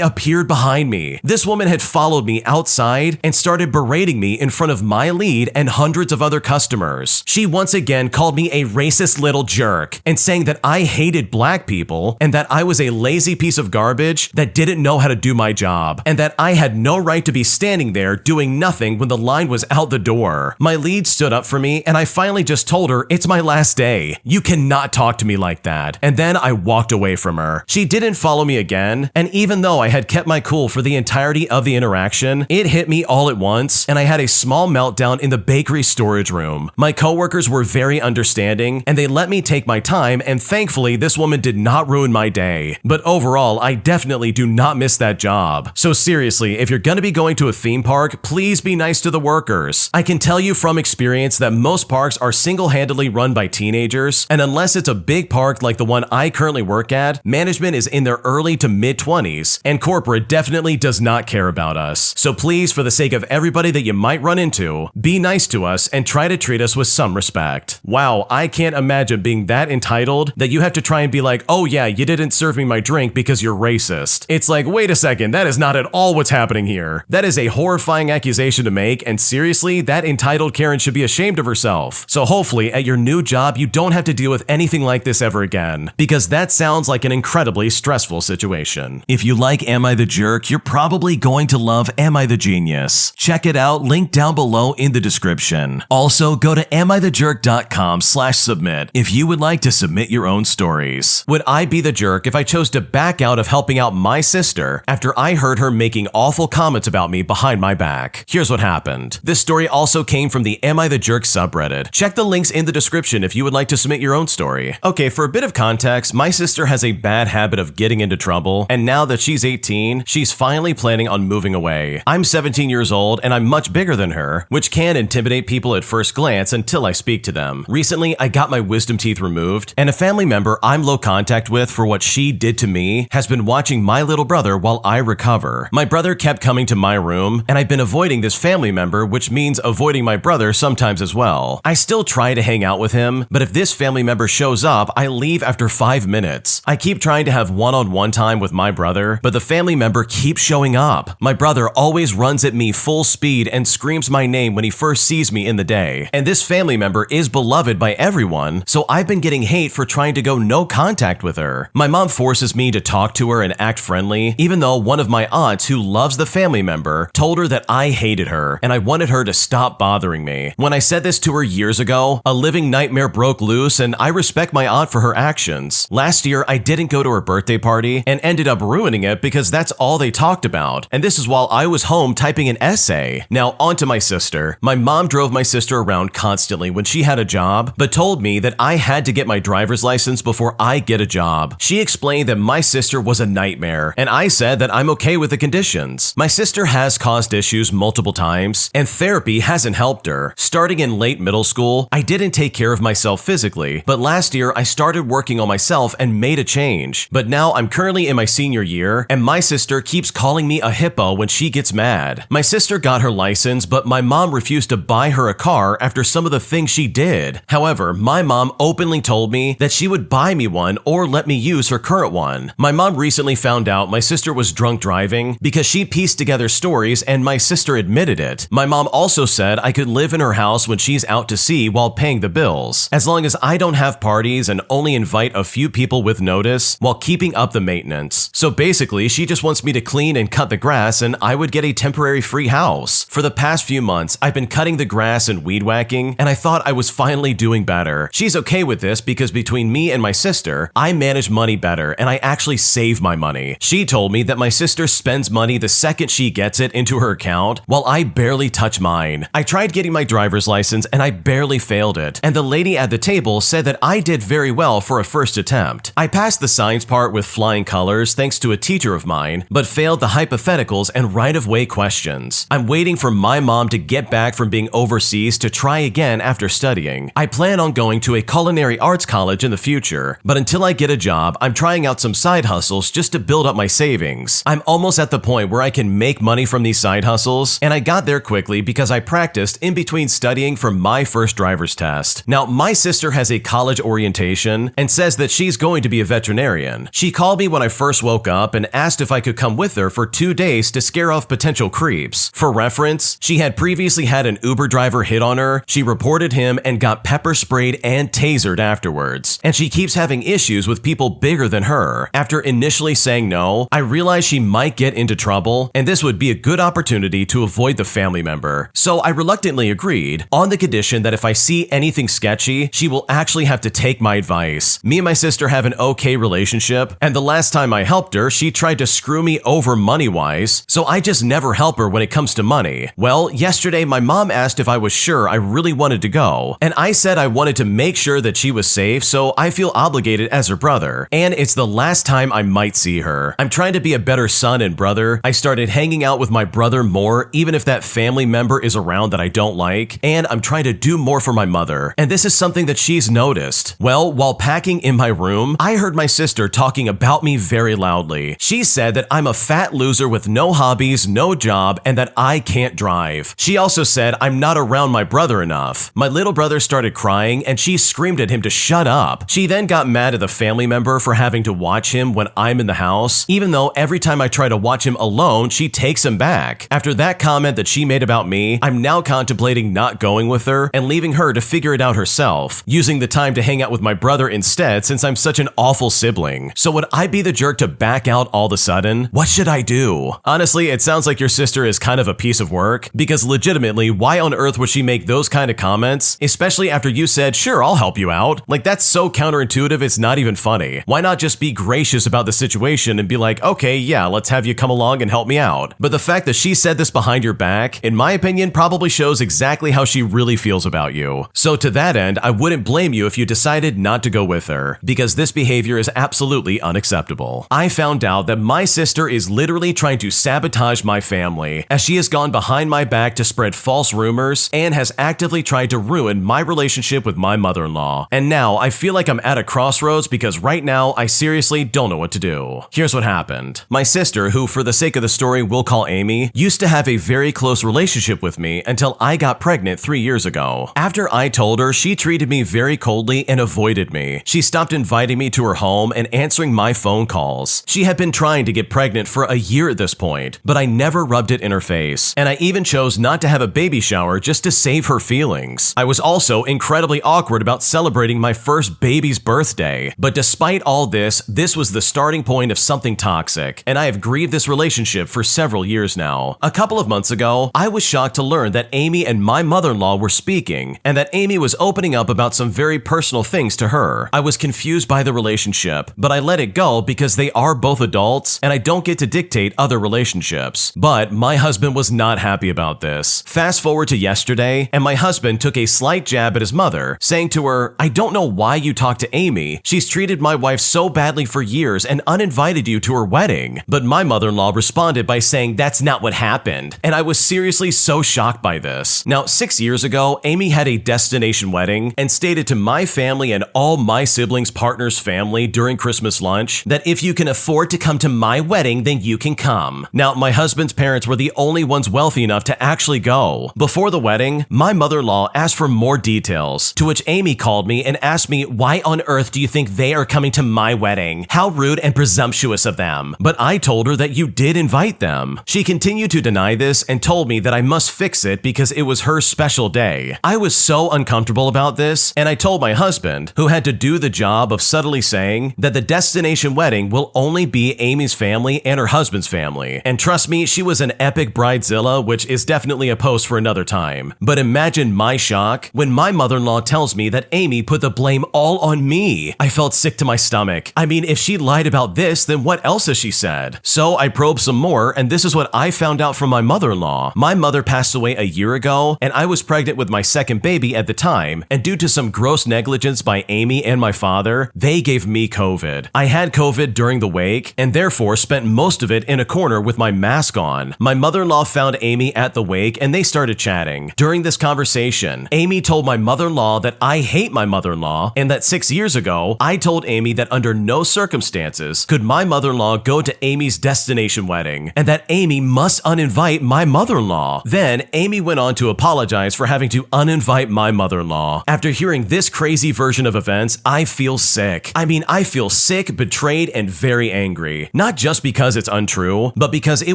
appeared behind me. This woman had followed me outside and started berating me in front of my lead and hundreds of other customers. She once again called me a racist little jerk and saying that I hated black people and that I was a lazy piece of garbage that didn't know how to do my job, and that I had no right to be standing there doing nothing when the line was out the door. My lead stood up for me, and I finally just told her, "It's my last day. You cannot talk to me like that." And then I walked away from her. She didn't follow me again, and even though I had kept my cool for the entirety of the interaction, it hit me all at once, and I had a small meltdown in the bakery storage room. My coworkers were very understanding, and they let me take my time, and thankfully this woman did not ruin my day. But overall, I definitely do not miss that job. So seriously, if you're gonna be going to a theme park, please be nice to the workers. I can tell you from experience that most parks are single-handedly run by teenagers, and unless it's a big park like the one I currently work at, management is in their early to mid-20s, and corporate definitely does not care about us. So please, for the sake of everybody that you might run into, be nice to us and try to treat us with some respect. Wow, I can't imagine being that entitled that you have to try and be like, "Oh yeah, you didn't serve me my drink because you're racist." It's like, wait a second, that is not at all what's happening here. That is a horrifying accusation to make, and seriously, that entitled Karen should be ashamed of herself. So hopefully, at your new job, you don't have to deal with anything like this ever again, because that sounds like an incredibly stressful situation. If you like Am I the Jerk, you're probably going to love Am I the Genius. Check it out, link down below in the description. Also, go to amithejerk.com/submit if you would like to submit your own stories. Would I be the jerk if I chose to back out of helping out my sister after I heard her making awful comments about me behind my back? Here's what happened. This story also came from the Am I the Jerk subreddit. Check the links in the description if you would like to submit your own story. Okay, for a bit of context, my sister has a bad habit of getting into trouble, and now that she's 18, she's finally planning on moving away. I'm 17 years old and I'm much bigger than her, which can intimidate people at first glance until I speak to them. Recently, I got my wisdom teeth removed, and a family member I'm low contact with for what she did to me has been watching my little brother while I recover. My brother kept coming to my room, and I've been avoiding this family member, which means avoiding my brother sometimes as well. I still try to hang out with him, but if this family member shows up, I leave after 5 minutes. I keep trying to have one-on-one time with my brother, but the family member keeps showing up. My brother always runs at me full speed and screams my name when he first sees me in the day. And this family member is beloved by everyone, so I've been getting hate for trying to go no contact with her. My mom forces me to talk to her and act friendly, even though one of my aunts who loves the family member told her that I hated her and I wanted her to stop bothering me. When I said this to her years ago, a living nightmare broke loose, and I respect my aunt for her actions. Last year, I didn't go to her birthday party and ended up ruining it because that's all they talked about, and this is while I was home typing an essay. Now on to my sister. My mom drove my sister around constantly when she had a job, but told me that I had to get my driver's license before I get a job. She explained that my sister was a nightmare, and I said that I'm okay with the conditions. My sister has caused issues multiple times, and therapy hasn't helped her. Starting in late middle school, I didn't take care of myself physically, but last year I started working on myself and made a change. But now I'm currently in my senior year, and my sister keeps calling me a hippo when she gets mad. My sister got her license, but my mom refused to buy her a car after some of the things she did. However, my mom openly told me that she would buy me one or let me use her current one. My mom recently found out my sister was drunk driving because she pieced together stories and my sister admitted it. My mom also said I could live in her house when she's out to sea while paying the bills, as long as I don't have parties and only invite a few people with notice while keeping up the maintenance. So basically, she just wants me to clean and cut the grass and I would get a temporary free house. For the past few months, I've been cutting the grass and weed whacking, and I thought I was finally doing better. She's okay with this because between me and my sister, I manage money better and I actually save my money. She told me that my sister spends money the second she gets it into her account, while I barely touch mine. I tried getting my driver's license and I barely failed it, and the lady at the table said that I did very well for a first attempt. I passed the science part with flying colors thanks to a teacher of mine, but failed the hypotheticals and right-of-way questions. I'm waiting for my mom to get back from being overseas to try again after studying. I plan on going to a culinary arts college in the future, but until I get a job, I'm trying out some side hustles just to build up my savings. I'm almost at the point where I can make money from these side hustles, and I got there quickly because I practiced in between studying for my first driver's test. Now, my sister has a college orientation and says that she's going to be a veterinarian. She called me when I first woke up and asked if I could come with her for 2 days to scare off potential creeps. For reference, she had previously had an Uber driver hit on her, she reported him and got pepper sprayed and tasered afterwards, and she keeps having issues with people bigger than her. After initially saying no, I realized she might get into trouble, and this would be a good opportunity to avoid the family member. So I reluctantly agreed, on the condition that if I see anything sketchy, she will actually have to take my advice. Me and my sister have an okay relationship, and the last time I helped her, she tried to screw me over money-wise, so I just never help her when it comes to money. Well, yesterday my mom asked if I was sure I really wanted to go, and I said I wanted to make sure that she was safe, so I feel obligated as her brother, and it's the last time I might see her. I'm trying to be a better son and brother. I started hanging out with my brother more, even if that family member is around that I don't like, and I'm trying to do more for my mother, and this is something that she's noticed. Well, while packing in my room, I heard my sister talking about me very loudly. She said that I'm a fat loser with no hobbies, no job, and that I can't drive. She also said I'm not around my brother enough. My little brother started crying and she screamed at him to shut up. She then got mad at the family member for having to watch him when I'm in the house, even though every time I try to watch him alone, she takes him back. After that comment that she made about me, I'm now contemplating not going with her and leaving her to figure it out herself, using the time to hang out with my brother instead since I'm such an awful sibling. So would I be the jerk to back out all of a sudden? What should I do? Honestly, it sounds like your sister is kind of a piece of work, because legitimately, why on earth would she make those kind of comments, especially after you said, sure, I'll help you out? Like, that's so counterintuitive, it's not even funny. Why not just be gracious about the situation and be like, okay, yeah, let's have you come along and help me out? But the fact that she said this behind your back, in my opinion, probably shows exactly how she really feels about you. So to that end, I wouldn't blame you if you decided not to go with her, because this behavior is absolutely unacceptable. I found out that my sister is literally trying to sabotage my family, as she has gone behind my back to spread false rumors and has actively tried to ruin my relationship with my mother-in-law. And now I feel like I'm at a crossroads because right now I seriously don't know what to do. Here's what happened. My sister, who for the sake of the story we'll call Amy, used to have a very close relationship with me until I got pregnant 3 years ago. After I told her, she treated me very coldly and avoided me. She stopped inviting me to her home and answering my phone calls. She had been trying to get pregnant for a year at this point, but I never rubbed it in her face, and I even chose not to have a baby shower just to save her feelings. I was also incredibly awkward about celebrating my first baby's birthday, but despite all this, this was the starting point of something toxic, and I have grieved this relationship for several years now. A couple of months ago, I was shocked to learn that Amy and my mother-in-law were speaking, and that Amy was opening up about some very personal things to her. I was confused by the relationship, but I let it go because they are both adults, and I don't get to dictate other relationships. But my husband was not happy about this. Fast forward to yesterday, and my husband took a slight jab at his mother, saying to her, I don't know why you talked to Amy. She's treated my wife so badly for years and uninvited you to her wedding. But my mother-in-law responded by saying that's not what happened, and I was seriously so shocked by this. Now, 6 years ago, Amy had a destination wedding and stated to my family and all my siblings' partners' family during Christmas lunch that if you can afford to come to my wedding, then you can come. Now, my husband's parents were the only ones wealthy enough to actually go. Before the wedding, my mother-in-law asked for more details, to which Amy called me and asked me, why on earth do you think they are coming to my wedding? How rude and presumptuous of them. But I told her that you did invite them. She continued to deny this and told me that I must fix it because it was her special day. I was so uncomfortable about this, and I told my husband, who had to do the job of subtly saying that the destination wedding will only be Amy's family and her husband's family. And trust me, she was an epic bridezilla, which is definitely a post for another time. But imagine my shock when my mother-in-law tells me that Amy put the blame all on me. I felt sick to my stomach. I mean, if she lied about this, then what else has she said? So I probed some more, and this is what I found out from my mother-in-law. My mother passed away a year ago, and I was pregnant with my second baby at the time, and due to some gross negligence by Amy and my father, they gave me COVID. I had COVID during the wake, and therefore spent most of it in a corner with my mask on. My mother-in-law found Amy at the wake, and they started chatting. During this conversation, Amy told my mother-in-law that I hate my mother-in-law, and that 6 years ago, I told Amy that under no circumstances could my mother-in-law go to Amy's destination wedding, and that Amy must uninvite my mother-in-law. Then, Amy went on to apologize for having to uninvite my mother-in-law. After hearing this crazy version of events, I feel sick. I mean, I feel sick, betrayed, and very angry. Not just because it's untrue, but because it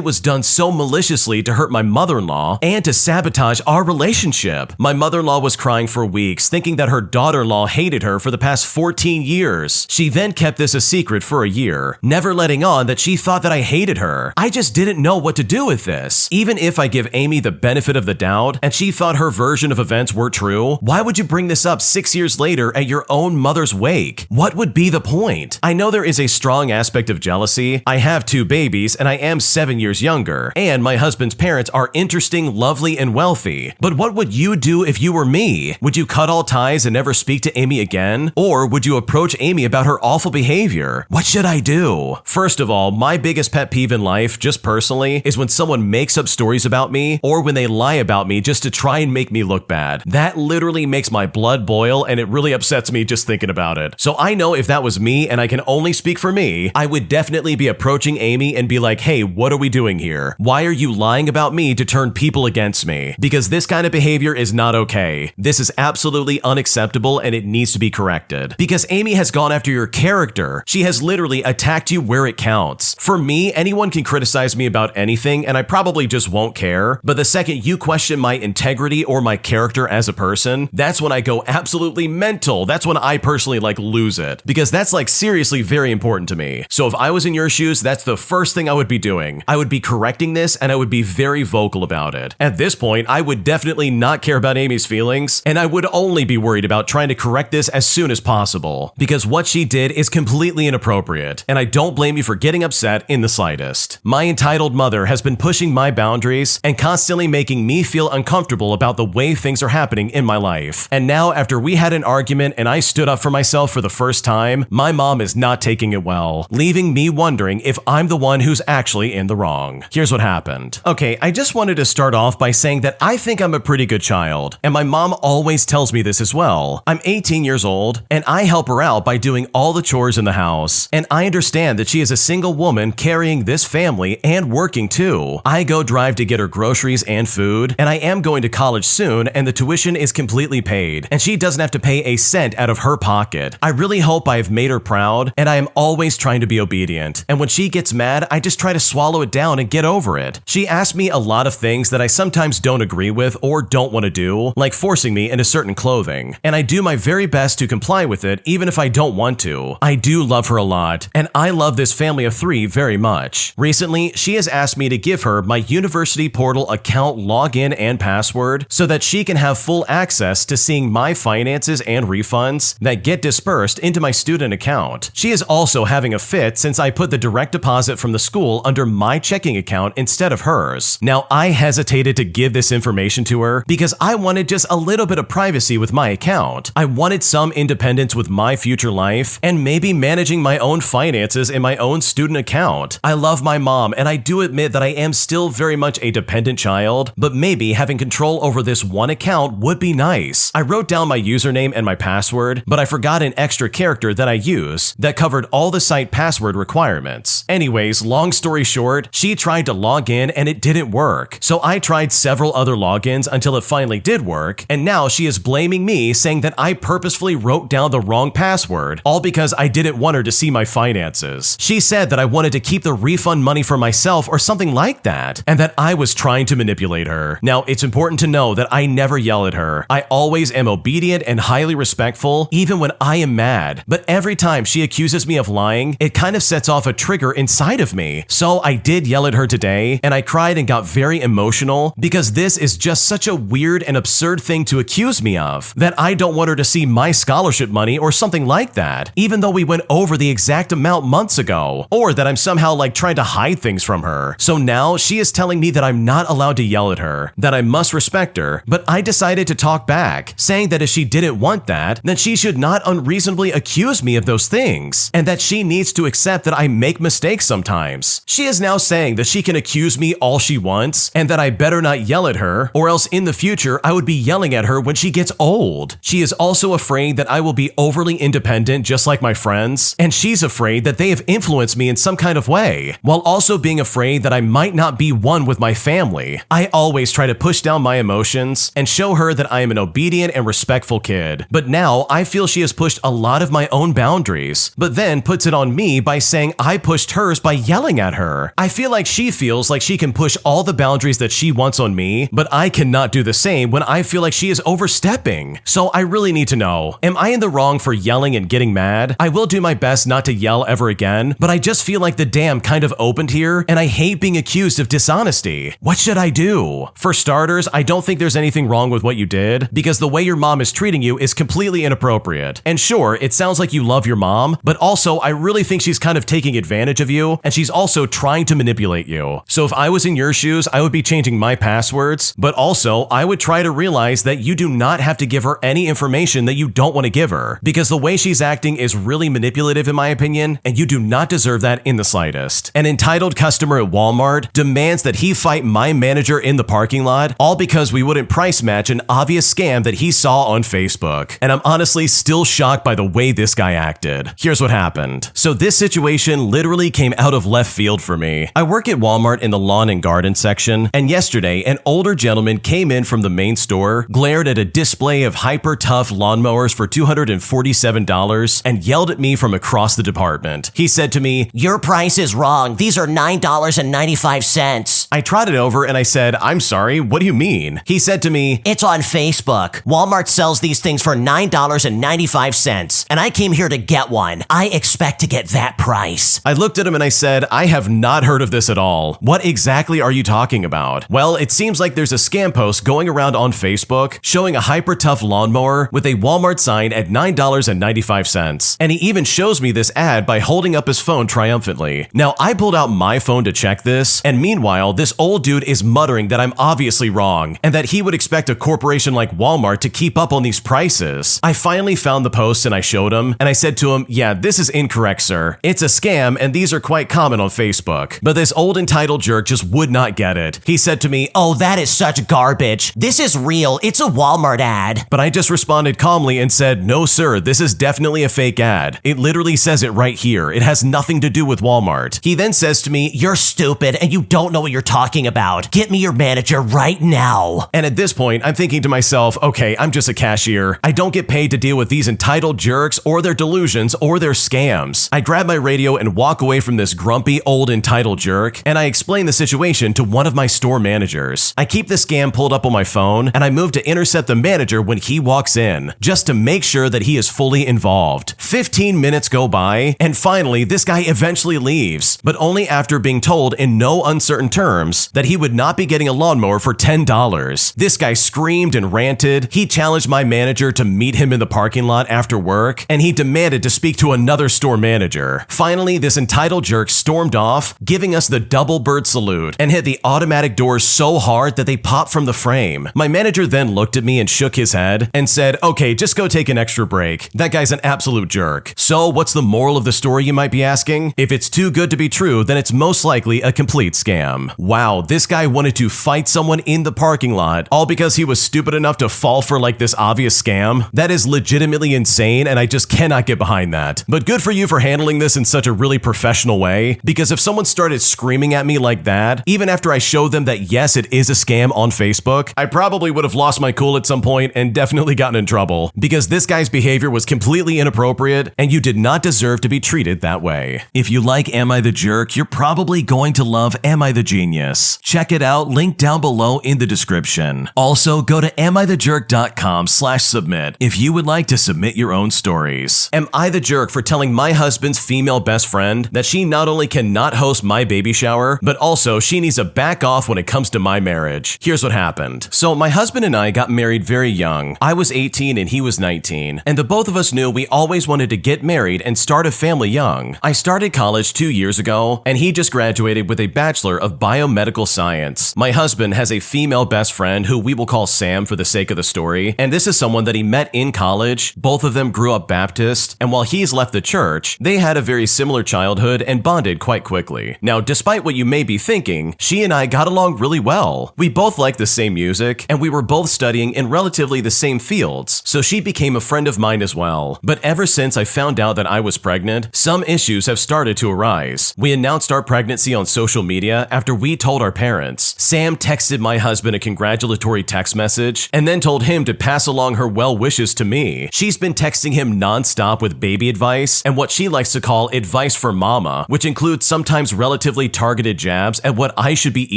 was done so maliciously to hurt my mother-in-law and to sabotage our relationship. My mother-in-law was crying for weeks, thinking that her daughter-in-law hated her for the past 14 years. She then kept this a secret for a year, never letting on that she thought that I hated her. I just didn't know what to do with this. Even if I give Amy the benefit of the doubt, and she thought her version of events were true, why would you bring this up 6 years later at your own mother's wake? What would be the point? I know there is a strong aspect of jealousy. I have 2 babies, and I am 7 years younger, and my husband's parents are interesting, lovely, and wealthy. But what would you do if you were me? Would you cut all ties and never speak to Amy again? Or would you approach Amy about her awful behavior? What should I do? First of all, my biggest pet peeve in life, just personally, is when someone makes up stories about me, or when they lie about me just to try and make me look bad. That literally makes my blood boil, and it really upsets me just thinking about it. So I know if that was me, and I can only speak for me, I would definitely be approaching Amy and be like, hey, what are we doing here? Why are you lying about me to turn people against me? Because this kind of behavior is not okay. This is absolutely unacceptable, and it needs to be corrected. Because Amy has gone after your character. She has literally attacked you where it counts. For me, anyone can criticize me about anything, and I probably just won't care. But the second you question my integrity or my character as a person, that's when I go absolutely mental. That's when I personally lose it. Because that's seriously very important to me. So if I was in your shoes, that's the first thing I would be doing. I would be correcting this, and I would be very vocal about it. At this point, I would definitely not care about Amy's feelings, and I would only be worried about trying to correct this as soon as possible. Because what she did is completely inappropriate, and I don't blame you for getting upset in the slightest. My entitled mother has been pushing my boundaries and constantly making me feel uncomfortable about the way things are happening in my life. And now, after we had an argument and I stood up for myself for the first time, my mom is not taking it well, leaving me wondering if I'm the one who's actually in the wrong. Here's what happened. Okay, I just wanted to start off by saying that I think I'm a pretty good child, and my mom always tells me this as well. I'm 18 years old, and I help her out by doing all the chores in the house, and I understand that she is a single woman carrying this family and working too. I go drive to get her groceries and food, and I am going to college soon, and the tuition is completely paid, and she doesn't have to pay a cent out of her pocket. I really hope I've made her proud, and I am always trying to be obedient, and when she gets mad, I just try to swallow it down and get over it. She asks me a lot of things that I sometimes don't agree with or don't want to do, like forcing me into certain clothing, and I do my very best to comply with it even if I don't want to. I do love her a lot, and I love this family of 3 very much. Recently, she has asked me to give her my university portal account login and password so that she can have full access to seeing my finances and refunds that get dispersed into my student account. She is also having a fit since I put the direct deposit from the school under my checking account instead of hers. Now, I hesitated to give this information to her because I wanted just a little bit of privacy with my account. I wanted some independence with my future life and maybe managing my own finances in my own student account. I love my mom, and I do admit that I am still very much a dependent child, but maybe having control over this one account would be nice. I wrote down my username and my password, but I forgot an extra character that I use that covered all the site password requirements. Anyways, long story short, she tried to log in and it didn't work. So I tried several other logins until it finally did work, and now she is blaming me, saying that I purposefully wrote down the wrong password, all because I didn't want her to see my finances. She said that I wanted to keep the refund money for myself or something like that, and that I was trying to manipulate her. Now, it's important to know that I never yell at her. I always am obedient and highly respectful, even when I am mad. But every time she accuses me of lying, it kind of sets off a trigger inside of me. So I did yell at her today, and I cried and got very emotional because this is just such a weird and absurd thing to accuse me of, that I don't want her to see my scholarship money or something like that, even though we went over the exact amount months ago, or that I'm somehow like trying to hide things from her. So now she is telling me that I'm not allowed to yell at her, that I must respect her, but I decided to talk back, saying that if she didn't want that, then she should not unreasonably accuse me of those things, and that she needs to accept that I make mistakes sometimes. She is now saying that she can accuse me all she wants, and that I better not yell at her, or else in the future I would be yelling at her when she gets old. She is also afraid that I will be overly independent just like my friends, and she's afraid that they have influenced me in some kind of way, while also being afraid that I might not be one with my family. I always try to push down my emotions and show her that I am an obedient and respectful kid, but now I feel she has pushed a lot of my own boundaries, but then puts it on me by saying I pushed hers by yelling at her. I feel like she feels like she can push all the boundaries that she wants on me, but I cannot do the same when I feel like she is overstepping. So I really need to know, am I in the wrong for yelling and getting mad? I will do my best not to yell ever again, but I just feel like the dam kind of opened here, and I hate being accused of dishonesty. What should I do? For starters, I don't think there's anything wrong with what you did, because the way your mom is treating you is completely inappropriate. And sure, it sounds like you love your mom, but also I really think she's kind of taking advantage of you, and she's also trying to manipulate you. So if I was in your shoes, I would be changing my passwords, but also I would try to realize that you do not have to give her any information that you don't want to give her, because the way she's acting is really manipulative in my opinion, and you do not deserve that in the slightest. An entitled customer at Walmart demands that he fight my manager in the parking lot, all because we wouldn't price match an obvious scam that he saw on Facebook. And I'm honestly still shocked by the way this guy acted. Here's what happened. So this situation literally came out of left field for me. I work at Walmart in the lawn and garden section, and yesterday an older gentleman came in from the main store, glared at a display of hyper tough lawnmowers for $247, and yelled at me from across the department. He said to me, "Your price is wrong. These are $9.95. I trotted over and I said, "I'm sorry, what do you mean?" He said to me, "It's on Facebook. Walmart sells these things for $9.95, and I came here to get one. I expect to get that price." I looked at him and I said, "I have not heard of this at all. What exactly are you talking about?" Well, it seems like there's a scam post going around on Facebook showing a hyper tough lawnmower with a Walmart sign at $9.95, and he even shows me this ad by holding up his phone triumphantly. Now, I pulled out my phone to check this, and meanwhile, this old dude is muttering that I'm obviously wrong, and that he would expect a corporation like Walmart to keep up on these prices. I finally found the post and I showed him, and I said to him, "Yeah, this is incorrect, sir. It's a scam, and these are quite common on Facebook." But this old entitled jerk just would not get it. He said to me, "Oh, that is such garbage. This is real. It's a Walmart ad." But I just responded calmly and said, "No, sir, this is definitely a fake ad. It literally says it right here. It has nothing to do with Walmart." He then says to me, "You're stupid and you don't know what you're talking about. Get me your manager right now." And at this point, I'm thinking to myself, okay, I'm just a cashier. I don't get paid to deal with these entitled jerks or their delusions or their scams. I grab my radio and walk away from this grumpy old entitled jerk, and I explain the situation to one of my store managers. I keep the scam pulled up on my phone, and I move to intercept the manager when he walks in, just to make sure that he is fully involved. 15 minutes go by, and finally, this guy eventually leaves, but only after being told in no uncertain terms that he would not be getting a lawnmower for $10. This guy screamed and ranted. He challenged my manager to meet him in the parking lot after work, and he demanded to speak to another store manager. Finally, this entitled jerk stormed off, giving us the double bird salute, and hit the automatic doors so hard that they popped from the frame. My manager then looked at me and shook his head and said, "Okay, just go take an extra break. That guy's an absolute jerk." So what's the moral of the story, you might be asking? If it's too good to be true, then it's most likely a complete scam. Wow, this guy wanted to fight someone in the parking lot, all because he was stupid enough to fall for like this obvious scam? That is legitimately insane, and I just cannot get behind that. But good for you for handling handling this in such a really professional way, because if someone started screaming at me like that, even after I showed them that yes, it is a scam on Facebook, I probably would have lost my cool at some point and definitely gotten in trouble, because this guy's behavior was completely inappropriate and you did not deserve to be treated that way. If you like Am I the Jerk, you're probably going to love Am I the Genius. Check it out, link down below in the description. Also, go to AmITheJerk.com/submit if you would like to submit your own stories. Am I the jerk for telling my husband's female best friend that she not only cannot host my baby shower, but also she needs to back off when it comes to my marriage? Here's what happened. So my husband and I got married very young. I was 18 and he was 19, and the both of us knew we always wanted to get married and start a family young. I started college 2 years ago, and he just graduated with a Bachelor of Biomedical Science. My husband has a female best friend who we will call Sam for the sake of the story, and this is someone that he met in college. Both of them grew up Baptist, and while he's left the church, they had a very similar childhood and bonded quite quickly. Now, despite what you may be thinking, she and I got along really well. We both liked the same music, and we were both studying in relatively the same fields, so she became a friend of mine as well. But ever since I found out that I was pregnant, some issues have started to arise. We announced our pregnancy on social media after we told our parents. Sam texted my husband a congratulatory text message and then told him to pass along her well wishes to me. She's been texting him nonstop with baby advice and what she likes to call advice for mama, which includes sometimes relatively targeted jabs at what I should be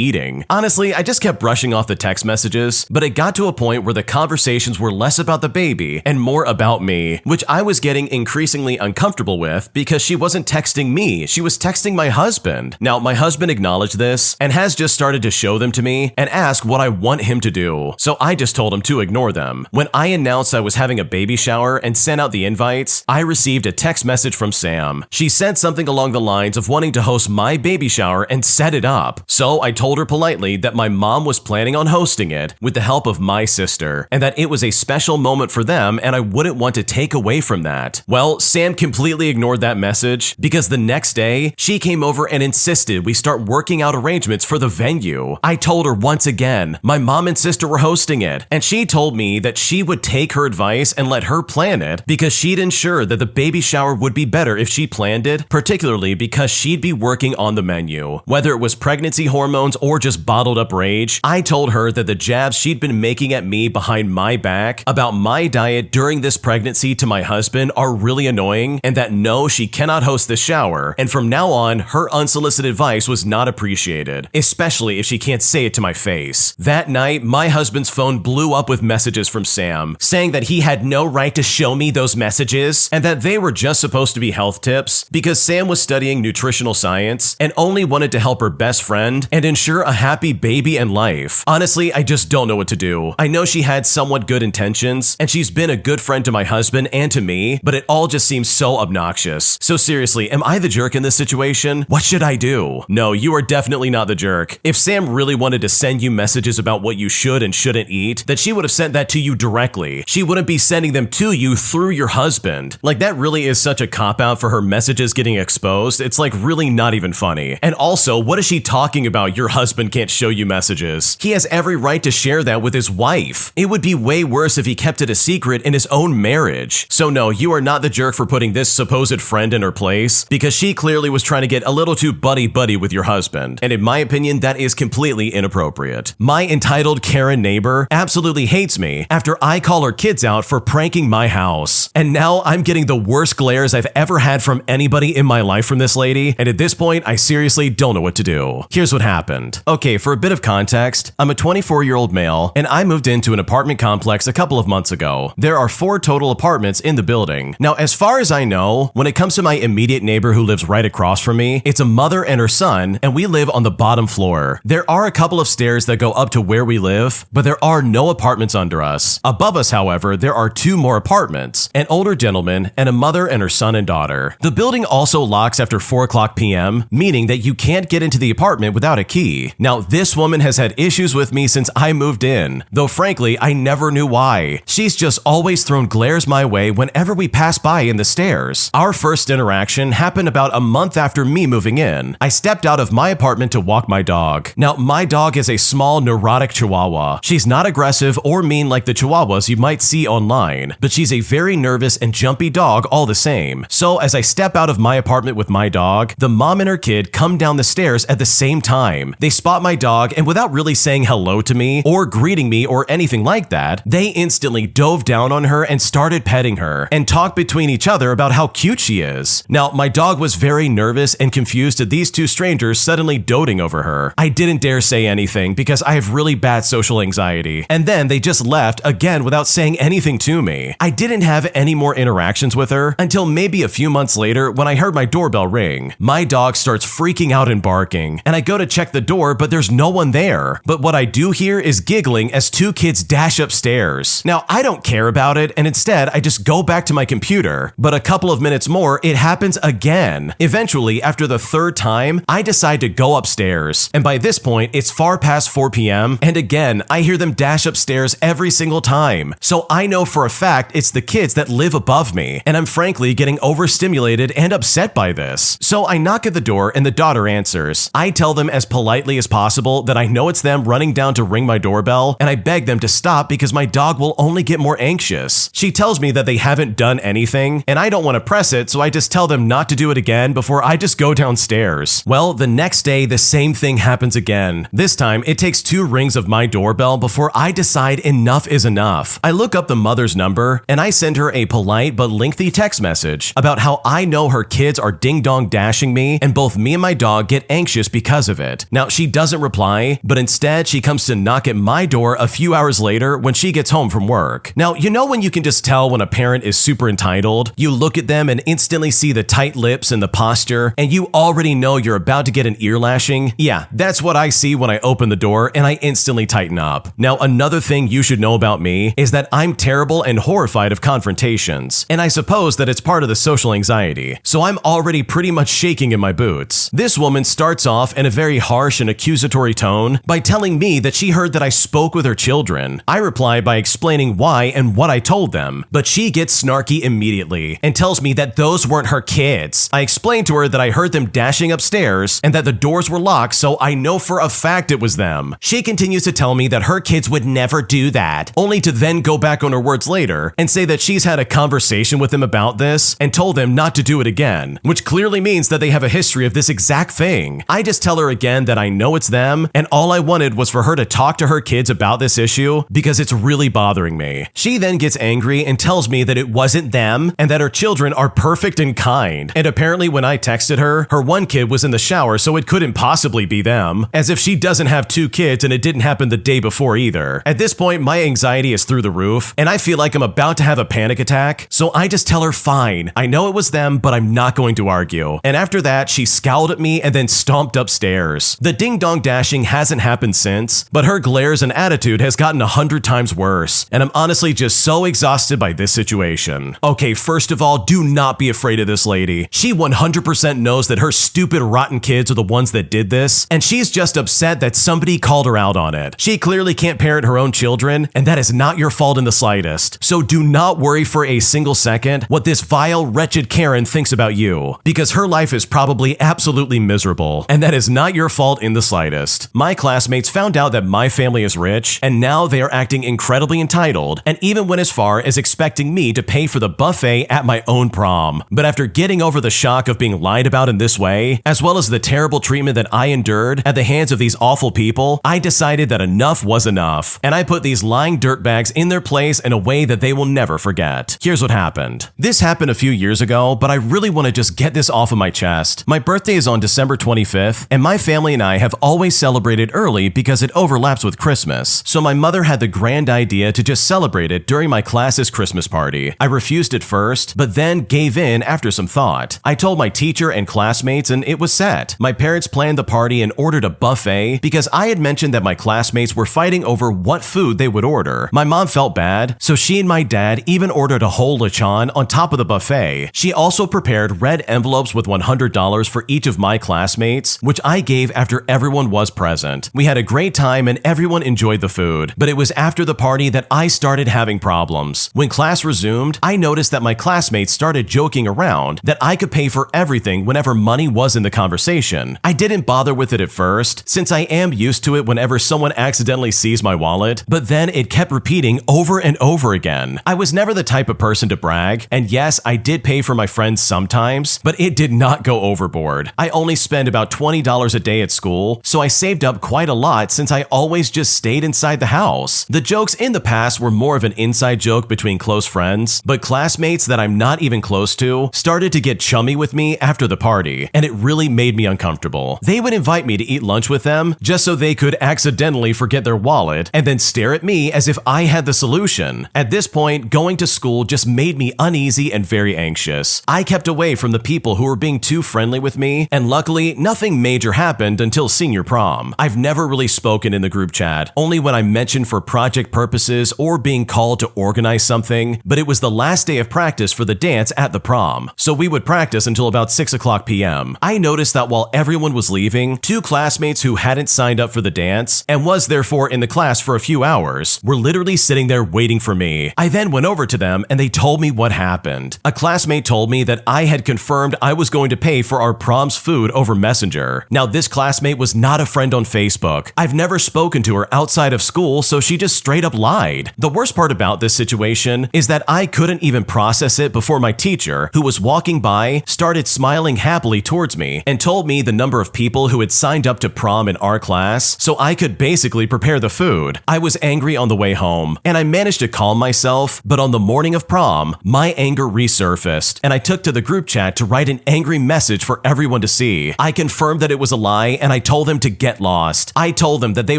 eating. Honestly, I just kept brushing off the text messages, but it got to a point where the conversations were less about the baby and more about me, which I was getting increasingly uncomfortable with because she wasn't texting me, she was texting my husband. Now, my husband acknowledged this and has just started to show them to me and ask what I want him to do, so I just told him to ignore them. When I announced I was having a baby shower and sent out the invites, I received a text message from Sam. She said something along the lines of wanting to host my baby shower and set it up. So I told her politely that my mom was planning on hosting it with the help of my sister, and that it was a special moment for them and I wouldn't want to take away from that. Well, Sam completely ignored that message because the next day, she came over and insisted we start working out arrangements for the venue. I told her once again, my mom and sister were hosting it, and she told me that she would take her advice and let her plan it because she'd ensure that the baby shower would be better if she planned it, particularly because she'd be working on the menu. Whether it was pregnancy hormones or just bottled up rage, I told her that the jabs she'd been making at me behind my back about my diet during this pregnancy to my husband are really annoying, and that no, she cannot host the shower, and from now on, her unsolicited advice was not appreciated, especially if she can't say it to my face. That night, my husband's phone blew up with messages from Sam, saying that he had no right to show me those messages, and that they were just supposed to be health tips because Sam was studying nutritional science and only wanted to help her best friend and ensure a happy baby and life. Honestly, I just don't know what to do. I know she had somewhat good intentions, and she's been a good friend to my husband and to me, but it all just seems so obnoxious. So seriously, am I the jerk in this situation? What should I do? No, you are definitely not the jerk. If Sam really wanted to send you messages about what you should and shouldn't eat, then she would have sent that to you directly. She wouldn't be sending them to you through your husband. Like, that really is such a cop-out for her messages getting exposed. It's like really not even funny. And also, what is she talking about your husband can't show you messages? He has every right to share that with his wife. It would be way worse if he kept it a secret in his own marriage. So no, you are not the jerk for putting this supposed friend in her place, because she clearly was trying to get a little too buddy-buddy with your husband. And in my opinion, that is completely inappropriate. My entitled Karen neighbor absolutely hates me after I call her kids out for pranking my house. And now I'm getting the worst glares I've ever had from anybody in my life from this lady, and at this point, I seriously don't know what to do. Here's what happened. Okay, for a bit of context, I'm a 24-year-old male, and I moved into an apartment complex a couple of months ago. There are 4 total apartments in the building. Now, as far as I know, when it comes to my immediate neighbor who lives right across from me, it's a mother and her son, and we live on the bottom floor. There are a couple of stairs that go up to where we live, but there are no apartments under us. Above us, however, there are 2 more apartments, an older gentleman and a mother and her son and daughter. The building also locks after 4:00 p.m., meaning that you can't get into the apartment without a key. Now, this woman has had issues with me since I moved in, though frankly, I never knew why. She's just always thrown glares my way whenever we pass by in the stairs. Our first interaction happened about a month after me moving in. I stepped out of my apartment to walk my dog. Now, my dog is a small, neurotic Chihuahua. She's not aggressive or mean like the Chihuahuas you might see online, but she's a very nervous and jumpy dog all the same. So as I I step out of my apartment with my dog, the mom and her kid come down the stairs at the same time. They spot my dog, and without really saying hello to me or greeting me or anything like that, they instantly dove down on her and started petting her and talked between each other about how cute she is. Now, my dog was very nervous and confused at these two strangers suddenly doting over her. I didn't dare say anything because I have really bad social anxiety. And then they just left again without saying anything to me. I didn't have any more interactions with her until maybe a few months later when I heard my doorbell ring. My dog starts freaking out and barking, and I go to check the door, but there's no one there. But what I do hear is giggling as two kids dash upstairs. Now, I don't care about it, and instead I just go back to my computer. But a couple of minutes more, it happens again. Eventually, after the third time, I decide to go upstairs. And by this point, it's far past 4 p.m. And again, I hear them dash upstairs every single time. So I know for a fact it's the kids that live above me. And I'm frankly getting overstimulated and upset by this. So I knock at the door and the daughter answers. I tell them as politely as possible that I know it's them running down to ring my doorbell, and I beg them to stop because my dog will only get more anxious. She tells me that they haven't done anything, and I don't want to press it, so I just tell them not to do it again before I just go downstairs. Well, the next day, the same thing happens again. This time, it takes 2 rings of my doorbell before I decide enough is enough. I look up the mother's number, and I send her a polite but lengthy text message about how I know her kids are ding-dong dashing me, and both me and my dog get anxious because of it. Now, she doesn't reply, but instead, she comes to knock at my door a few hours later when she gets home from work. Now, you know when you can just tell when a parent is super entitled? You look at them and instantly see the tight lips and the posture, and you already know you're about to get an ear lashing. Yeah, that's what I see when I open the door, and I instantly tighten up. Now, another thing you should know about me is that I'm terrible and horrified of confrontations, and I suppose that it's part of the social anxiety, so I'm already pretty much shaking in my boots. This woman starts off in a very harsh and accusatory tone by telling me that she heard that I spoke with her children. I reply by explaining why and what I told them, but she gets snarky immediately and tells me that those weren't her kids. I explained to her that I heard them dashing upstairs and that the doors were locked, so I know for a fact it was them. She continues to tell me that her kids would never do that, only to then go back on her words later and say that she's had a conversation with them about this and told them not to do it again, which clearly means that they have a history of this exact thing. I just tell her again that I know it's them, and all I wanted was for her to talk to her kids about this issue because it's really bothering me. She then gets angry and tells me that it wasn't them and that her children are perfect and kind. And apparently when I texted her, her one kid was in the shower, so it couldn't possibly be them, as if she doesn't have 2 kids and it didn't happen the day before either. At this point, my anxiety is through the roof, and I feel like I'm about to have a panic attack, so I just tell her fine, I know it was them, but I'm not going to argue. And after that, she scowled at me and then stomped upstairs. The ding-dong dashing hasn't happened since, but her glares and attitude has gotten 100 times worse, and I'm honestly just so exhausted by this situation. Okay, first of all, do not be afraid of this lady. She 100% knows that her stupid rotten kids are the ones that did this, and she's just upset that somebody called her out on it. She clearly can't parent her own children, and that is not your fault in the slightest. So do not worry for a single second what this vile, wretched Karen thinks about you, because her life is probably absolutely miserable, and that is not your fault in the slightest. My classmates found out that my family is rich, and now they are acting incredibly entitled, and even went as far as expecting me to pay for the buffet at my own prom. But after getting over the shock of being lied about in this way, as well as the terrible treatment that I endured at the hands of these awful people, I decided that enough was enough, and I put these lying dirtbags in their place in a way that they will never forget. Here's what happened. This happened a few years ago, but I really want to just get this off of my chest. My birthday is on December 25th, and my family and I have always celebrated early because it overlaps with Christmas. So my mother had the grand idea to just celebrate it during my class's Christmas party. I refused at first, but then gave in after some thought. I told my teacher and classmates, and it was set. My parents planned the party and ordered a buffet because I had mentioned that my classmates were fighting over what food they would order. My mom felt bad, so she and my dad even ordered a whole lechon on top of the buffet. She also prepared red envelopes with $100 for each of my classmates, which I gave after everyone was present. We had a great time and everyone enjoyed the food, but it was after the party that I started having problems. When class resumed, I noticed that my classmates started joking around that I could pay for everything whenever money was in the conversation. I didn't bother with it at first, since I am used to it whenever someone accidentally sees my wallet, but then it kept repeating over and over again. I was never the type of person to brag, and yes, I did pay for my friends sometimes, but it did not go overboard. I only spend about $20 a day at school, so I saved up quite a lot since I always just stayed inside the house. The jokes in the past were more of an inside joke between close friends, but classmates that I'm not even close to started to get chummy with me after the party, and it really made me uncomfortable. They would invite me to eat lunch with them just so they could accidentally forget their wallet and then stare at me as if I had the solution. At this point, going to school just made me uneasy and very anxious. I kept away from the people who were being too friendly with me, and luckily, nothing major happened until senior prom. I've never really spoken in the group chat, only when I mentioned for project purposes or being called to organize something, but it was the last day of practice for the dance at the prom, so we would practice until about 6 o'clock p.m. I noticed that while everyone was leaving, 2 classmates who hadn't signed up for the dance and was therefore in the class for a few hours were literally sitting there waiting for me. I then went over to them and they told me what happened. A classmate told me that I had confirmed I was going to pay for our prom's food over Messenger. Now, this classmate was not a friend on Facebook. I've never spoken to her outside of school, so she just straight up lied. The worst part about this situation is that I couldn't even process it before my teacher, who was walking by, started smiling happily towards me and told me the number of people who had signed up to prom in our class so I could basically prepare the food. I was angry on the way home, and I managed to calm myself, but on the morning of prom, my anger resurfaced, and I took to the group chat to write an angry message for everyone to see. I confirmed that it was a lie, and I told them to get lost. I told them that they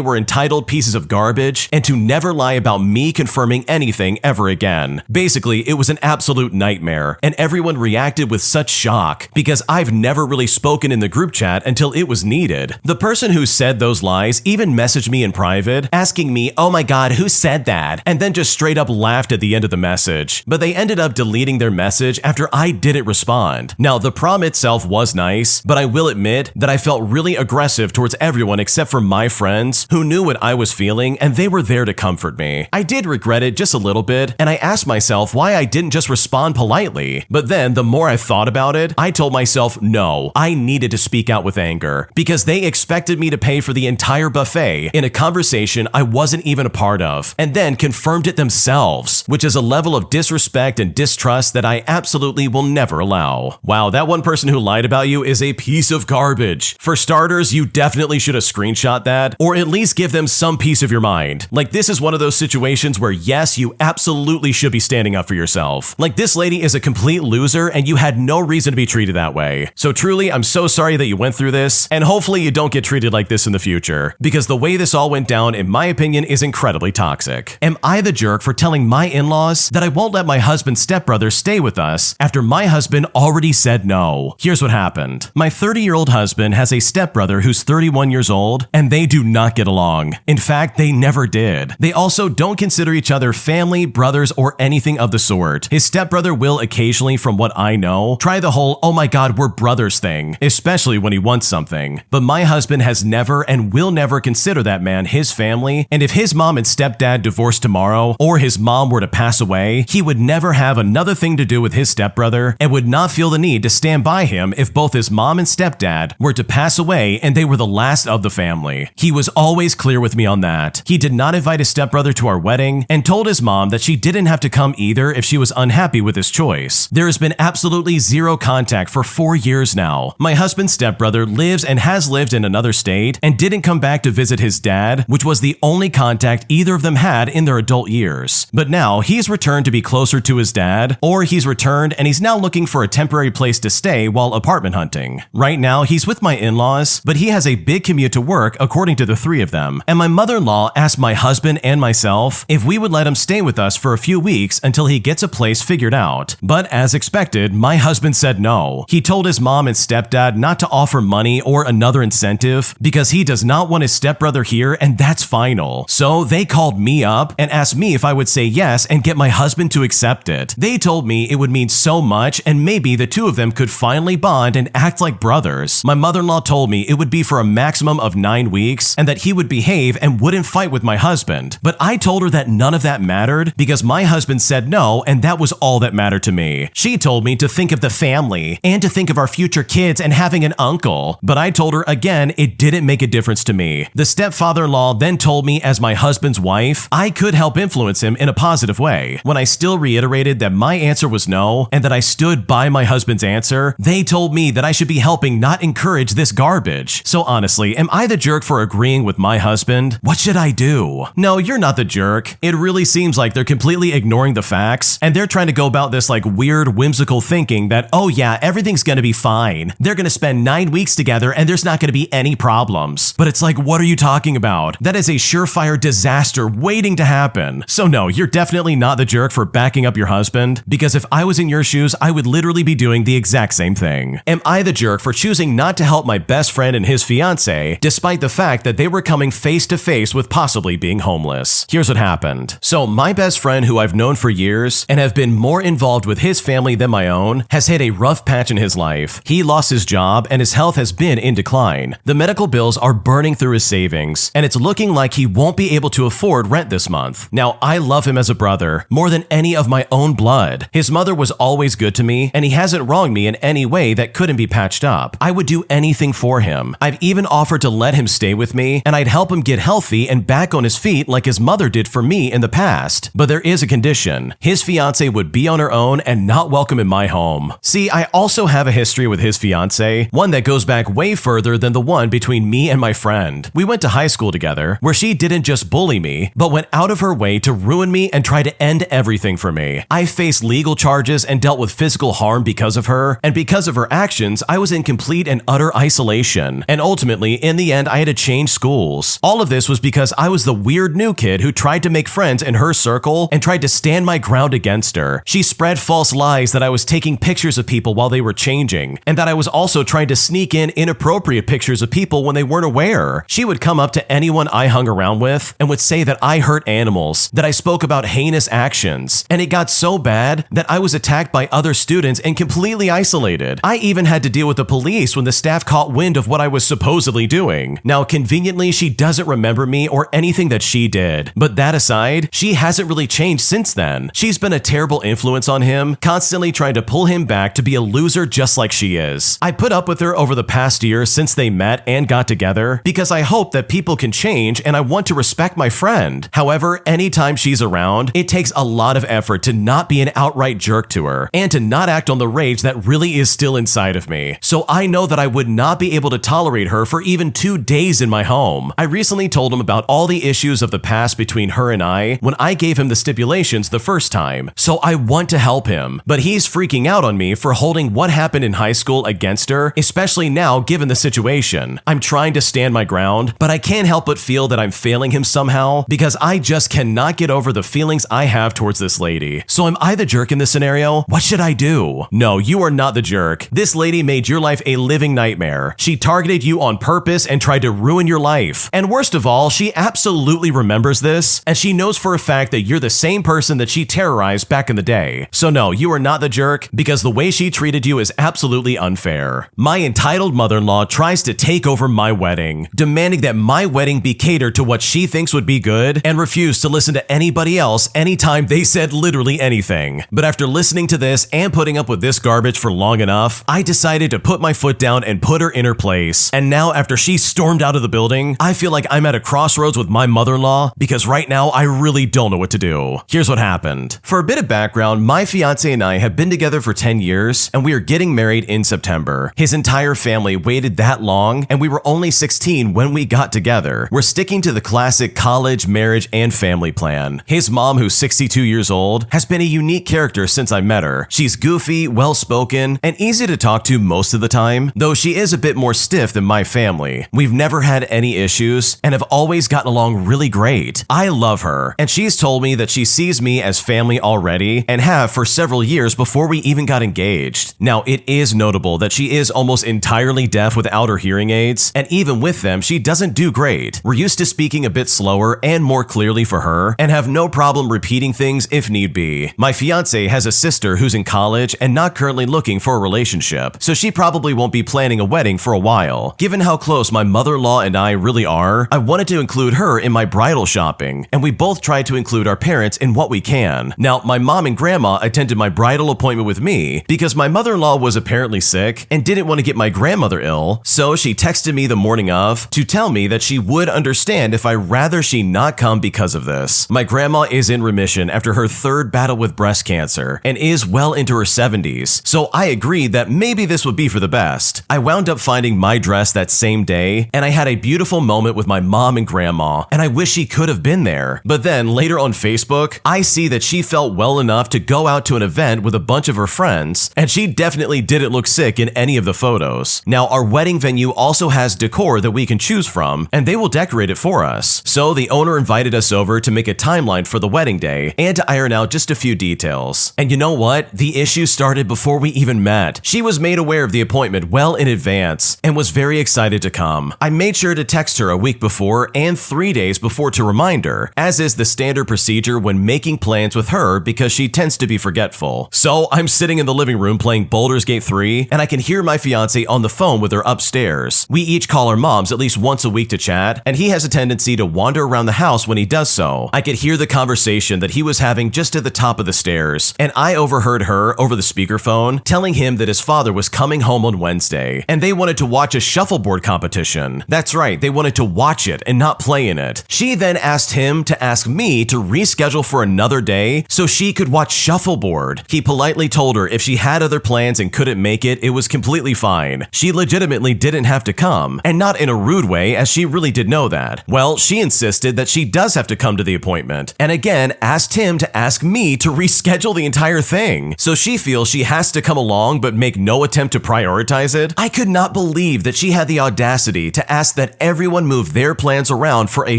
were entitled pieces of garbage and to never lie about me confirming anything ever again. Basically, it was an absolute nightmare, and everyone reacted with such shock because I've never really spoken in the group chat until it was needed. The person who said those lies even messaged me in private, asking me, "Oh my god, who said that?" and then just straight up laughed at the end of the message. But they ended up deleting their message after I didn't respond. Now, the prom itself was nice, but I will admit that I felt really aggressive towards everyone except for my friends who knew what I was feeling and they were there to comfort me. I did regret it just a little bit, and I asked myself why I didn't just respond politely. But then, the more I thought about it, I told myself no, I needed to speak out with anger because they expected me to pay for the entire buffet in a conversation I wasn't even a part of, and then confirmed it themselves, which is a level of disrespect and distrust that I absolutely will never allow. Wow, that one person who lied about you is a piece of garbage. For starters, you definitely should have screenshot that, or at least give them some peace of your mind. Like, this is one of those situations where yes, you absolutely should be standing up for yourself. Like, this lady is a complete loser and you had no reason to be treated that way. So truly, I'm so sorry that you went through this, and hopefully you don't get treated like this in the future, because the way this all went down, in my opinion, is incredibly toxic. Am I the jerk for telling my in-laws that I won't let my husband's stepbrother stay with us after my husband already said no? Here's what happened. My 30-year-old husband has a stepbrother who's 31 years old, and they do not get along. In fact, they never did. They also don't consider each other family, brothers, or anything of the sort. His stepbrother will occasionally, from what I know, try the whole "oh my god, we're brothers" thing, especially when he wants something. But my husband has never and will never consider that man his family, and if his mom and stepdad divorced tomorrow, or his mom were to pass away, he would never have another thing to do with his stepbrother and would not feel the need to stand by him if both his mom and stepdad were to pass away and they were the last of the family. He was always clear with me on that. He did not invite his stepbrother to our wedding and told his mom that she didn't have to come either if she was unhappy with his choice. There has been absolutely zero contact for 4 years now. My husband's stepbrother lives and has lived in another state and didn't come back to visit his dad, which was the only contact either of them had in their adult years. But now he's returned to be closer to his dad, or he's returned and he's now looking for a temporary place to stay while apartment hunting. Right now he's with my in-laws, but he has a big commute to work according to the 3 of them, and my mother-in-law asked my husband and myself if we would let him stay with us for a few weeks until he gets a place figured out. But as expected, my husband said no. He told his mom and stepdad not to offer money or another incentive because he does not want his stepbrother here, and that's final. So they called me up and asked me if I would say yes and get my husband to accept it. They told me it would mean so much and maybe the 2 of them could finally bond and act like brothers. My mother-in-law told me it would be for a maximum of 9 weeks and that he would behave and wouldn't fight with my husband. But I told her that none of that mattered because my husband said no, and that was all that mattered to me. She told me to think of the family and to think of our future kids and having an uncle. But I told her again it didn't make a difference to me. The stepfather-in-law then told me as my husband's wife, I could help influence him in a positive way, when I still reiterated that my answer was no and that I stood by my husband's answer, they told me that I should be helping not encourage this garbage. So honestly, am I the jerk for agreeing with my husband? What should I do? No, you're not the jerk. It really seems like they're completely ignoring the facts, and they're trying to go about this like weird, whimsical thinking that, oh yeah, everything's gonna be fine. They're gonna spend 9 weeks together and there's not gonna be any problems. But it's like, what are you talking about? That is a surefire disaster waiting to happen. So no, you're definitely not the jerk for backing up your husband, because if I was in your shoes, I would literally be doing the exact same thing. Am I the jerk for choosing not to help my best friend and his fiance, despite the fact that they were coming face to face with possibly being homeless? Here's what happened. So my best friend, who I've known for years and have been more involved with his family than my own, has hit a rough patch in his life. He lost his job and his health has been in decline. The medical bills are burning through his savings, and it's looking like he won't be able to afford rent this month. Now, I love him as a brother, more than any of my own blood. His mother was always good to me, and he hasn't wronged me in any way that couldn't be patched up. I would do anything for him. I've even offered to let him stay with me, and I'd help him get healthy and back on his feet like his mother did for me in the past. But there is a condition. His fiance would be on her own and not welcome in my home. See, I also have a history with his fiance, one that goes back way further than the one between me and my friend. We went to high school together, where she didn't just bully me, but went out of her way to ruin me and try to end everything for me. I faced legal charges and dealt with physical harm because of her, and because of her actions, I was in complete and utter isolation. And ultimately, in the end, I had to change schools. All of this was because I was the weird new kid who tried to make friends in her circle and tried to stand my ground against her. She spread false lies that I was taking pictures of people while they were changing, and that I was also trying to sneak in inappropriate pictures of people when they weren't aware. She would come up to anyone I hung around with and would say that I hurt animals, that I spoke about heinous actions, and it got so bad that I was attacked by other students and completely isolated. I even had to deal with the police when the staff caught wind of what I was supposedly doing. Now, conveniently, she doesn't remember me or anything that she did, but that aside, she hasn't really changed since then. She's been a terrible influence on him, constantly trying to pull him back to be a loser just like she is. I put up with her over the past year since they met and got together because I hope that people can change and I want to respect my friend. However, anytime she's around, it takes a lot of effort to not be an outright jerk to her and to not act on the rage that really is still inside of me. So I know that I would not be able to tolerate her for even 2 days in my home. I recently told him about all the issues of the past between her and I when I gave him the stipulations the first time. So I want to help him, but he's freaking out on me for holding what happened in high school against her, especially now given the situation. I'm trying to stand my ground, but I can't help but feel that I'm failing him somehow because I just cannot get over the feelings I have towards this lady. So am I the jerk in this scenario? What should I do? No, you are not the jerk. This lady made your life a living nightmare. She targeted you on purpose and tried to ruin your life. And worst of all, she absolutely remembers this, and she knows for a fact that you're the same person that she terrorized back in the day. So no, you are not the jerk because the way she treated you is absolutely unfair. My entitled mother-in-law tries to take over my wedding, demanding that my wedding be catered to what she thinks would be good and refused to listen to anybody else anytime they said literally anything. But after listening to this and putting up with this garbage for long enough, I decided to put my foot down and put her in her place. And now after she stormed out of the building, I feel like I'm at a crossroads with my mother-in-law because right now I really don't know what to do. Here's what happened. For a bit of background, my fiance and I have been together for 10 years and we are getting married in September. His entire family waited that long and we were only 16 when we got together. We're sticking to the classic college, marriage, and family plan. His mom, who's 62 years old, has been a unique character since I met her. She's goofy, well-spoken, and easy to talk to most of the time, though she is a bit more stiff than my family. We've never had any issues and have always gotten along really great. I love her, and she's told me that she sees me as family already and have for several years before we even got engaged. Now, it is notable that she is almost entirely deaf without her hearing aids, and even with them, she doesn't do great. We're used to speaking a bit slower and more clearly for her, and have no problem repeating things if need be. My fiance has a sister who's in college and not currently looking for a relationship, so she probably won't be planning a wedding for a while. Given how close my mother-in-law and I really are, I wanted to include her in my bridal shopping, and we both tried to include our parents in what we can. Now, my mom and grandma attended my bridal appointment with me because my mother-in-law was apparently sick and didn't want to get my grandmother ill, so she texted me the morning of to tell me that she would understand if I rather she not come because of this. My grandma is in remission after her 3rd battle with breast cancer and is well well into her 70s, so I agreed that maybe this would be for the best. I wound up finding my dress that same day, and I had a beautiful moment with my mom and grandma, and I wish she could have been there. But then later on Facebook, I see that she felt well enough to go out to an event with a bunch of her friends, and she definitely didn't look sick in any of the photos. Now, our wedding venue also has decor that we can choose from, and they will decorate it for us. So the owner invited us over to make a timeline for the wedding day and to iron out just a few details. And you know what? The issue started before we even met. She was made aware of the appointment well in advance and was very excited to come. I made sure to text her a week before and 3 days before to remind her, as is the standard procedure when making plans with her because she tends to be forgetful. So I'm sitting in the living room playing Baldur's Gate 3, and I can hear my fiance on the phone with her upstairs. We each call our moms at least once a week to chat, and he has a tendency to wander around the house when he does so. I could hear the conversation that he was having just at the top of the stairs, and I overheard her over the speakerphone telling him that his father was coming home on Wednesday, and they wanted to watch a shuffleboard competition. That's right, they wanted to watch it and not play in it. She then asked him to ask me to reschedule for another day so she could watch shuffleboard. He politely told her if she had other plans and couldn't make it, it was completely fine. She legitimately didn't have to come, and not in a rude way, as she really did know that. Well, she insisted that she does have to come to the appointment, and again asked him to ask me to reschedule the entire thing. So she feels she has to come along but make no attempt to prioritize it. I could not believe that she had the audacity to ask that everyone move their plans around for a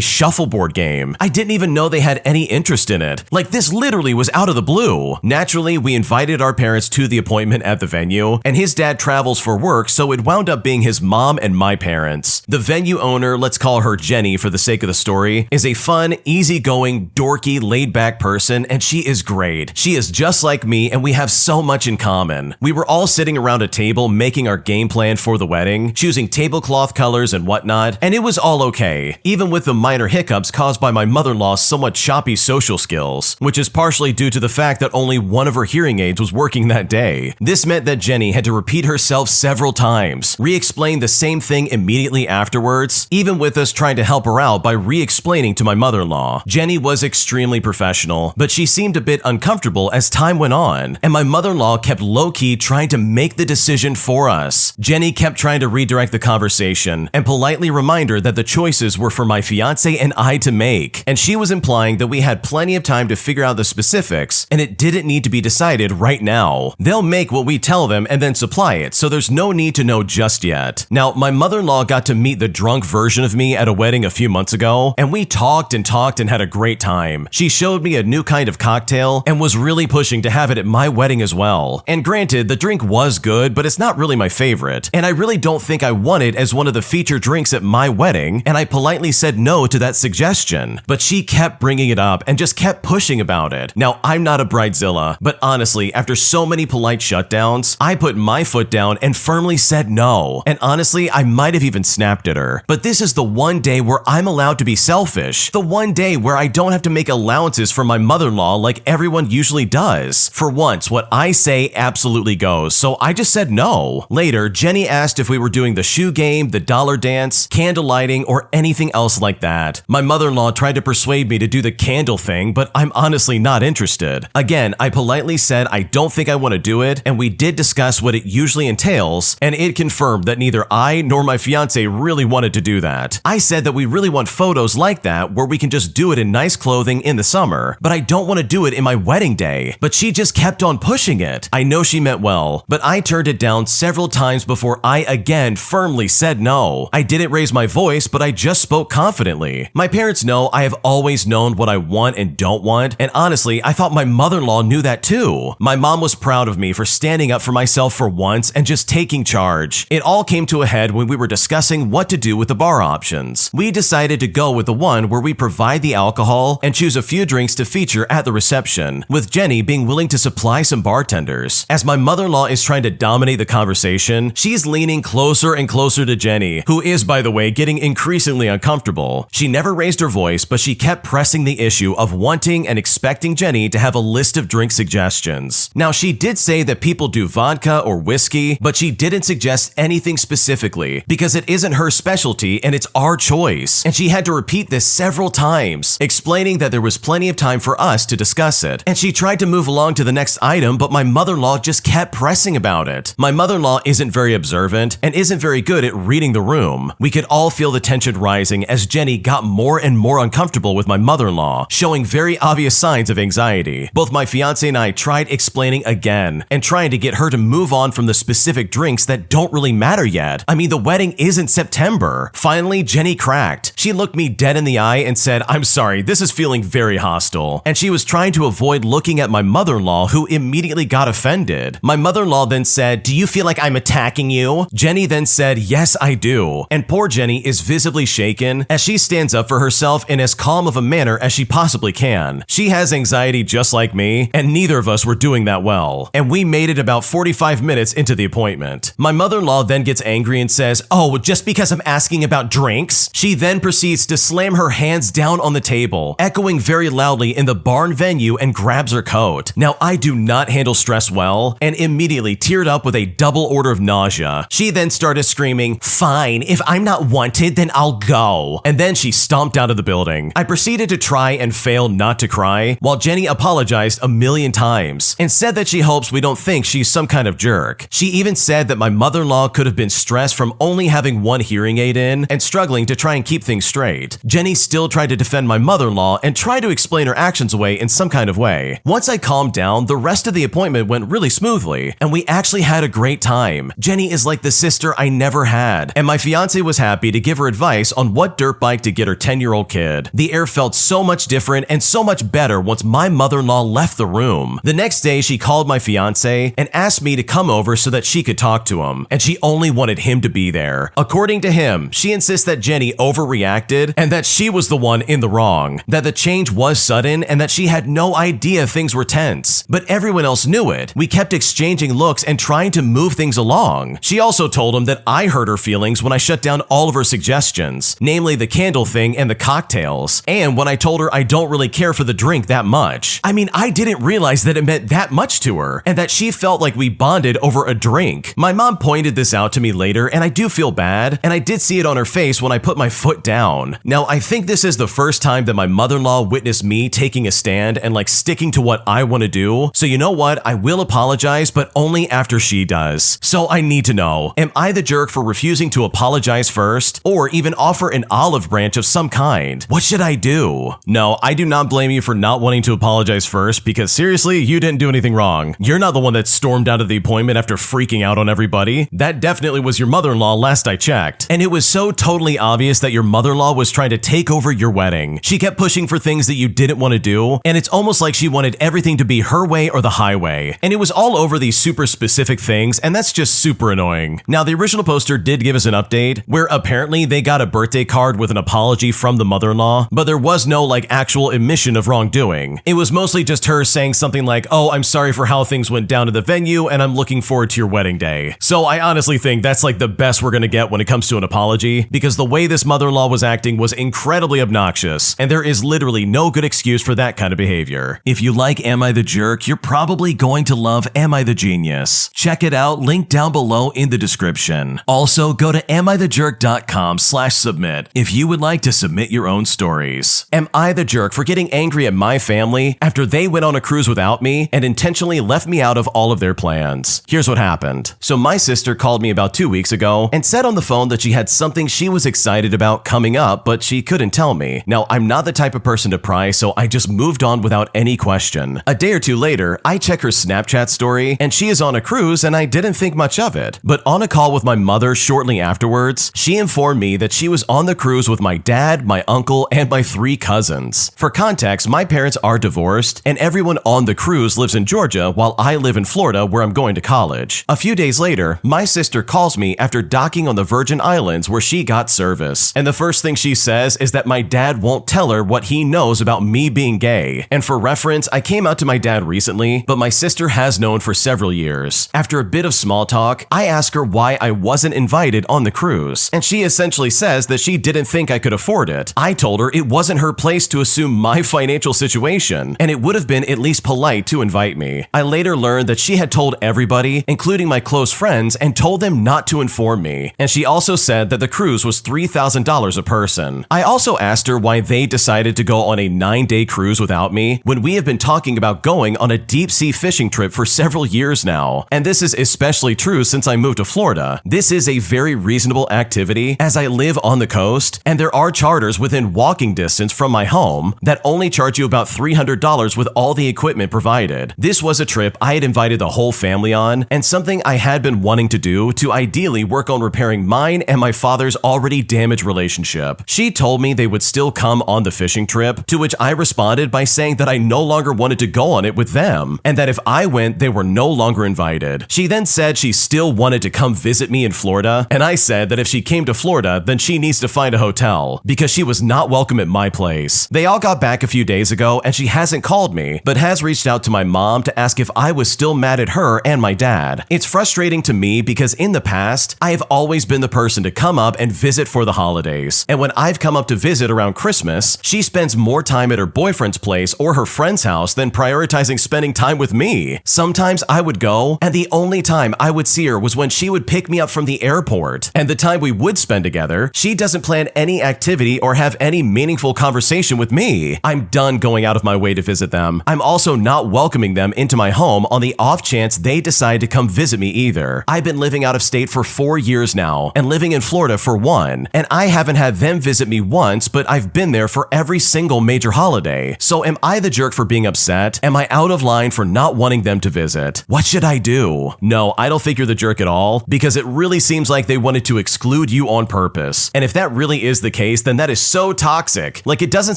shuffleboard game. I didn't even know they had any interest in it. Like, this literally was out of the blue. Naturally, we invited our parents to the appointment at the venue, and his dad travels for work, so it wound up being his mom and my parents. The venue owner, let's call her Jenny for the sake of the story, is a fun, easygoing, dorky, laid-back person, and she is great. She is just like me, and we have so much in common. We were all sitting around a table making our game plan for the wedding, choosing tablecloth colors and whatnot, and it was all okay, even with the minor hiccups caused by my mother-in-law's somewhat choppy social skills, which is partially due to the fact that only one of her hearing aids was working that day. This meant that Jenny had to repeat herself several times, re-explain the same thing immediately afterwards, even with us trying to help her out by re-explaining to my mother-in-law. Jenny was extremely professional, but she seemed a bit uncomfortable as time went on, and my mother-in-law kept low-key trying to make the decision for us. Jenny kept trying to redirect the conversation and politely remind her that the choices were for my fiance and I to make, and she was implying that we had plenty of time to figure out the specifics and it didn't need to be decided right now. They'll make what we tell them and then supply it, so there's no need to know just yet. Now, my mother-in-law got to meet the drunk version of me at a wedding a few months ago, and we talked and had a great time. She showed me a new kind of cocktail and was really pushing to have it at my wedding as well. And granted, the drink was good, but it's not really my favorite, and I really don't think I want it as one of the featured drinks at my wedding, and I politely said no to that suggestion. But she kept bringing it up and just kept pushing about it. Now, I'm not a bridezilla, but honestly, after so many polite shutdowns, I put my foot down and firmly said no. And honestly, I might have even snapped at her. But this is the one day where I'm allowed to be selfish. The one day where I don't have to make allowances for my mother-in-law like everyone usually does. For once, what I say absolutely goes, so I just said no. Later, Jenny asked if we were doing the shoe game, the dollar dance, candle lighting, or anything else like that. My mother-in-law tried to persuade me to do the candle thing, but I'm honestly not interested. Again, I politely said I don't think I want to do it, and we did discuss what it usually entails, and it confirmed that neither I nor my fiance really wanted to do that. I said that we really want photos like that where we can just do it in nice clothing in the summer, but I don't want to do it in my wedding day. But she just kept on pushing it. I know she meant well, but I turned it down several times before I again firmly said no. I didn't raise my voice, but I just spoke confidently. My parents know I have always known what I want and don't want, and honestly, I thought my mother-in-law knew that too. My mom was proud of me for standing up for myself for once and just taking charge. It all came to a head when we were discussing what to do with the bar options. We decided to go with the one where we provide the alcohol and choose a few drinks to feature at the reception, with Jenny being willing to supply some bartenders. As my mother-in-law is trying to dominate the conversation, she's leaning closer and closer to Jenny, who is, by the way, getting increasingly uncomfortable. She never raised her voice, but she kept pressing the issue of wanting and expecting Jenny to have a list of drink suggestions. Now, she did say that people do vodka or whiskey, but she didn't suggest anything specifically because it isn't her specialty and it's our choice. And she had to repeat this several times, explaining that there was plenty of time for us to discuss it. And she tried to move along to the next next item, but my mother-in-law just kept pressing about it. My mother-in-law isn't very observant and isn't very good at reading the room. We could all feel the tension rising as Jenny got more and more uncomfortable with my mother-in-law, showing very obvious signs of anxiety. Both my fiance and I tried explaining again and trying to get her to move on from the specific drinks that don't really matter yet. I mean, the wedding isn't September. Finally, Jenny cracked. She looked me dead in the eye and said, "I'm sorry, this is feeling very hostile." And she was trying to avoid looking at my mother-in-law, who immediately got offended. My mother-in-law then said, "Do you feel like I'm attacking you?" Jenny then said, "Yes, I do." And poor Jenny is visibly shaken as she stands up for herself in as calm of a manner as she possibly can. She has anxiety just like me, and neither of us were doing that well. And we made it about 45 minutes into the appointment. My mother-in-law then gets angry and says, "Oh, just because I'm asking about drinks?" She then proceeds to slam her hands down on the table, echoing very loudly in the barn venue, and grabs her coat. Now, I do not handle stress well and immediately teared up with a double order of nausea. She then started screaming, "Fine, if I'm not wanted, then I'll go." And then she stomped out of the building. I proceeded to try and fail not to cry, while Jenny apologized a million times and said that she hopes we don't think she's some kind of jerk. She even said that my mother-in-law could have been stressed from only having one hearing aid in and struggling to try and keep things straight. Jenny still tried to defend my mother-in-law and try to explain her actions away in some kind of way. Once I calmed down, the rest of the appointment went really smoothly, and we actually had a great time. Jenny is like the sister I never had, and my fiance was happy to give her advice on what dirt bike to get her 10-year-old kid. The air felt so much different and so much better once my mother-in-law left the room. The next day, she called my fiance and asked me to come over so that she could talk to him, and she only wanted him to be there. According to him, she insists that Jenny overreacted and that she was the one in the wrong, that the change was sudden and that she had no idea things were tense. But everyone else knew it. We kept exchanging looks and trying to move things along. She also told him that I hurt her feelings when I shut down all of her suggestions, namely the candle thing and the cocktails, and when I told her I don't really care for the drink that much. I mean, I didn't realize that it meant that much to her and that she felt like we bonded over a drink. My mom pointed this out to me later, and I do feel bad, and I did see it on her face when I put my foot down. Now, I think this is the first time that my mother-in-law witnessed me taking a stand and like sticking to what I want to do. So you know what? I will apologize, but only after she does. So I need to know, am I the jerk for refusing to apologize first, or even offer an olive branch of some kind? What should I do? No, I do not blame you for not wanting to apologize first, because seriously, you didn't do anything wrong. You're not the one that stormed out of the appointment after freaking out on everybody. That definitely was your mother-in-law last I checked. And it was so totally obvious that your mother-in-law was trying to take over your wedding. She kept pushing for things that you didn't want to do, and it's almost like she wanted everything to be her way or the highway. And it was all over these super specific things, and that's just super annoying. Now, the original poster did give us an update, where apparently they got a birthday card with an apology from the mother-in-law, but there was no like actual admission of wrongdoing. It was mostly just her saying something like, "Oh, I'm sorry for how things went down at the venue, and I'm looking forward to your wedding day." So I honestly think that's like the best we're gonna get when it comes to an apology, because the way this mother-in-law was acting was incredibly obnoxious, and there is literally no good excuse for that kind of behavior. If you like Am I the Jerk, you're probably going to love Am I the Genius. Check it out, link down below in the description. Also, go to amithejerk.com/submit if you would like to submit your own stories. Am I the jerk for getting angry at my family after they went on a cruise without me and intentionally left me out of all of their plans? Here's what happened. So my sister called me about 2 weeks ago and said on the phone that she had something she was excited about coming up, but she couldn't tell me. Now, I'm not the type of person to pry, so I just moved on without any question. A day or two later, I check her Snapchat story, and she is on a cruise, and I didn't think much of it. But on a call with my mother shortly afterwards, she informed me that she was on the cruise with my dad, my uncle, and my 3 cousins. For context, my parents are divorced, and everyone on the cruise lives in Georgia while I live in Florida where I'm going to college. A few days later, my sister calls me after docking on the Virgin Islands where she got service, and the first thing she says is that my dad won't tell her what he knows about me being gay. And for reference, I came out to my dad recently, but my sister has known for several years. After a bit of small talk, I ask her why I wasn't invited on the cruise, and she essentially says that she didn't think I could afford it. I told her it wasn't her place to assume my financial situation, and it would have been at least polite to invite me. I later learned that she had told everybody, including my close friends, and told them not to inform me, and she also said that the cruise was $3,000 a person. I also asked her why they decided to go on a 9-day cruise without me when we have been talking about going on a deep-sea fishing trip for several years now. And this is especially true since I moved to Florida. This is a very reasonable activity as I live on the coast, and there are charters within walking distance from my home that only charge you about $300 with all the equipment provided. This was a trip I had invited the whole family on, and something I had been wanting to do to ideally work on repairing mine and my father's already damaged relationship. She told me they would still come on the fishing trip, to which I responded by saying that I no longer wanted to go on it with them, and that if I went, they were no longer invited. She then said she still wanted to come visit me in Florida, and I said that if she came to Florida, then she needs to find a hotel, because she was not welcome at my place. They all got back a few days ago, and she hasn't called me, but has reached out to my mom to ask if I was still mad at her and my dad. It's frustrating to me because in the past, I have always been the person to come up and visit for the holidays, and when I've come up to visit around Christmas, she spends more time at her boyfriend's place or her friend's house than prioritizing spending time with me. Sometimes I would go, and the only time I would see her was when she would pick me up from the airport, and the time we would spend together, she doesn't plan any activity or have any meaningful conversation with me. I'm done going out of my way to visit them. I'm also not welcoming them into my home on the off chance they decide to come visit me either. I've been living out of state for 4 years now, and living in Florida for 1, and I haven't had them visit me once, but I've been there for every single major holiday. So am I the jerk for being upset? Am I out of line for not wanting them to visit? What should I do? No, I don't think you're the jerk at all, because it really seems like they wanted to exclude you on purpose. And if that really is the case, then that is so toxic. Like, it doesn't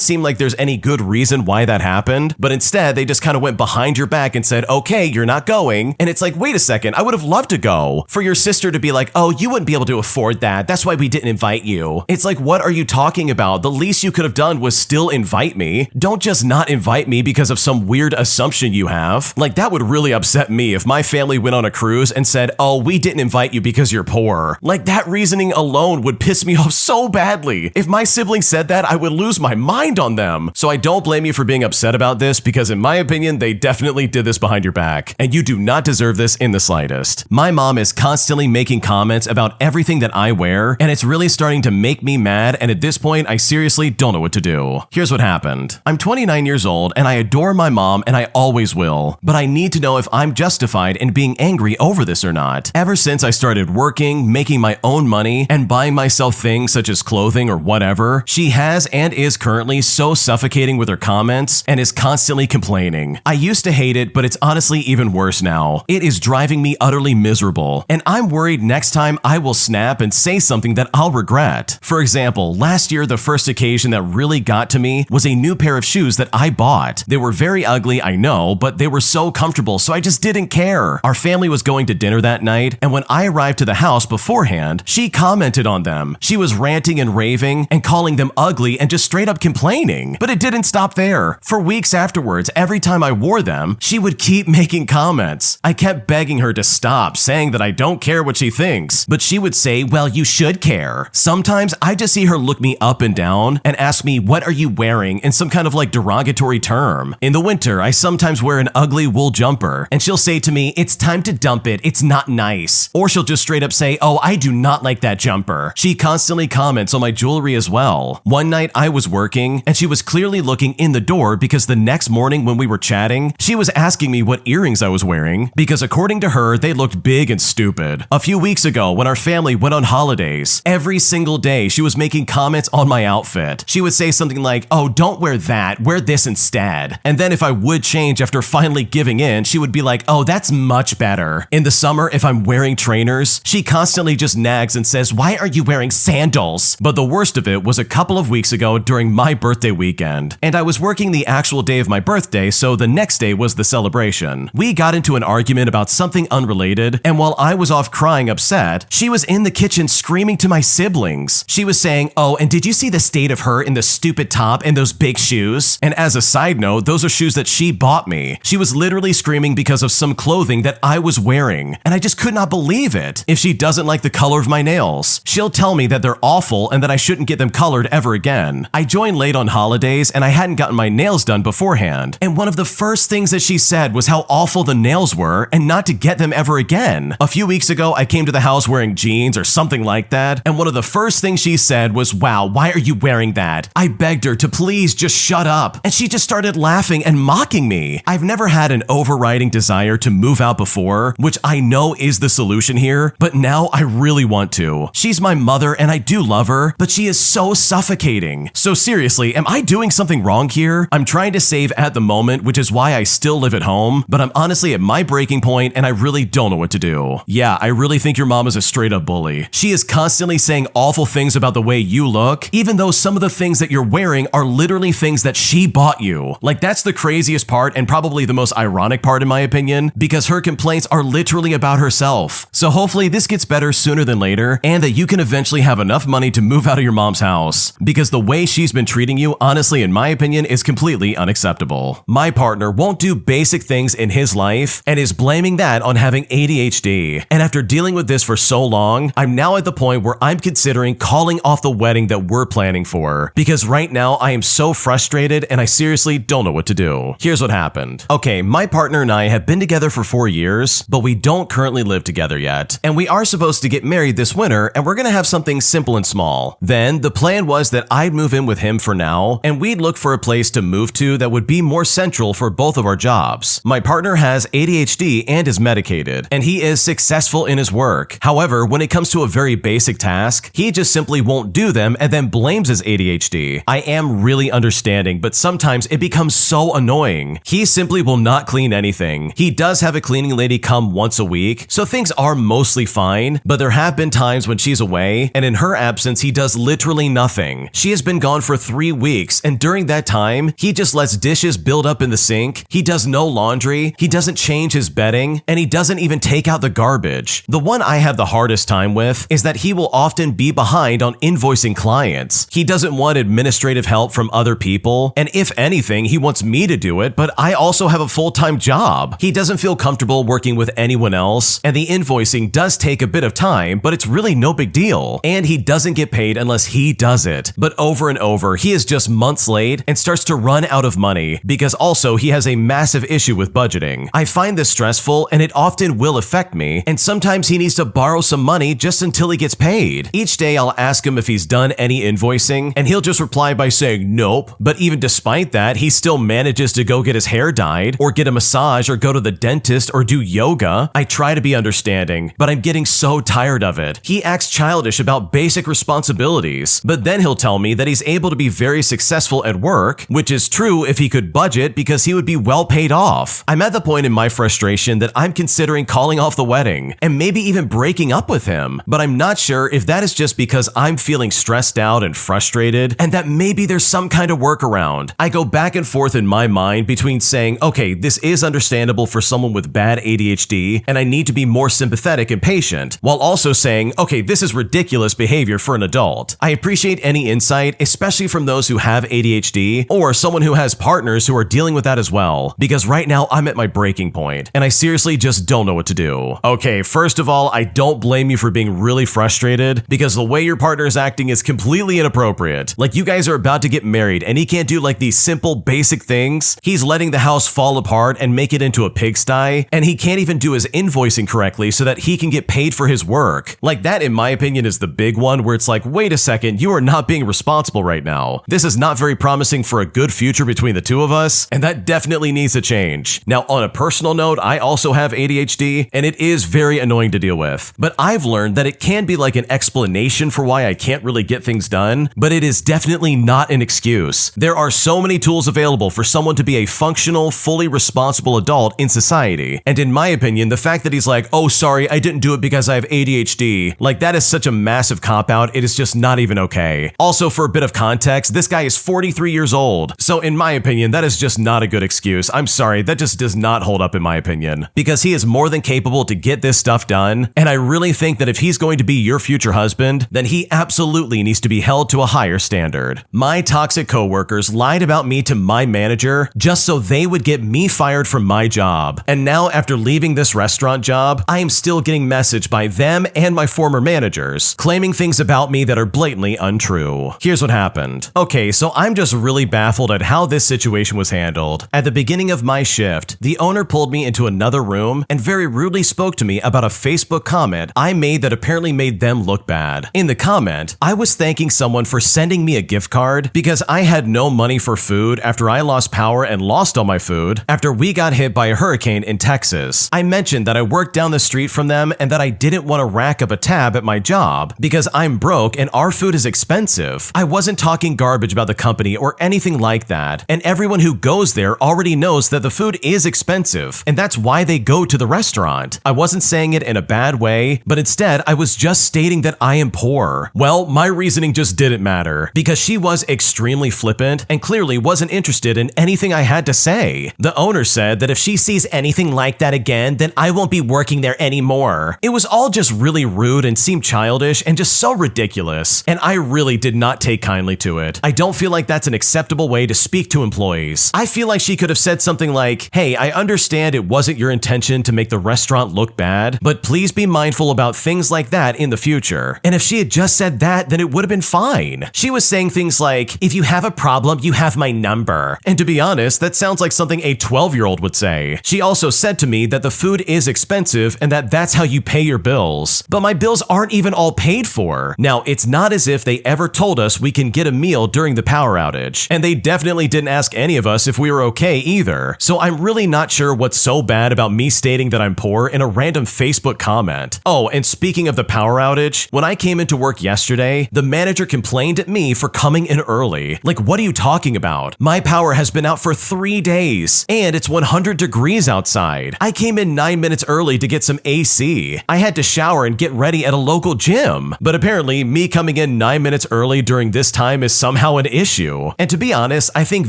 seem like there's any good reason why that happened, but instead they just kind of went behind your back and said, okay, you're not going. And it's like, wait a second, I would have loved to go. For your sister to be like, oh, you wouldn't be able to afford that, that's why we didn't invite you. It's like, what are you talking about? The least you could have done was still invite me. Don't just not invite me because of some weird assumption you have. Like, that would really upset me if my family went on a cruise and said, oh, we didn't invite you because you're poor. Like, that reasoning alone would piss me off so badly. If my siblings said that, I would lose my mind on them. So I don't blame you for being upset about this, because in my opinion, they definitely did this behind your back, and you do not deserve this in the slightest. My mom is constantly making comments about everything that I wear, and it's really starting to make me mad, and at this point, I seriously don't know what to do. Here's what happened. I'm 29 years old, and I adore my mom, and I always will, but I need to know if I'm justified in being angry over this or not. Ever since I started working, making my own money, and buying myself things such as clothing or whatever, she has and is currently so suffocating with her comments and is constantly complaining. I used to hate it, but it's honestly even worse now. It is driving me utterly miserable, and I'm worried next time I will snap and say something that I'll regret. For example, last year the first occasion that really got to me was a new pair of shoes that I bought. They were very ugly, I know, but they were so comfortable, so I just didn't care. Our family was going to dinner that night, and when I arrived to the house beforehand, she commented on them. She was ranting and raving and calling them ugly and just straight up complaining. But it didn't stop there. For weeks afterwards, every time I wore them, she would keep making comments. I kept begging her to stop, saying that I don't care what she thinks, but she would say, well, you should care. Sometimes I just see her look me up and down and ask me, what are you wearing, in some kind of like derogatory term. In the winter, I sometimes wear an ugly wool jumper, and she'll say to me, it's time to dump it, it's not nice. Or she'll just straight up say, oh, I do not like that jumper. She constantly comments on my jewelry as well. One night I was working, and she was clearly looking in the door because the next morning when we were chatting, she was asking me what earrings I was wearing, because according to her, they looked big and stupid. A few weeks ago, when our family went on holidays, every single day she was making comments on my outfit. She would say something like, oh, don't wear that, wear this instead. And then if I would change after finally giving in, she would be like, oh, that's much better. In the summer, if I'm wearing trainers, she constantly just nags and says, why are you wearing sandals? But the worst of it was a couple of weeks ago during my birthday weekend, and I was working the actual day of my birthday, so the next day was the celebration. We got into an argument about something unrelated, and while I was off crying upset, she was in the kitchen screaming to my siblings. She was saying, oh, and did you see the state of her in the stupid top and those big shoes? And as a side note, those are shoes that she bought me. She was literally screaming because of some clothing that I was wearing, and I just could not believe it. If she doesn't like the color of my nails, she'll tell me that they're awful and that I shouldn't get them colored ever again. I joined late on holidays and I hadn't gotten my nails done beforehand, and one of the first things that she said was how awful the nails were and not to get them ever again. A few weeks ago, I came to the house wearing jeans or something like that, and one of the first things she said was, wow, why are you wearing that? I begged her to please just shut up, and she just started laughing and mocking me. I I've never had an overriding desire to move out before, which I know is the solution here, but now I really want to. She's my mother and I do love her, but she is so suffocating. So seriously, am I doing something wrong here? I'm trying to save at the moment, which is why I still live at home, but I'm honestly at my breaking point and I really don't know what to do. Yeah, I really think your mom is a straight up bully. She is constantly saying awful things about the way you look, even though some of the things that you're wearing are literally things that she bought you. Like, that's the craziest part and probably the most ironic part in my opinion, because her complaints are literally about herself. So hopefully this gets better sooner than later and that you can eventually have enough money to move out of your mom's house, because the way she's been treating you, honestly, in my opinion, is completely unacceptable. My partner won't do basic things in his life and is blaming that on having ADHD. And after dealing with this for so long, I'm now at the point where I'm considering calling off the wedding that we're planning for, because right now I am so frustrated and I seriously don't know what to do. Here's what happened. Okay, my partner and I have been together for 4 years, but we don't currently live together yet. And we are supposed to get married this winter, and we're gonna have something simple and small. Then the plan was that I'd move in with him for now, and we'd look for a place to move to that would be more central for both of our jobs. My partner has ADHD and is medicated, and he is successful in his work. However, when it comes to a very basic task, he just simply won't do them and then blames his ADHD. I am really understanding, but sometimes it becomes so annoying. He simply will not clean anything. He does have a cleaning lady come once a week, so things are mostly fine, but there have been times when she's away, and in her absence, he does literally nothing. She has been gone for 3 weeks, and during that time, he just lets dishes build up in the sink, he does no laundry, he doesn't change his bedding, and he doesn't even take out the garbage. The one I have the hardest time with is that he will often be behind on invoicing clients. He doesn't want administrative help from other people, and if anything, he wants me to do it, but I also have a full-time job. He doesn't feel comfortable working with anyone else, and the invoicing does take a bit of time, but it's really no big deal. And he doesn't get paid unless he does it. But over and over, he is just months late and starts to run out of money, because also he has a massive issue with budgeting. I find this stressful, and it often will affect me, and sometimes he needs to borrow some money just until he gets paid. Each day I'll ask him if he's done any invoicing, and he'll just reply by saying nope, but even despite that, he still manages to go get his hair dyed, or get a massage, or go to the dentist, or do yoga. I try to be understanding, but I'm getting so tired of it. He acts childish about basic responsibilities, but then he'll tell me that he's able to be very successful at work, which is true if he could budget, because he would be well paid off. I'm at the point in my frustration that I'm considering calling off the wedding, and maybe even breaking up with him, but I'm not sure if that is just because I'm feeling stressed out and frustrated, and that maybe there's some kind of workaround. I go back and forth in my mind between saying, okay, this is understandable for someone with bad ADHD, and I need to be more sympathetic and patient, while also saying, okay, this is ridiculous behavior for an adult. I appreciate any insight, especially from those who have ADHD, or someone who has partners who are dealing with that as well, because right now I'm at my breaking point, and I seriously just don't know what to do. Okay, first of all, I don't blame you for being really frustrated, because the way your partner is acting is completely inappropriate. Like, you guys are about to get married, and he can't do like these simple basic things. He's letting the house fall apart and make it into a pigsty, and he can't even do his invoicing correctly so that he can get paid for his work. Like, that, in my opinion, is the big one where it's like, wait a second, you are not being responsible right now. This is not very promising for a good future between the two of us, and that definitely needs to change. Now, on a personal note, I also have ADHD, and it is very annoying to deal with, but I've learned that it can be like an explanation for why I can't really get things done, but it is definitely not an excuse. There are so many tools available for someone to be a functional, fully responsible adult in society, and in my opinion, the fact that he's like, oh, sorry, I didn't do it because I have ADHD, like, that is such a massive cop-out, it is just not even okay. Also, for a bit of context, this guy is 43 years old, so in my opinion, that is just not a good excuse. I'm sorry, that just does not hold up in my opinion, because he is more than capable to get this stuff done, and I really think that if he's going to be your future husband, then he absolutely needs to be held to a higher standard. My toxic coworkers lied about me to my manager just so they would get me fired from my job, and now after leaving this restaurant job, I am still getting messaged by them and my former managers, claiming things about me that are blatantly untrue. Here's what happened. Okay, so I'm just really baffled at how this situation was handled. At the beginning of my shift, the owner pulled me into another room and very rudely spoke to me about a Facebook comment I made that apparently made them look bad. In the comment, I was thanking someone for sending me a gift card because I had no money for food after I lost power and lost all my food after we got hit by a hurricane in Texas. I mentioned that I worked down the street from them and that I didn't want to rack up a tab at my job because I'm broke and our food is expensive. I wasn't talking garbage about the company or anything like that, and everyone who goes there already knows that the food is expensive, and that's why they go to the restaurant. I wasn't saying it in a bad way, but instead I was just stating that I am poor. Well, my reasoning just didn't matter because she was extremely flippant and clearly wasn't interested in anything I had to say. The owner said that if she sees anything like that again, then I won't be working there anymore. It was all just really rude and seemed childish and just so ridiculous, and I really did not take kindly to it. I don't feel like that's an acceptable way to speak to employees. I feel like she could have said something like, "Hey, I understand it wasn't your intention to make the restaurant look bad, but please be mindful about things like that in the future." And if she had just said that, then it would have been fine. She was saying things like, "If you have a problem, you have my number." And to be honest, that sounds like something a 12-year-old would say. She also said to me that the food is expensive and that that's how you pay your bills. But my bills aren't even all paid for. Now, it's not as if they ever told us we can get a meal during the power outage, and they definitely didn't ask any of us if we were okay either. So I'm really not sure what's so bad about me stating that I'm poor in a random Facebook comment. Oh, and speaking of the power outage, when I came into work yesterday, the manager complained at me for coming in early. Like, what are you talking about? My power has been out for 3 days, and it's 100 degrees outside. I came in 9 minutes early to get some AC. I had to shower and get ready at a local gym. But apparently, me coming in 9 minutes early during this time is somehow an issue. And to be honest, I think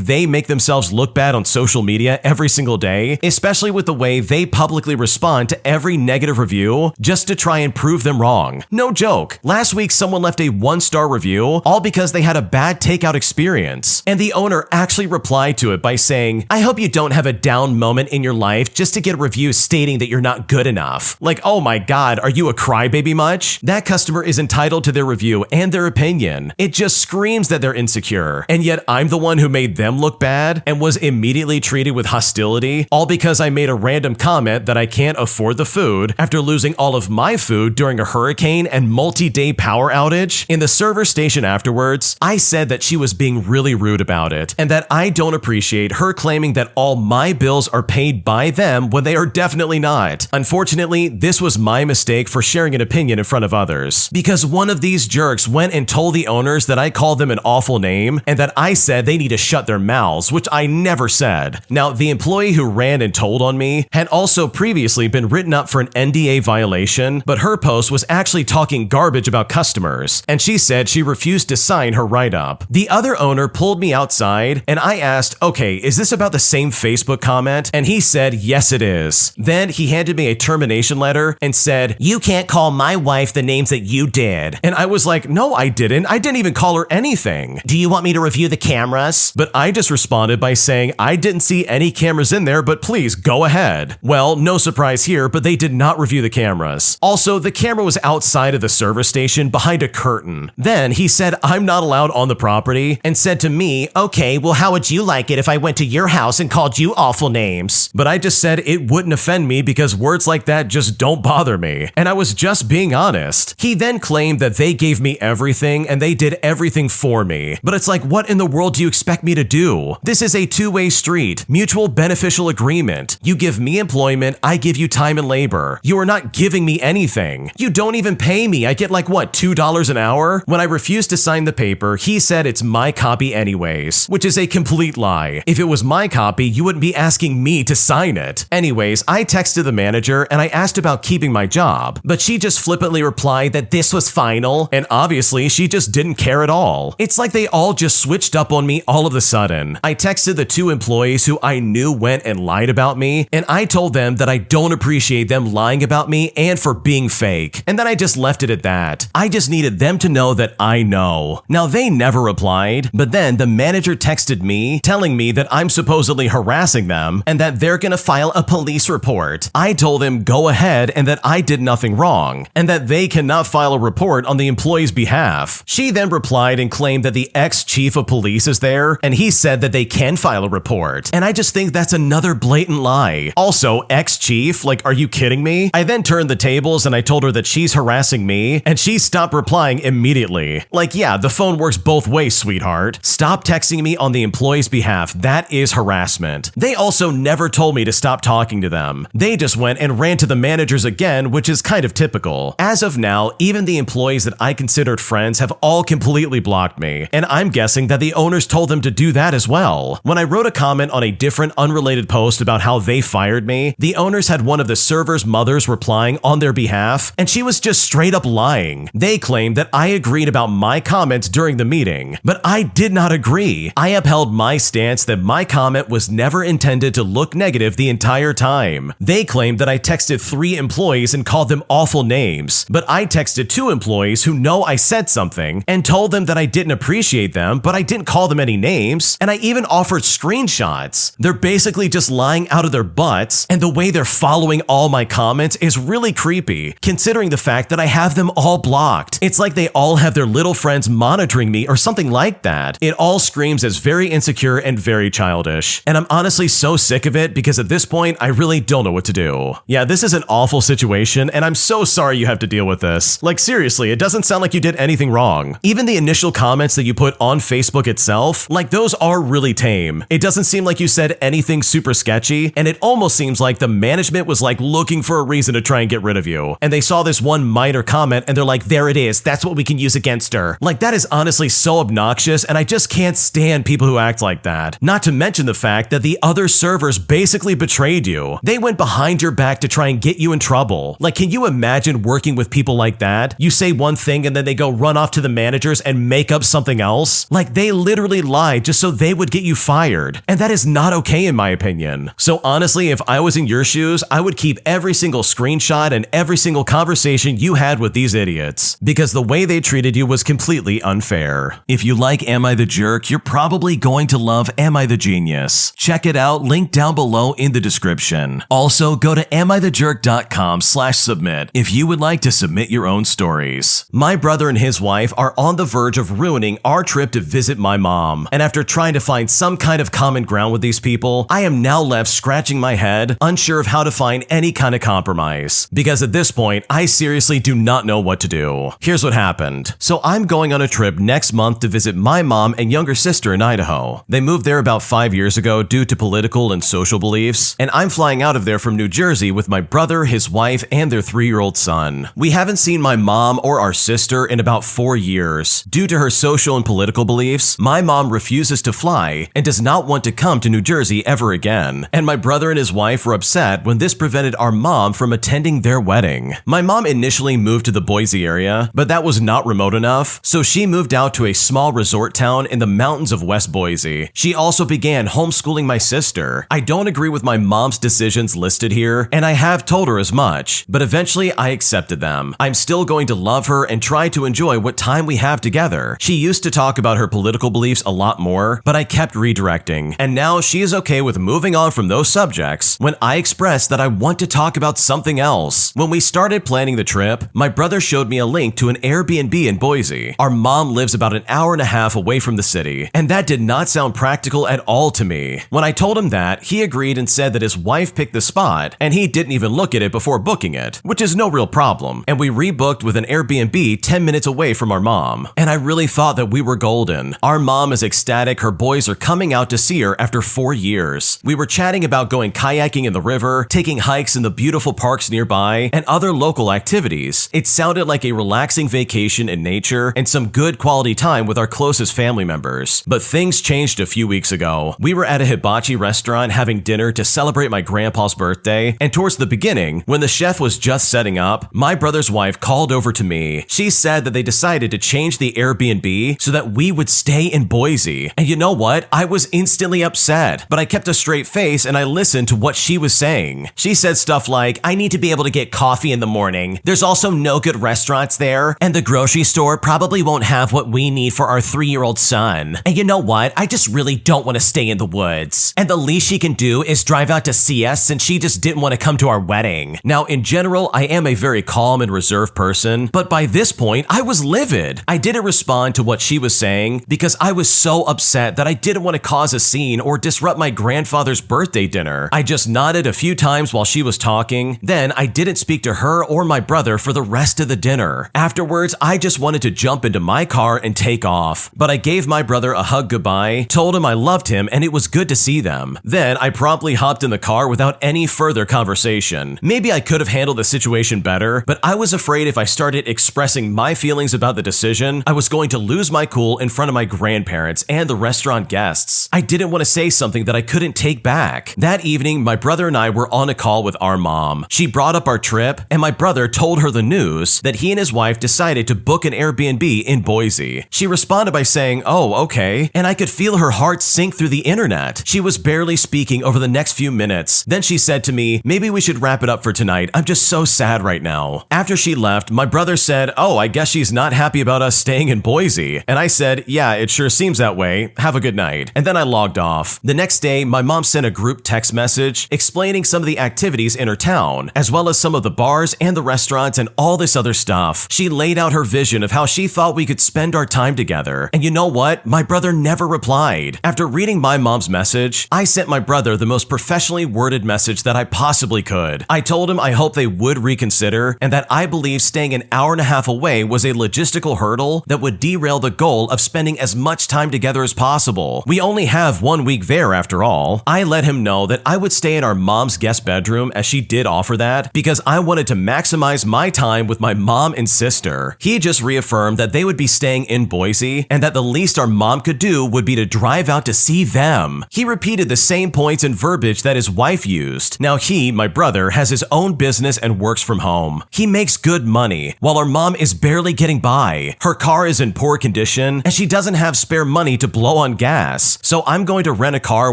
they make themselves look bad on social media every single day, especially with the way they publicly respond to every negative review just to try and prove them wrong. No joke. Last week, someone left a 1-star review all because they had a bad takeout experience. And the owner actually replied to it by saying, "I hope you don't have a down moment in your life just to get a review stating that you're not good enough." Like, oh my god, are you a crybaby much? That customer is entitled to their review and their opinion. It just screams that they're insecure. And yet I'm the one who made them look bad and was immediately treated with hostility, all because I made a random comment that I can't afford the food after losing all of my food during a hurricane and multi-day power outage. In the server station afterwards, I said that she was being really rude about it and that I don't appreciate her claiming that all my bills are paid by them when they are definitely not. Unfortunately, this was my mistake for sharing an opinion in front of others, because one of these jerks went and told the owners that I called them an awful name and that I said they need to shut their mouths, which I never said. Now, the employee who ran and told on me had also previously been written up for an NDA violation, but her post was actually talking garbage about customers, and she said she refused to sign her write-up. The other owner pulled me outside, and I asked, "Okay, is this about the same Facebook comment?" And he said, "Yes, it is." Then he handed me a termination letter and said, "You can't call my wife the names that you did." And I was like, "No, I didn't. I didn't even call her anything." Do you want me to review the cameras? But I just responded by saying I didn't see any cameras in there, but please go ahead. Well, no surprise here, but they did not review the cameras. Also, the camera was outside of the service station behind a curtain. Then he said I'm not allowed on the property and said to me, "Okay, well, how would you like it if I went to your house and called you awful names?" But I just said it wouldn't offend me because words like that just don't bother me. And I was just being honest. He then claimed that they gave me everything and they did everything for me. But it's like, what in the world do you expect me to do? This is a two-way street, mutual beneficial agreement. You give me employment, I give you time and labor. You are not giving me anything. You don't even pay me. I get like, what, $2 an hour? When I refused to sign the paper, he said it's my copy anyways, which is a complete lie. If it was my copy, you wouldn't be asking me to sign it. Anyways, I texted the manager and I asked about keeping my job, but she just flippantly replied that this was final, and obviously she just didn't care at all. It's like they all just switched up on me all of a sudden. I texted the 2 employees who I knew went and lied about me, and I told them that I don't appreciate them lying about me and for being fake. And then I just left it at that. I just needed them to know that I know. Now, they never replied, but then the manager texted me telling me that I'm supposedly harassing them and that they're gonna file a police report. I told him go ahead and that I did nothing wrong and that they cannot file a report on the employee's behalf. She then replied and claimed that the ex-chief of police is there and he said that they can file a report. And I just think that's another blatant lie. Also, ex-chief? Like, are you kidding me? I then turned the tables and I told her that she's harassing me and she stopped replying immediately. Like, yeah, the phone works both ways, sweetheart. Stop texting me on the employee's behalf. That is harassment. harassment. They also never told me to stop talking to them. They just went and ran to the managers again, which is kind of typical. As of now, even the employees that I considered friends have all completely blocked me, and I'm guessing that the owners told them to do that as well. When I wrote a comment on a different unrelated post about how they fired me, the owners had one of the servers' mothers replying on their behalf, and she was just straight up lying. They claimed that I agreed about my comments during the meeting, but I did not agree. I upheld my stance that my comment was never intended to look negative the entire time. They claimed that I texted 3 employees and called them awful names, but I texted 2 employees who know I said something and told them that I didn't appreciate them, but I didn't call them any names, and I even offered screenshots. They're basically just lying out of their butts, and the way they're following all my comments is really creepy, considering the fact that I have them all blocked. It's like they all have their little friends monitoring me or something like that. It all screams as very insecure and very childish, and I'm honestly so sick of it because at this point, I really don't know what to do. Yeah, this is an awful situation, and I'm so sorry you have to deal with this. Like seriously, it doesn't sound like you did anything wrong. Even the initial comments that you put on Facebook itself, like those are really tame. It doesn't seem like you said anything super sketchy, and it almost seems like the management was like looking for a reason to try and get rid of you. And they saw this one minor comment and they're like, there it is, that's what we can use against her. Like that is honestly so obnoxious, and I just can't stand people who act like that. Not to mention the fact that the other servers basically betrayed you. They went behind your back to try and get you in trouble. Like, can you imagine working with people like that? You say one thing and then they go run off to the managers and make up something else? Like, they literally lied just so they would get you fired. And that is not okay in my opinion. So honestly, if I was in your shoes, I would keep every single screenshot and every single conversation you had with these idiots, because the way they treated you was completely unfair. If you like Am I the Jerk, you're probably going to love Am I the Genius. Check it out, link down below in the description. Also, go to AmITheJerk.com/submit if you would like to submit your own stories. My brother and his wife are on the verge of ruining our trip to visit my mom, and after trying to find some kind of common ground with these people, I am now left scratching my head, unsure of how to find any kind of compromise, because at this point, I seriously do not know what to do. Here's what happened. So I'm going on a trip next month to visit my mom and younger sister in Idaho. They moved there about 5 years ago due to political and social beliefs, and I'm flying out of there from New Jersey with my brother, his wife, and their 3-year-old son. We haven't seen my mom or our sister in about 4 years. Due to her social and political beliefs, my mom refuses to fly and does not want to come to New Jersey ever again. And my brother and his wife were upset when this prevented our mom from attending their wedding. My mom initially moved to the Boise area, but that was not remote enough, so she moved out to a small resort town in the mountains of West Boise. She also began homeschooling my sister. I don't agree with my mom's decisions listed here, and I have told her as much, but eventually I accepted them. I'm still going to love her and try to enjoy what time we have together. She used to talk about her political beliefs a lot more, but I kept redirecting, and now she is okay with moving on from those subjects when I expressed that I want to talk about something else. When we started planning the trip, my brother showed me a link to an Airbnb in Boise. Our mom lives about an hour and a half away from the city, and that did not sound practical at all to me. When I told him that, he agreed and said that his wife picked the spot, and he didn't even look at it before booking it, which is no real problem, and we rebooked with an Airbnb 10 minutes away from our mom. And I really thought that we were golden. Our mom is ecstatic her boys are coming out to see her after 4 years. We were chatting about going kayaking in the river, taking hikes in the beautiful parks nearby, and other local activities. It sounded like a relaxing vacation in nature and some good quality time with our closest family members. But things changed a few weeks ago. We were at a hibachi restaurant having dinner to celebrate my grandpa's birthday, and towards the beginning, when the chef was just setting up, my brother's wife called over to me. She said that they decided to change the Airbnb so that we would stay in Boise. And you know what? I was instantly upset, but I kept a straight face and I listened to what she was saying. She said stuff like, I need to be able to get coffee in the morning. There's also no good restaurants there, and the grocery store probably won't have what we need for our 3-year-old son. And you know what? I just really don't want to stay in the woods. And the least she can do is drive out to see us since she just didn't want to come to our wedding. Now, in general, I am a very calm and reserved person, but by this point, I was livid. I didn't respond to what she was saying because I was so upset that I didn't want to cause a scene or disrupt my grandfather's birthday dinner. I just nodded a few times while she was talking. Then I didn't speak to her or my brother for the rest of the dinner. Afterwards, I just wanted to jump into my car and take off, but I gave my brother a hug goodbye, told him I loved him, and it was good to see them. Then I promptly hopped in the car without any further conversation. Maybe I could have handled the situation better, but I was afraid if I started expressing my feelings about the decision, I was going to lose my cool in front of my grandparents and the restaurant guests. I didn't want to say something that I couldn't take back. That evening, my brother and I were on a call with our mom. She brought up our trip, and my brother told her the news that he and his wife decided to book an Airbnb in Boise. She responded by saying, "Oh, okay," and I could feel her heart sink through the internet. She was barely speaking over the next few minutes. Then she said to me, "Maybe we should wrap it up for tonight. I'm just so sad right now." After she left, my brother said, "Oh, I guess she's not happy about us staying in Boise." And I said, "Yeah, it sure seems that way. Have a good night." And then I logged off. The next day, my mom sent a group text message explaining some of the activities in her town, as well as some of the bars and the restaurants and all this other stuff. She laid out her vision of how she thought we could spend our time together. And you know what? My brother never replied. After reading my mom's message, I sent my brother the most professionally worded message that I possibly could. I told him I hope they would reconsider and that I believe staying an hour and a half away was a logistical hurdle that would derail the goal of spending as much time together as possible. We only have 1 week there after all. I let him know that I would stay in our mom's guest bedroom, as she did offer that, because I wanted to maximize my time with my mom and sister. He just reaffirmed that they would be staying in Boise and that the least our mom could do would be to drive out to see them. He repeated the same points and verbiage that his wife used. Now he, my brother, has his own business and works from home. He makes good money, while our mom is barely getting by. Her car is in poor condition, and she doesn't have spare money to blow on gas. So I'm going to rent a car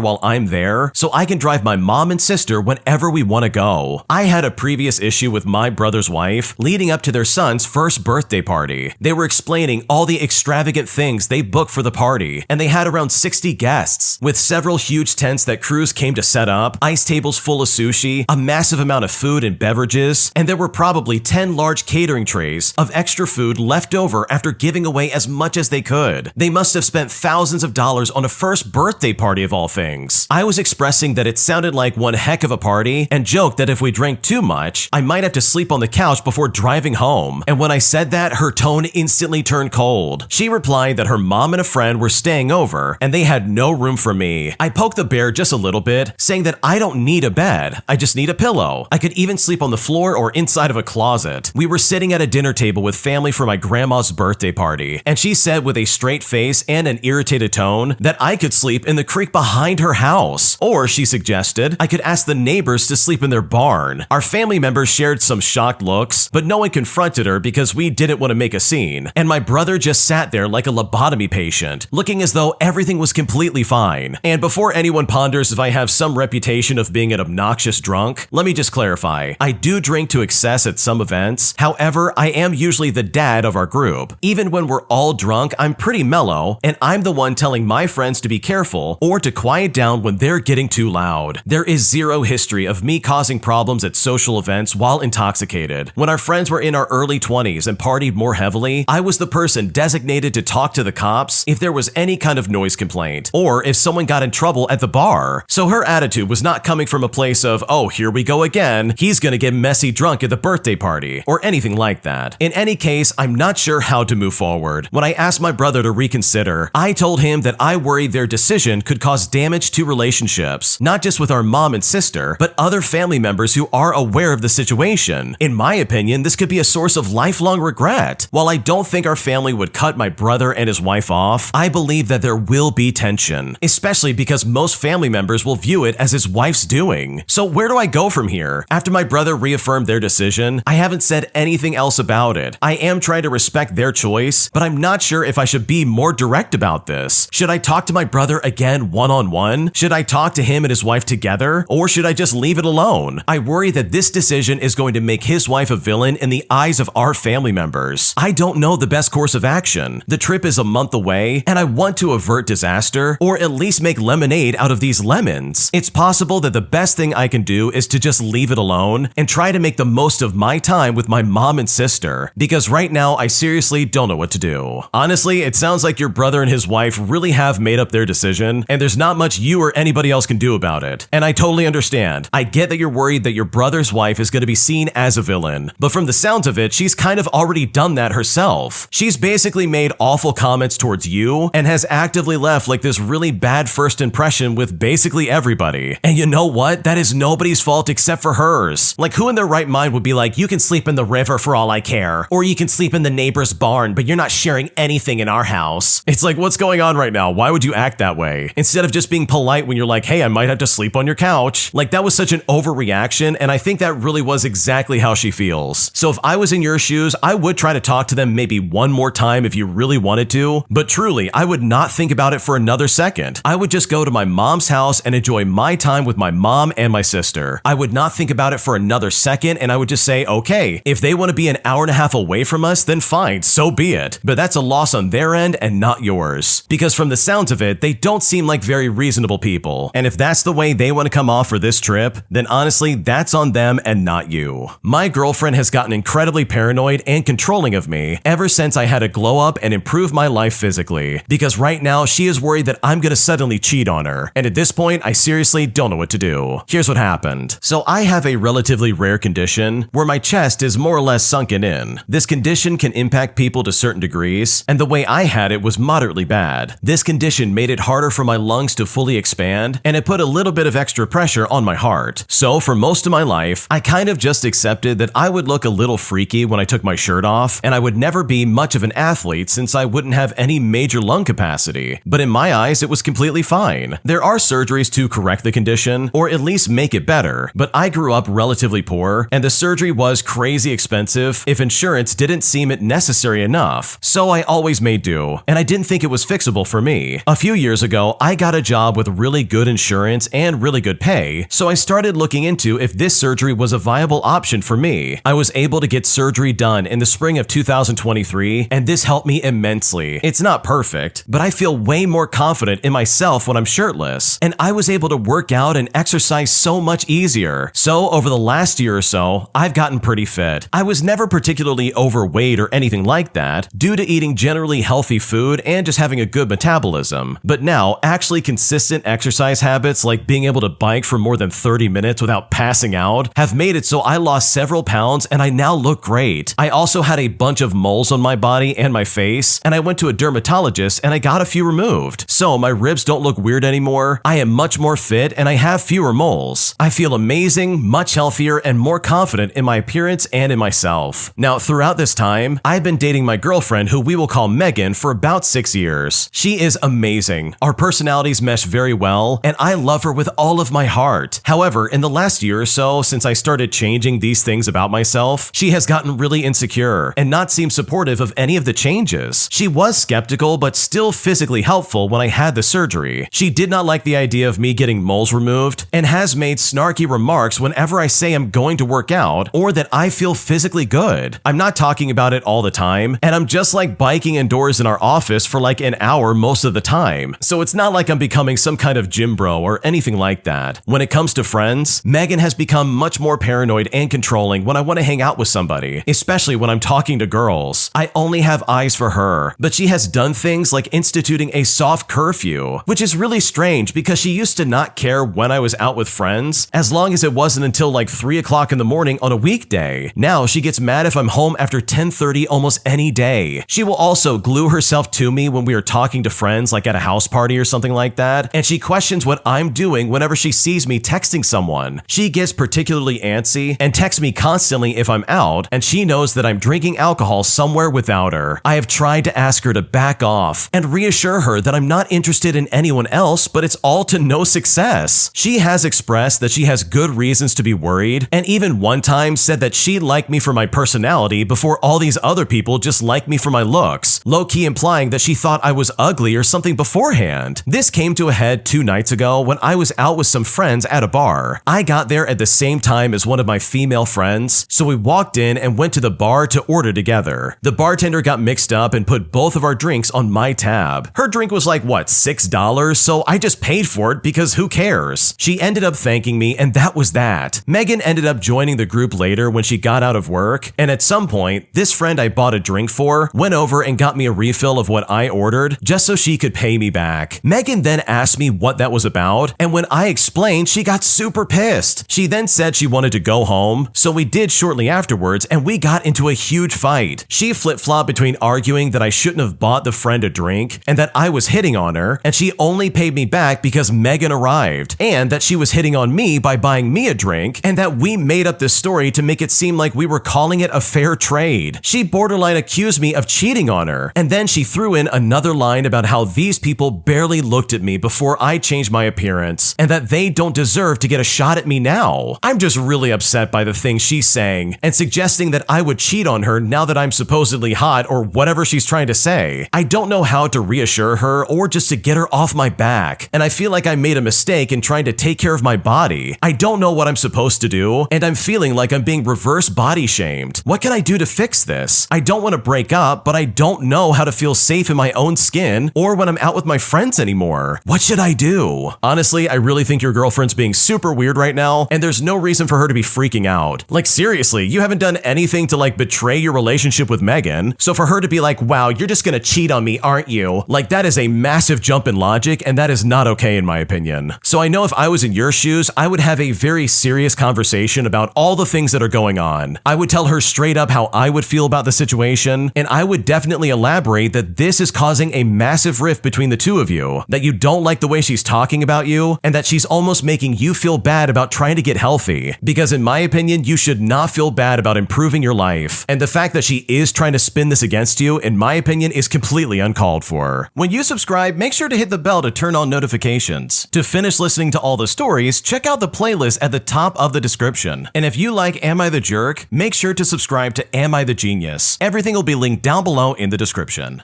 while I'm there, so I can drive my mom and sister whenever we want to go. I had a previous issue with my brother's wife leading up to their son's first birthday party. They were explaining all the extravagant things they booked for the party, and they had around 60 guests, with several huge tents that crews came to set up, ice tables full of sushi, a massive amount of food and beverages, and there were probably 10 large catering trays of extra food left over after giving away as much as they could. They must have spent thousands of dollars on a first birthday party of all things. I was expressing that it sounded like one heck of a party and joked that if we drank too much, I might have to sleep on the couch before driving home. And when I said that, her tone instantly turned cold. She replied that her mom and a friend were staying over and they had no room for me. I poked the bear just a little bit, saying that I don't need a bed, I just need a pillow. I could even sleep on the floor or inside of a closet. We were sitting at a dinner table with family for my grandma's birthday party, and she said with a straight face and an irritated tone that I could sleep in the creek behind her house. Or she suggested I could ask the neighbors to sleep in their barn. Our family members shared some shocked looks, but no one confronted her because we didn't want to make a scene. And my brother just sat there like a lobotomy patient, looking as though everything was completely fine. And before anyone ponders if I have some reputation of being an obnoxious drunk, let me just clarify. I do drink to excess at some events. However, I am usually the dad of our group. Even when we're all drunk, I'm pretty mellow, and I'm the one telling my friends to be careful or to quiet down when they're getting too loud. There is zero history of me causing problems at social events while intoxicated. When our friends were in our early 20s and partied more heavily, I was the person designated to talk to the cops if there was any kind of noise complaint, or if someone got in trouble at the bar. So her attitude was not coming from a place of, oh, here we go again, he's gonna get messy drunk at the birthday party, or anything like that. In any case, I'm not sure how to move forward. When I asked my brother to reconsider, I told him that I worried their decision could cause damage to relationships, not just with our mom and sister, but other family members who are aware of the situation. In my opinion, this could be a source of lifelong regret. While I don't think our family would cut my brother and his wife off, I believe that there will be tension, especially because most family members will view it as his wife's doing. So where do I go from here? After my brother reaffirmed their decision, I haven't said anything else about it. I am trying to respect their choice, but I'm not sure if I should be more direct about this. Should I talk to my brother again one-on-one? Should I talk to him and his wife together? Or should I just leave it alone? I worry that this decision is going to make his wife a villain in the eyes of our family members. I don't know the best course of action. The trip is a month away, and I want to avert disaster, or at least make lemonade out of these lemons. It's possible that the best thing I can do is to just leave it alone and try to make the most of my time with my mom and sister, because right now I seriously don't know what to do. Honestly, it sounds like your brother and his wife really have made up their decision, and there's not much you or anybody else can do about it. And I totally understand. I get that you're worried that your brother's wife is going to be seen as a villain, but from the sounds of it, she's kind of already done that herself. She's basically made awful comments towards you and has actively left like this really bad first first impression with basically everybody. And you know what? That is nobody's fault except for hers. Like, who in their right mind would be like, you can sleep in the river for all I care, or you can sleep in the neighbor's barn, but you're not sharing anything in our house. It's like, what's going on right now? Why would you act that way? Instead of just being polite when you're like, hey, I might have to sleep on your couch. Like, that was such an overreaction, and I think that really was exactly how she feels. So if I was in your shoes, I would try to talk to them maybe one more time if you really wanted to, but truly, I would not think about it for another second. I would just go to my mom's house and enjoy my time with my mom and my sister. I would not think about it for another second, and I would just say, okay, if they want to be an hour and a half away from us, then fine, so be it. But that's a loss on their end and not yours. Because from the sounds of it, they don't seem like very reasonable people. And if that's the way they want to come off for this trip, then honestly, that's on them and not you. My girlfriend has gotten incredibly paranoid and controlling of me ever since I had to glow up and improve my life physically. Because right now, she is worried that I'm gonna suddenly cheat on her. And at this point, I seriously don't know what to do. Here's what happened. So I have a relatively rare condition where my chest is more or less sunken in. This condition can impact people to certain degrees, and the way I had it was moderately bad. This condition made it harder for my lungs to fully expand, and it put a little bit of extra pressure on my heart. So for most of my life, I kind of just accepted that I would look a little freaky when I took my shirt off, and I would never be much of an athlete since I wouldn't have any major lung capacity. But in my eyes, it was completely fine. There are surgeries to correct the condition, or at least make it better, but I grew up relatively poor, and the surgery was crazy expensive if insurance didn't seem it necessary enough. So I always made do, and I didn't think it was fixable for me. A few years ago, I got a job with really good insurance and really good pay, so I started looking into if this surgery was a viable option for me. I was able to get surgery done in the spring of 2023, and this helped me immensely. It's not perfect, but I feel way more confident in myself when I'm shirtless, and I was able to work out and exercise so much easier. So over the last year or so, I've gotten pretty fit. I was never particularly overweight or anything like that due to eating generally healthy food and just having a good metabolism. But now, actually consistent exercise habits like being able to bike for more than 30 minutes without passing out have made it so I lost several pounds and I now look great. I also had a bunch of moles on my body and my face, and I went to a dermatologist and I got a few removed. So my ribs don't look weird anymore, I am much more fit, and I have fewer moles. I feel amazing, much healthier, and more confident in my appearance and in myself. Now, throughout this time, I've been dating my girlfriend, who we will call Megan, for about 6 years. She is amazing. Our personalities mesh very well, and I love her with all of my heart. However, in the last year or so, since I started changing these things about myself, she has gotten really insecure and not seemed supportive of any of the changes. She was skeptical, but still physically helpful when I had the surgery. She did not like the idea of me getting moles removed and has made snarky remarks whenever I say I'm going to work out or that I feel physically good. I'm not talking about it all the time, and I'm just like biking indoors in our office for like an hour most of the time. So it's not like I'm becoming some kind of gym bro or anything like that. When it comes to friends, Megan has become much more paranoid and controlling when I want to hang out with somebody, especially when I'm talking to girls. I only have eyes for her, but she has done things like instituting a soft curfew, which is really strange because she used to not care when I was out with friends, as long as it wasn't until like 3 o'clock in the morning on a weekday. Now she gets mad if I'm home after 10:30 almost any day. She will also glue herself to me when we are talking to friends, like at a house party or something like that, and she questions what I'm doing whenever she sees me texting someone. She gets particularly antsy and texts me constantly if I'm out, and she knows that I'm drinking alcohol somewhere without her. I have tried to ask her to back off and reassure her that I'm not interested in anyone else, but it's all to no success. She has expressed that she has good reasons to be worried, and even one time said that she liked me for my personality before all these other people just liked me for my looks, low-key implying that she thought I was ugly or something beforehand. This came to a head 2 nights ago when I was out with some friends at a bar. I got there at the same time as one of my female friends, so we walked in and went to the bar to order together. The bartender got mixed up and put both of our drinks on my tab. Her drink was like, what, $6? So I just paid for it because who cares? She ended up thanking me, and that was that. Megan ended up joining the group later when she got out of work, and at some point, this friend I bought a drink for went over and got me a refill of what I ordered just so she could pay me back. Megan then asked me what that was about, and when I explained, she got super pissed. She then said she wanted to go home, so we did shortly afterwards, and we got into a huge fight. She flip-flopped between arguing that I shouldn't have bought the friend a drink and that I was hitting on her, and she only only paid me back because Megan arrived, and that she was hitting on me by buying me a drink, and that we made up this story to make it seem like we were calling it a fair trade. She borderline accused me of cheating on her, and then she threw in another line about how these people barely looked at me before I changed my appearance, and that they don't deserve to get a shot at me now. I'm just really upset by the things she's saying, and suggesting that I would cheat on her now that I'm supposedly hot or whatever she's trying to say. I don't know how to reassure her or just to get her off my back, and I feel like I made a mistake in trying to take care of my body. I don't know what I'm supposed to do, and I'm feeling like I'm being reverse body shamed. What can I do to fix this? I don't want to break up, but I don't know how to feel safe in my own skin or when I'm out with my friends anymore. What should I do? Honestly, I really think your girlfriend's being super weird right now, and there's no reason for her to be freaking out. Like seriously, you haven't done anything to like betray your relationship with Megan, so for her to be like, wow, you're just gonna cheat on me, aren't you? Like that is a massive jump in logic, and that is not okay in my opinion. So I know if I was in your shoes, I would have a very serious conversation about all the things that are going on. I would tell her straight up how I would feel about the situation, and I would definitely elaborate that this is causing a massive rift between the two of you, that you don't like the way she's talking about you, and that she's almost making you feel bad about trying to get healthy. Because in my opinion, you should not feel bad about improving your life, and the fact that she is trying to spin this against you, in my opinion, is completely uncalled for. When you subscribe, make sure to hit the bell to turn on notifications. To finish listening to all the stories, check out the playlist at the top of the description. And if you like Am I the Jerk, make sure to subscribe to Am I the Genius. Everything will be linked down below in the description.